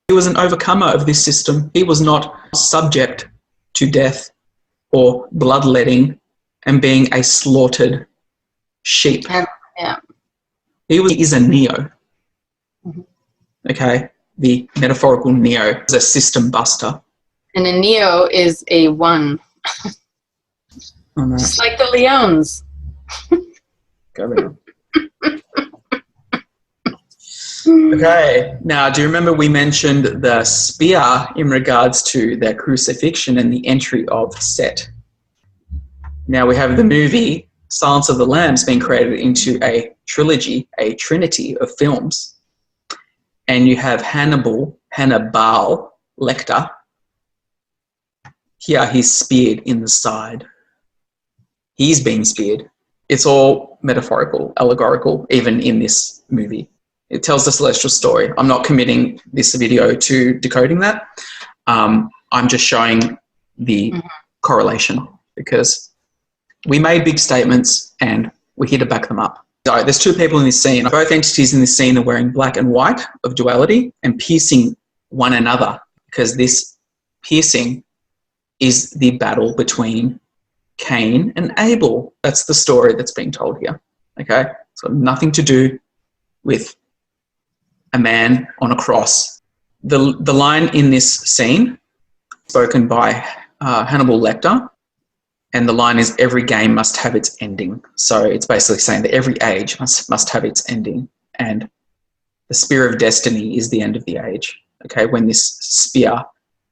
He was an overcomer of this system. He was not subject to death or bloodletting and being a slaughtered sheep. Yeah. He is a Neo. Okay? The metaphorical Neo is a system buster. And a Neo is a one. Oh, no. Just like the Leons. Go around. Okay, now do you remember we mentioned the spear in regards to their crucifixion and the entry of Set? Now we have the movie Silence of the Lambs being created into a trilogy, a trinity of films. And you have Hannibal Lecter. Here he's speared in the side. He's being speared. It's all metaphorical, allegorical, even in this movie. It tells the celestial story. I'm not committing this video to decoding that. I'm just showing the correlation because we made big statements and we're here to back them up. So there's two people in this scene. Both entities in this scene are wearing black and white of duality and piercing one another because this piercing is the battle between Cain and Abel. That's the story that's being told here. Okay? So nothing to do with a man on a cross. The line in this scene, spoken by Hannibal Lecter, and the line is, every game must have its ending. So it's basically saying that every age must have its ending. And the spear of destiny is the end of the age. Okay, when this spear,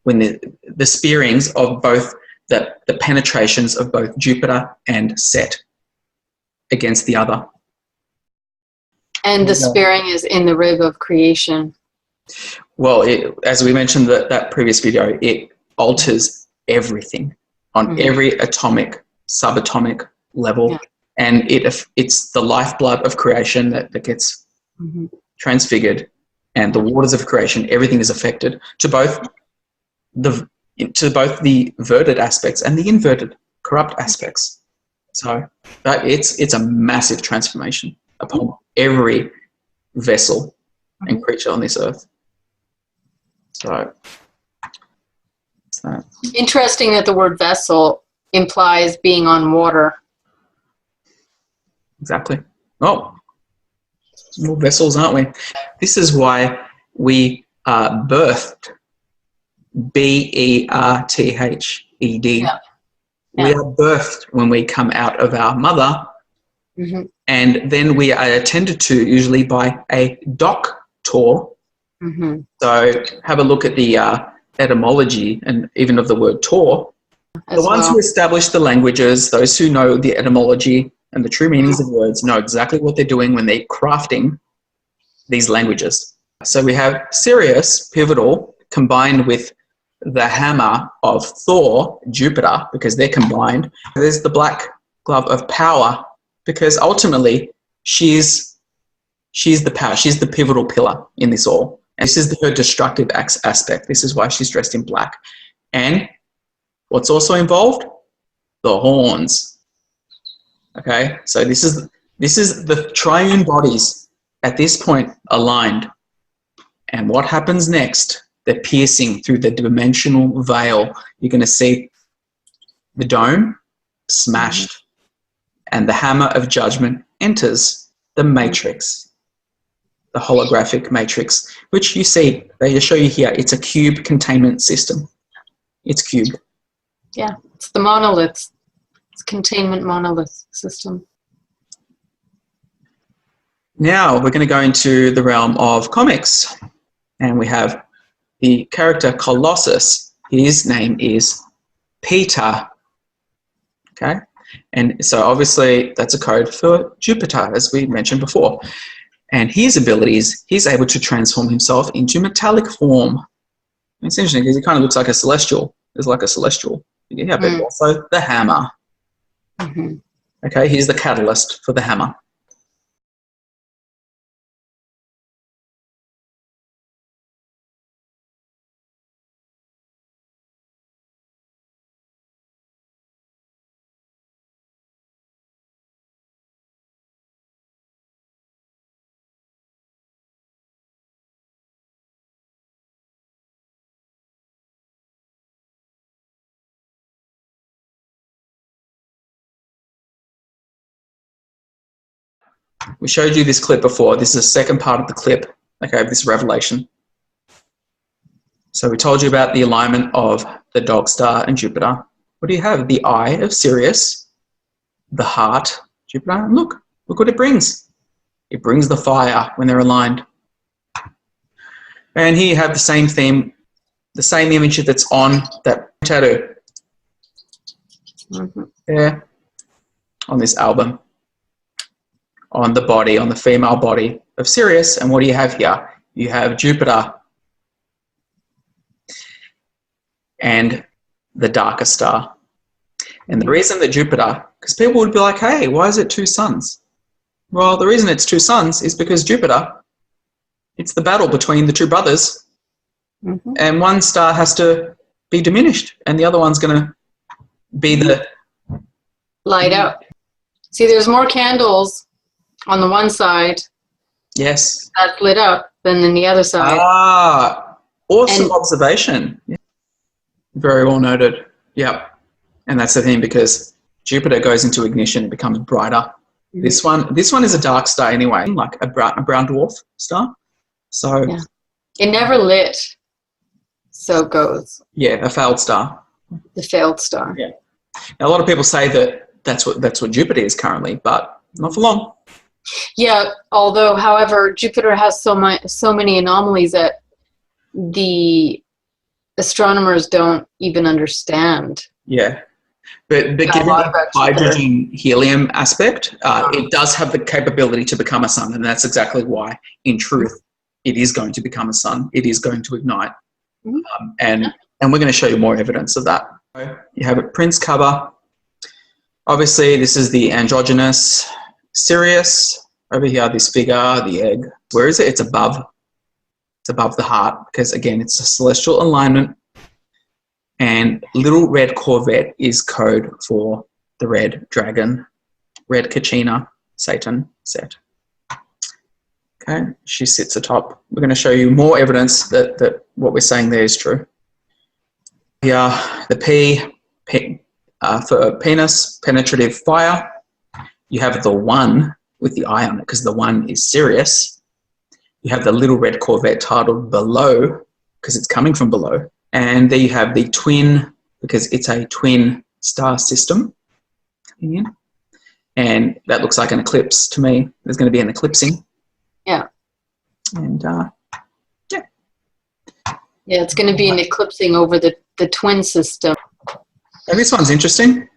when the spearings of both the penetrations of both Jupiter and Set against the other. And the spearing is in the rib of creation. Well, as we mentioned that previous video, it alters everything on every atomic, subatomic level. Yeah. And it's the lifeblood of creation that gets transfigured, and the waters of creation, everything is affected to both the verted aspects and the inverted, corrupt aspects. So it's a massive transformation upon every vessel and creature on this earth. So it's that. Interesting that the word vessel implies being on water. Exactly. Oh, more vessels, aren't we? This is why we are birthed. Berthed. Yeah. We are birthed when we come out of our mother, and then we are attended to usually by a doctor. So have a look at the etymology and even of the word tor. The ones who establish the languages, those who know the etymology and the true meanings of words, know exactly what they're doing when they're crafting these languages. So we have Sirius, pivotal, combined with the hammer of Thor, Jupiter, because they're combined. There's the black glove of power, because ultimately she's the power, she's the pivotal pillar in this all. And this is her destructive aspect. This is why she's dressed in black. And what's also involved? The horns. Okay, so this is the triune bodies at this point aligned. And what happens next? They're piercing through the dimensional veil. You're going to see the dome smashed, and the hammer of judgment enters the matrix, the holographic matrix, which you see, they show you here, it's a cube containment system. It's cubed. Yeah, it's the monolith. It's containment monolith system. Now we're going to go into the realm of comics, and we have the character Colossus. His name is Peter. Okay, and so obviously that's a code for Jupiter, as we mentioned before. And his abilities, he's able to transform himself into metallic form. It's interesting because he kind of looks like a celestial. There's like a celestial. Yeah, but also the hammer. Mm-hmm. Okay, here's the catalyst for the hammer. We showed you this clip before. This is the second part of the clip, okay, of this revelation. So we told you about the alignment of the dog star and Jupiter. What do you have? The eye of Sirius, the heart, Jupiter. And look what it brings. It brings the fire when they're aligned. And here you have the same theme, the same image that's on that tattoo. Yeah, on this album. On the body, on the female body of Sirius. And what do you have here? You have Jupiter and the darker star. And the reason that Jupiter, because people would be like, hey, why is it two suns? Well, the reason it's two suns is because Jupiter, it's the battle between the two brothers, and one star has to be diminished, and the other one's going to be the... Light up. See, there's more candles on the one side. Yes. That's lit up than in the other side. Ah, awesome observation. Yeah. Very well noted. Yep. And that's the thing, because Jupiter goes into ignition and becomes brighter. This one is a dark star anyway, like a brown dwarf star. So yeah. It never lit. So it goes. Yeah, a failed star. The failed star. Yeah. Now, a lot of people say that that's what Jupiter is currently, but not for long. Yeah, although, however, Jupiter has so many anomalies that the astronomers don't even understand. Yeah. But given the hydrogen helium aspect, it does have the capability to become a sun, and that's exactly why, in truth, it is going to become a sun. It is going to ignite. And we're going to show you more evidence of that. You have a Prince cover. Obviously, this is the androgynous Sirius. Over here, this figure, the egg. Where is it? It's above. It's above the heart, because, again, it's a celestial alignment. And little red Corvette is code for the red dragon, red Kachina, Satan, Set. Okay, she sits atop. We're going to show you more evidence that what we're saying there is true. Here, the P for penis, penetrative fire. You have the 1 with the eye on it, because the 1 is Sirius. You have the little red Corvette titled Below, because it's coming from below. And there you have the twin, because it's a twin star system. And that looks like an eclipse to me. There's going to be an eclipsing. Yeah. And, yeah. Yeah, it's going to be an eclipsing over the twin system. And this one's interesting.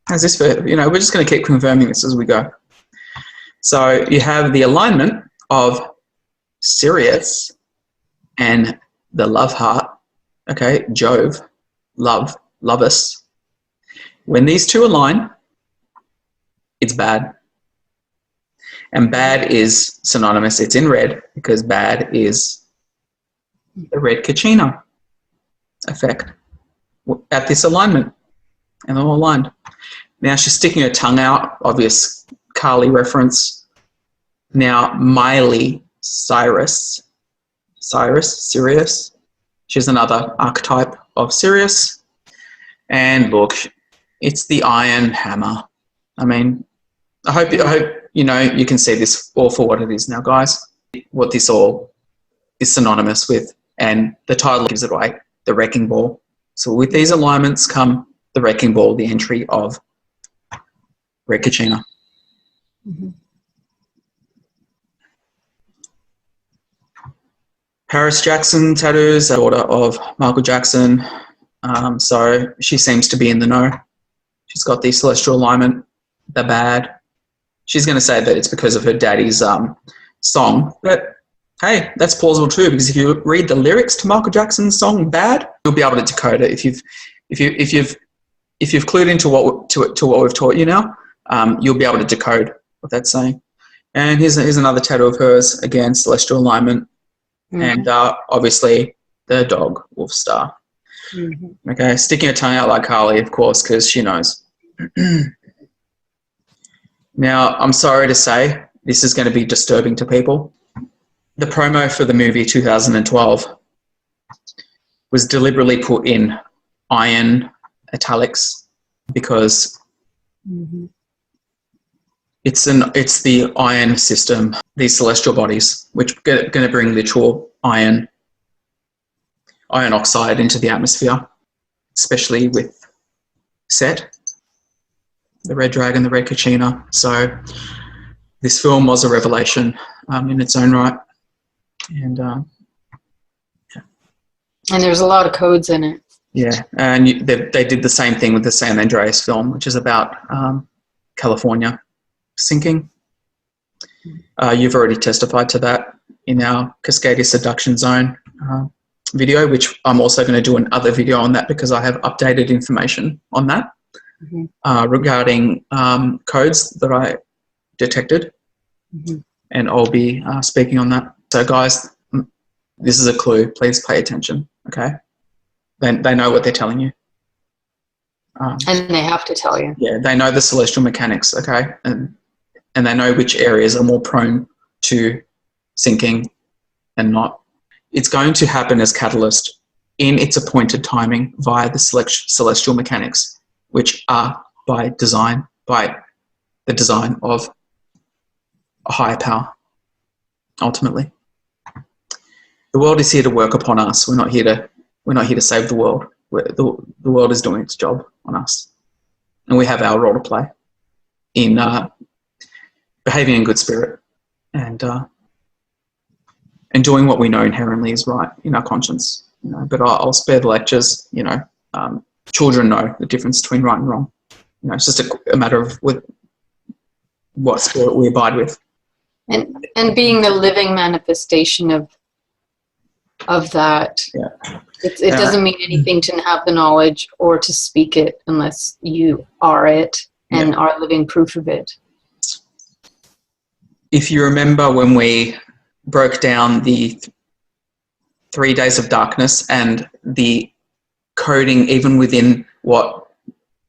How's this for, we're just going to keep confirming this as we go. So you have the alignment of Sirius and the love heart. Okay, Jove, love, lovus. When these two align, it's bad. And bad is synonymous. It's in red, because bad is the red Kachina effect at this alignment. And they're all aligned. Now she's sticking her tongue out, obvious Kali reference. Now Miley Sirius. She's another archetype of Sirius. And look, it's the iron hammer. I mean, I hope you can see this all for what it is now, guys. What this all is synonymous with, and the title gives it away, the wrecking ball. So with these alignments come the wrecking ball, the entry of Red Kachina. Paris Jackson tattoos, daughter of Michael Jackson. So she seems to be in the know. She's got the celestial alignment, the bad. She's going to say that it's because of her daddy's song. But hey, that's plausible too, because if you read the lyrics to Michael Jackson's song "Bad," you'll be able to decode it. If you've clued into what we've taught you now, you'll be able to decode what that's saying. And here's another tattoo of hers, again, celestial alignment, and obviously the dog, wolf star. Okay, sticking her tongue out like Carly, of course, because she knows. Now, I'm sorry to say, this is going to be disturbing to people. The promo for the movie 2012 was deliberately put in iron italics because it's the iron system, these celestial bodies, which are going to bring literal iron oxide into the atmosphere, especially with Set, the red dragon, the red kachina. So this film was a revelation in its own right. And there's a lot of codes in it. Yeah, and they did the same thing with the San Andreas film, which is about California sinking. You've already testified to that in our Cascadia Seduction Zone video, which I'm also going to do another video on that because I have updated information on that regarding codes that I detected, and I'll be speaking on that. So guys, this is a clue. Please pay attention, okay? They know what they're telling you. And they have to tell you. Yeah, they know the celestial mechanics, okay? And they know which areas are more prone to sinking and not. It's going to happen as catalyst in its appointed timing via the celestial mechanics, which are by the design of a higher power, ultimately. The world is here to work upon us. We're not here to save the world. The world is doing its job on us. And we have our role to play in behaving in good spirit and doing what we know inherently is right in our conscience. But I'll spare the lectures. Children know the difference between right and wrong. It's just a matter of what spirit we abide with. And being the living manifestation of that. Yeah. It doesn't mean anything to have the knowledge or to speak it unless you are it and are living proof of it. If you remember when we broke down the 3 days of darkness and the coding even within what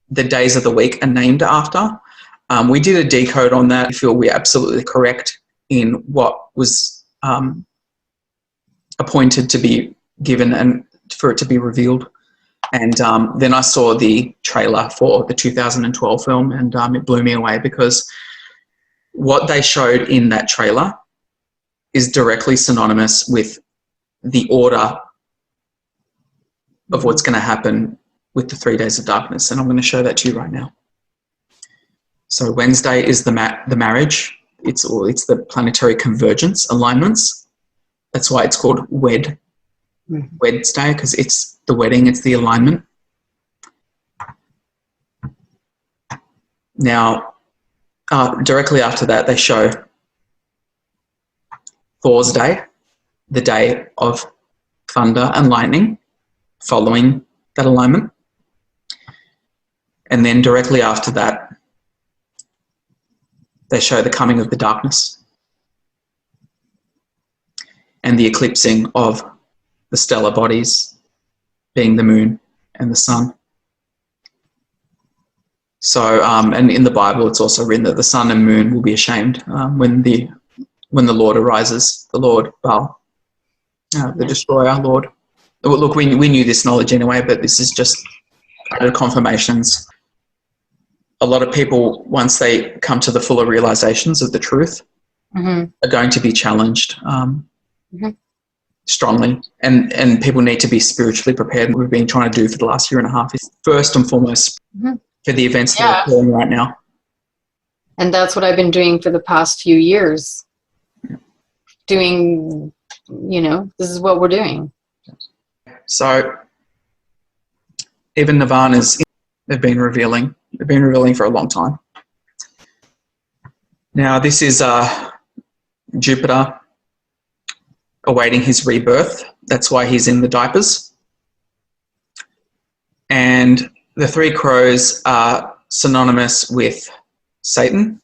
the days of the week are named after, we did a decode on that. I feel we're absolutely correct in what was appointed to be given and for it to be revealed. And then I saw the trailer for the 2012 film, and it blew me away because what they showed in that trailer is directly synonymous with the order of what's going to happen with the 3 days of darkness. And I'm going to show that to you right now. So Wednesday is the marriage. It's the planetary convergence alignments. That's why it's called Wednesday, because it's the wedding, it's the alignment. Now, directly after that, they show Thor's Day, the day of thunder and lightning, following that alignment. And then directly after that, they show the coming of the darkness and the eclipsing of the stellar bodies, being the moon and the sun. So, and in the Bible, it's also written that the sun and moon will be ashamed when the Lord arises, the Lord Baal, the destroyer Lord. Look, we knew this knowledge anyway, but this is just added confirmations. A lot of people, once they come to the fuller realizations of the truth, are going to be challenged strongly, and people need to be spiritually prepared. What we've been trying to do for the last year and a half is first and foremost for the events that are occurring right now. And that's what I've been doing for the past few years. Doing, this is what we're doing. So even Nirvana's, they've been revealing for a long time. Now this is Jupiter, awaiting his rebirth. That's why he's in the diapers. And the three crows are synonymous with Satan,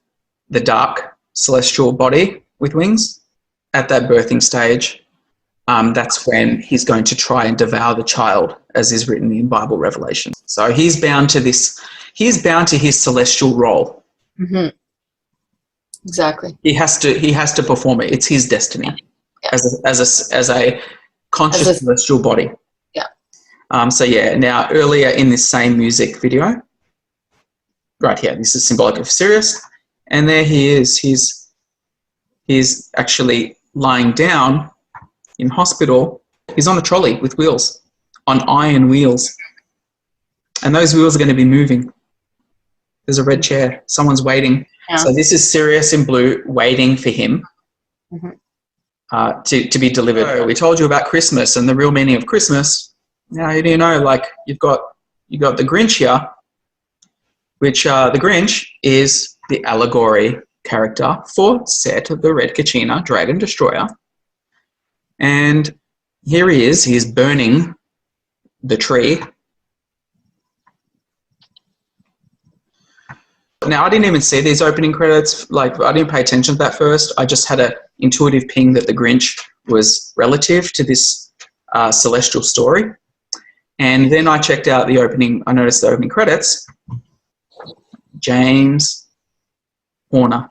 the dark celestial body with wings. At that birthing stage, that's when he's going to try and devour the child, as is written in Bible Revelation. So he's bound to this. He's bound to his celestial role. Mm-hmm. Exactly. He has to perform it. It's his destiny, yes, as a conscious celestial body. Yeah. So yeah. Now earlier in this same music video, right here, this is symbolic of Sirius, and there he is. He's actually lying down in hospital. He's on a trolley with wheels, on iron wheels, and those wheels are going to be moving. There's a red chair. Someone's waiting. Yeah. So this is Sirius in blue waiting for him to be delivered. So we told you about Christmas and the real meaning of Christmas. Now, you know, like you got the Grinch here, which the Grinch is the allegory character for Set, the Red Kachina, Dragon Destroyer. And here he is. He's burning the tree. Now, I didn't even see these opening credits. Like, I didn't pay attention to that first. I just had an intuitive ping that the Grinch was relative to this celestial story. And then I checked out the opening. I noticed the opening credits. James Horner.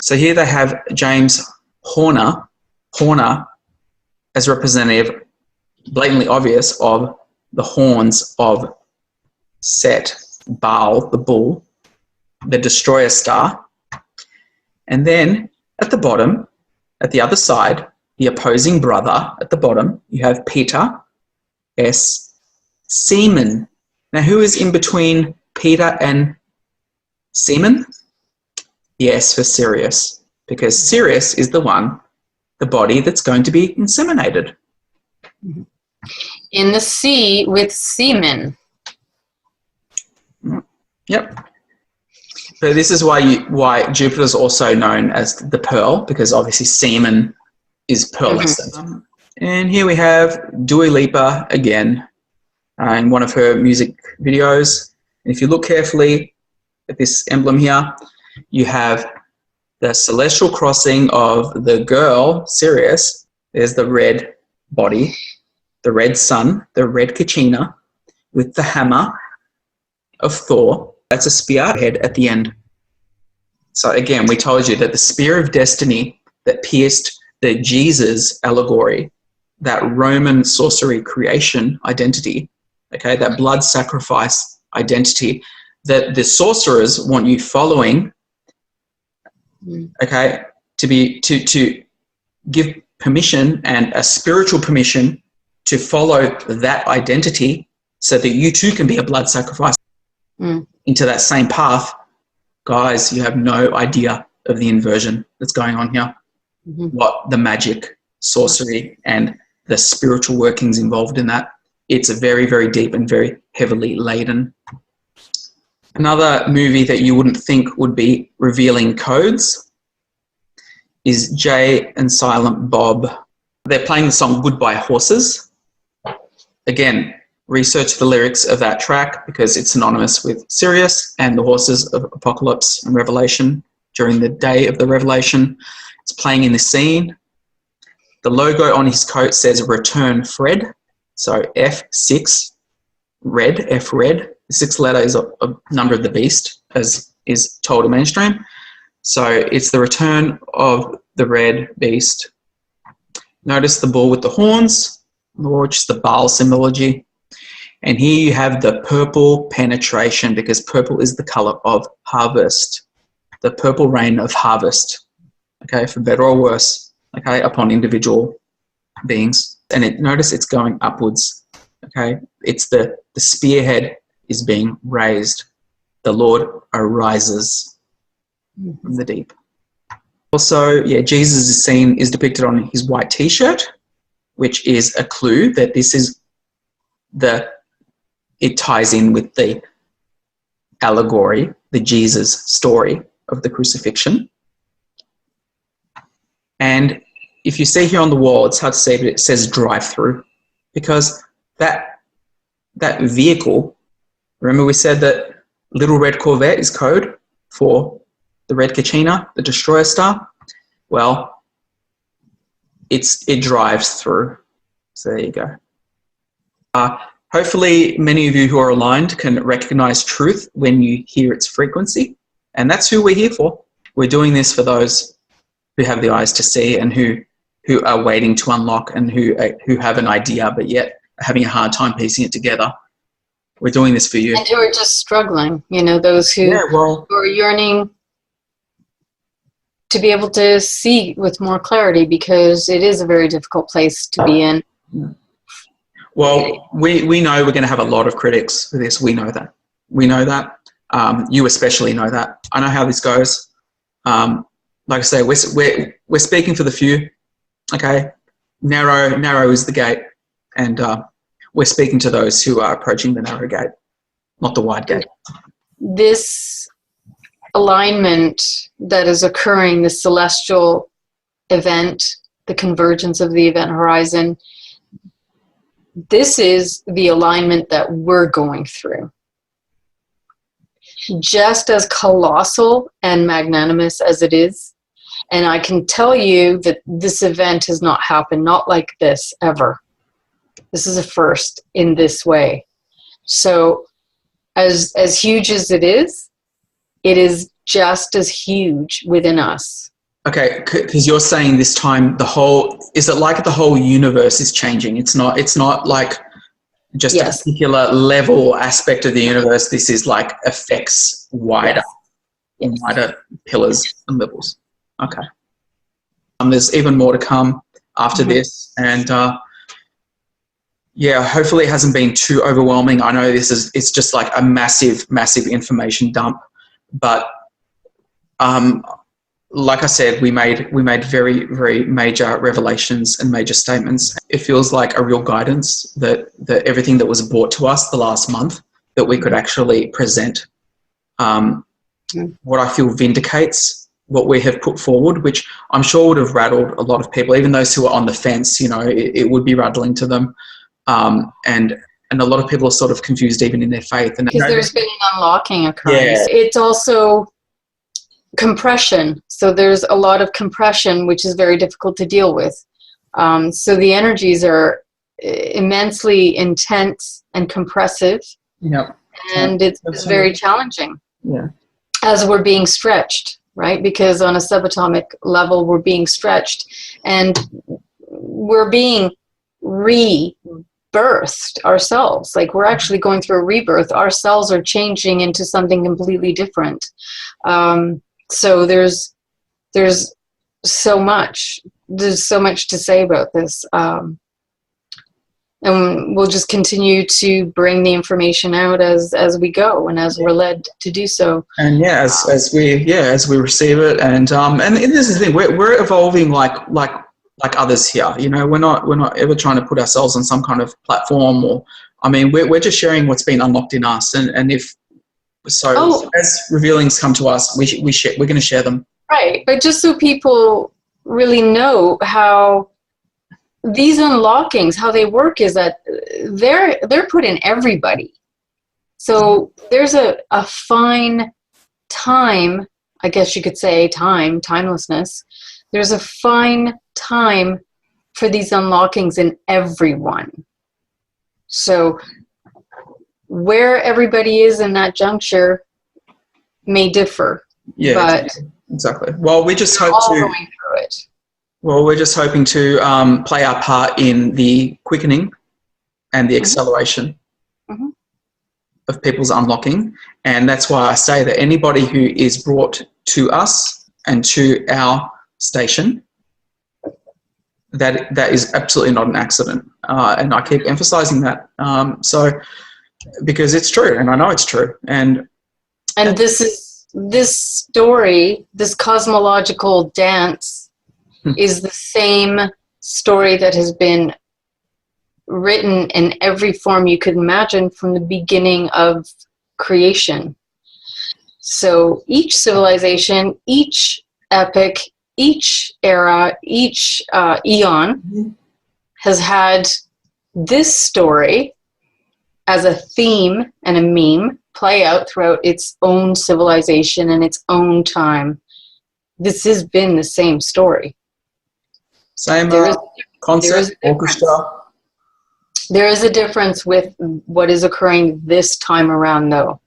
So here they have James Horner as representative, blatantly obvious, of the horns of Set, Baal, the bull, the destroyer star. And then at the bottom, at the other side, the opposing brother at the bottom, you have Peter, S, Seaman. Now, who is in between Peter and Seaman? The S for Sirius, because Sirius is the body that's going to be inseminated. In the sea with semen. Yep. So this is why Jupiter is also known as the pearl, because obviously semen is pearlescent. And here we have Dua Lipa again in one of her music videos. And if you look carefully at this emblem here, you have the celestial crossing of the girl, Sirius. There's the red body, the red sun, the red Kachina, with the hammer of Thor. That's a spear head at the end. So again, we told you that the spear of destiny that pierced the Jesus allegory, that Roman sorcery creation identity, okay, that blood sacrifice identity that the sorcerers want you following, okay, to give permission and a spiritual permission to follow that identity so that you too can be a blood sacrifice into that same path. Guys, you have no idea of the inversion that's going on here. What the magic, sorcery, and the spiritual workings involved in that. It's a very, very deep and very heavily laden. Another movie that you wouldn't think would be revealing codes is Jay and Silent Bob. They're playing the song Goodbye Horses. Again, research the lyrics of that track because it's synonymous with Sirius and the horses of Apocalypse and Revelation during the day of the Revelation. It's playing in the scene. The logo on his coat says Return Fred. So F6, red, F red. The sixth letter is a number of the beast, as is told in mainstream. So it's the return of the red beast. Notice the bull with the horns, which is the Baal symbology. And here you have the purple penetration, because purple is the color of harvest, the purple rain of harvest, okay, for better or worse, okay, upon individual beings. And notice it's going upwards, okay. It's the spearhead is being raised. The Lord arises from the deep. Also, yeah, Jesus is depicted on his white t-shirt, which is a clue that this is it ties in with the allegory, the Jesus story of the crucifixion. And if you see here on the wall, it's hard to see, but it says drive-through, because that vehicle, remember we said that Little Red Corvette is code for the Red Kachina, the destroyer star? Well, it drives through. So there you go. Hopefully many of you who are aligned can recognize truth when you hear its frequency. And that's who we're here for. We're doing this for those who have the eyes to see and who are waiting to unlock and who have an idea but yet are having a hard time piecing it together. We're doing this for you. And who are just struggling, those who are yearning to be able to see with more clarity, because it is a very difficult place to be in. Well, we know we're going to have a lot of critics for this. We know that. We know that. You especially know that. I know how this goes. Like I say, we're speaking for the few. Okay, narrow is the gate, and we're speaking to those who are approaching the narrow gate, not the wide gate. This alignment that is occurring, the celestial event, the convergence of the event horizon, this is the alignment that we're going through. Just as colossal and magnanimous as it is, and I can tell you that this event has not happened, not like this ever. This is a first in this way. So as huge as it is just as huge within us. Okay, because you're saying this time is it like the whole universe is changing? It's not like just a particular level or aspect of the universe. This is like affects wider, wider pillars and levels. Okay. There's even more to come after this, and hopefully it hasn't been too overwhelming. I know it's just like a massive information dump, but like I said, we made very, very major revelations and major statements. It feels like a real guidance that everything that was brought to us the last month, that we could actually present. What I feel vindicates what we have put forward, which I'm sure would have rattled a lot of people, even those who are on the fence. It would be rattling to them, and a lot of people are sort of confused even in their faith. And because there's been an unlocking occurring. Yeah. It's also compression. So there's a lot of compression, which is very difficult to deal with. So the energies are immensely intense and compressive. Yep. And it's very challenging. Yeah. As we're being stretched, right? Because on a subatomic level, we're being stretched and we're being rebirthed ourselves. Like we're actually going through a rebirth. Our cells are changing into something completely different. So there's so much. There's so much to say about this. And we'll just continue to bring the information out as we go and as we're led to do so. And as we receive it, and this is the thing, we're evolving like others here. We're not ever trying to put ourselves on some kind of platform, or we're just sharing what's been unlocked in us, and if so, as revealings come to us, we're going to share them. Right, but just so people really know how these unlockings, how they work, is that they're put in everybody. So there's a fine time, I guess you could say, timelessness. There's a fine time for these unlockings in everyone. So where everybody is in that juncture may differ. Yeah, but exactly. Well, we just hope all going through it. Well, we're just hoping to play our part in the quickening and the acceleration of people's unlocking. And that's why I say that anybody who is brought to us and to our station, that is absolutely not an accident. And I keep emphasizing that. Because it's true, and I know it's true. And this story, this cosmological dance, is the same story that has been written in every form you could imagine from the beginning of creation. So each civilization, each epic, each era, each eon has had this story as a theme and a meme play out throughout its own civilization and its own time. This has been the same story. Same concept, orchestra. There is a difference with what is occurring this time around, though,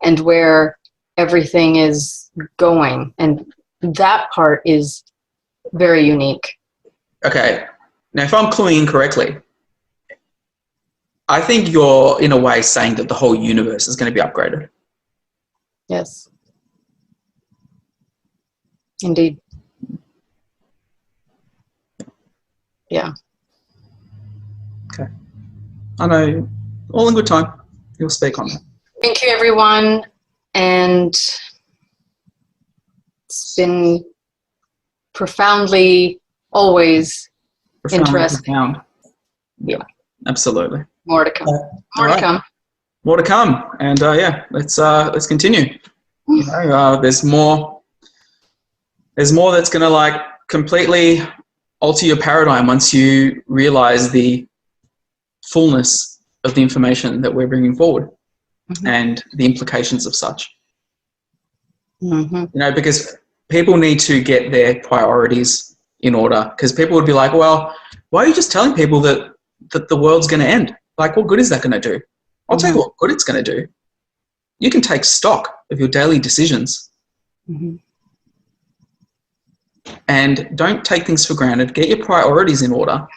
and where everything is going. And that part is very unique. Okay. Now, if I'm cluing in correctly, I think you're, in a way, saying that the whole universe is going to be upgraded. Yes. Indeed. Yeah. Okay. I know. All in good time. You'll speak on that. Thank you, everyone. And it's been profoundly, always interesting. Profound. Yeah, absolutely. More to come. More to come. More to come. And yeah, let's continue. You know, there's more that's going to like completely alter your paradigm once you realize the fullness of the information that we're bringing forward and the implications of such. You know, because people need to get their priorities in order, because people would be like, well, why are you just telling people that the world's going to end? Like, what good is that going to do? I'll tell you what good it's going to do. You can take stock of your daily decisions and don't take things for granted. Get your priorities in order,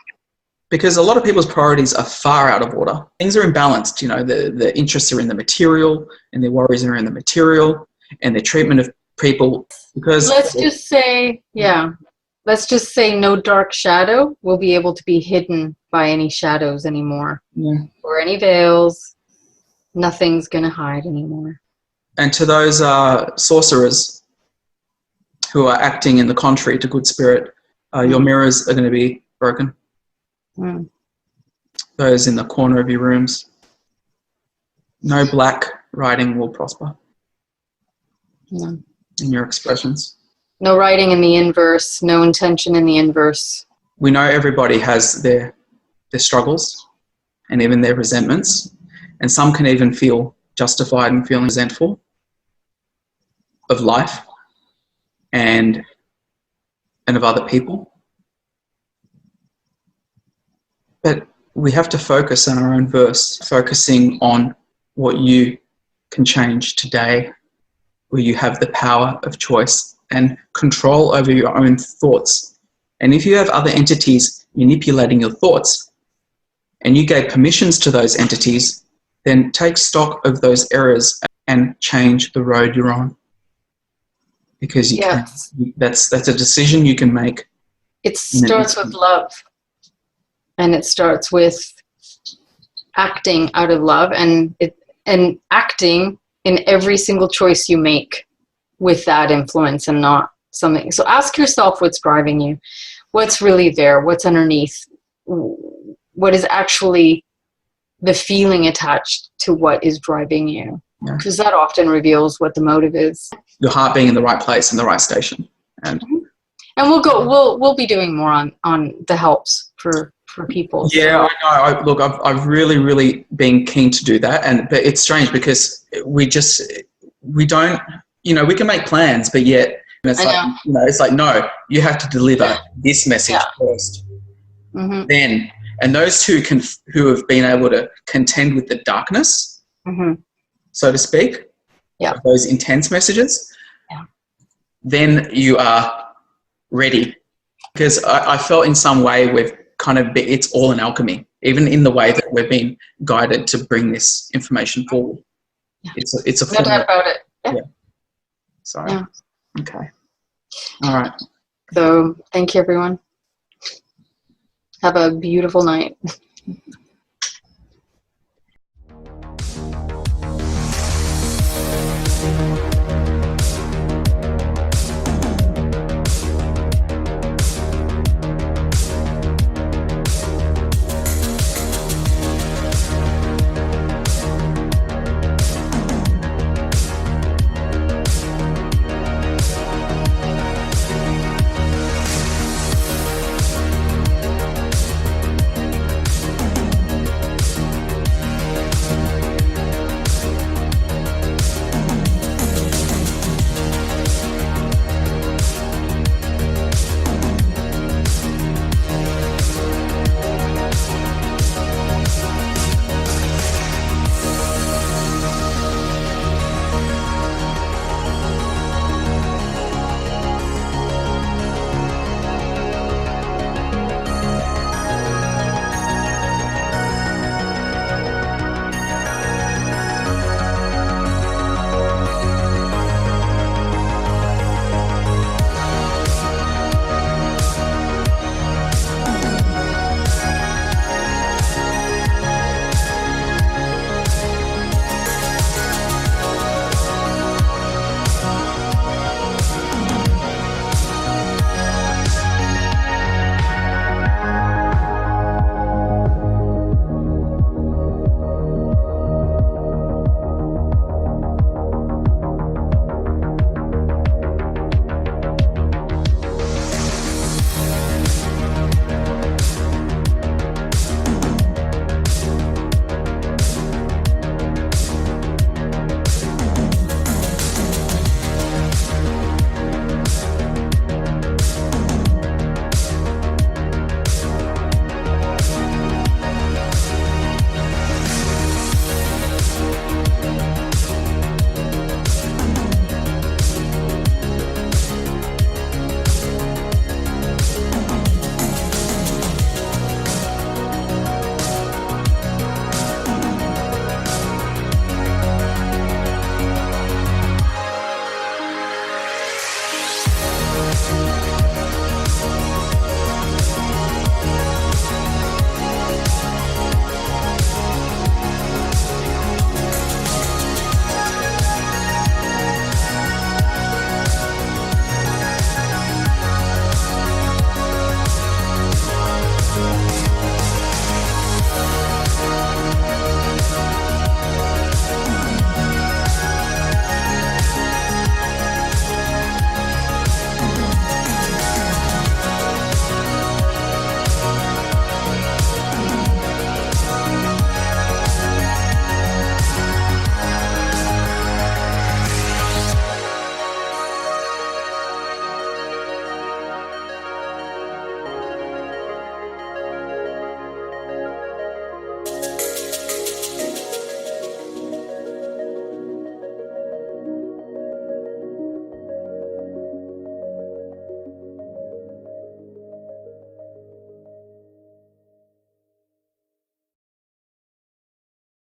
because a lot of people's priorities are far out of order. Things are imbalanced. You know, the interests are in the material and their worries are in the material and their treatment of people. Because let's just say no dark shadow will be able to be hidden by any shadows anymore or any veils. Nothing's going to hide anymore. And to those sorcerers who are acting in the contrary to good spirit, your mirrors are going to be broken. Those in the corner of your rooms. No black writing will prosper. No. In your expressions. No writing in the inverse, no intention in the inverse. We know everybody has their struggles and even their resentments, and some can even feel justified in feeling resentful of life and of other people. But we have to focus on our own verse, focusing on what you can change today, where you have the power of choice and control over your own thoughts. And if you have other entities manipulating your thoughts and you gave permissions to those entities, then take stock of those errors and change the road you're on. Because that's a decision you can make. It starts with love. And it starts with acting out of love and acting in every single choice you make with that influence and not something. So ask yourself what's driving you. What's really there? What's underneath? What is actually the feeling attached to what is driving you? Because that often reveals what the motive is. Your heart being in the right place, in the right station. And we'll be doing more on the helps for people. Yeah, so. I know. Look, I've really been keen to do that, but it's strange because we don't, you know, we can make plans, but yet it's like, no, you have to deliver this message first. Then, and those who have been able to contend with the darkness, so to speak, those intense messages, then you are ready. Because I felt in some way it's all an alchemy, even in the way that we've been guided to bring this information forward. It's a no doubt about it. Sorry. Okay. All right. So thank you, everyone. Have a beautiful night.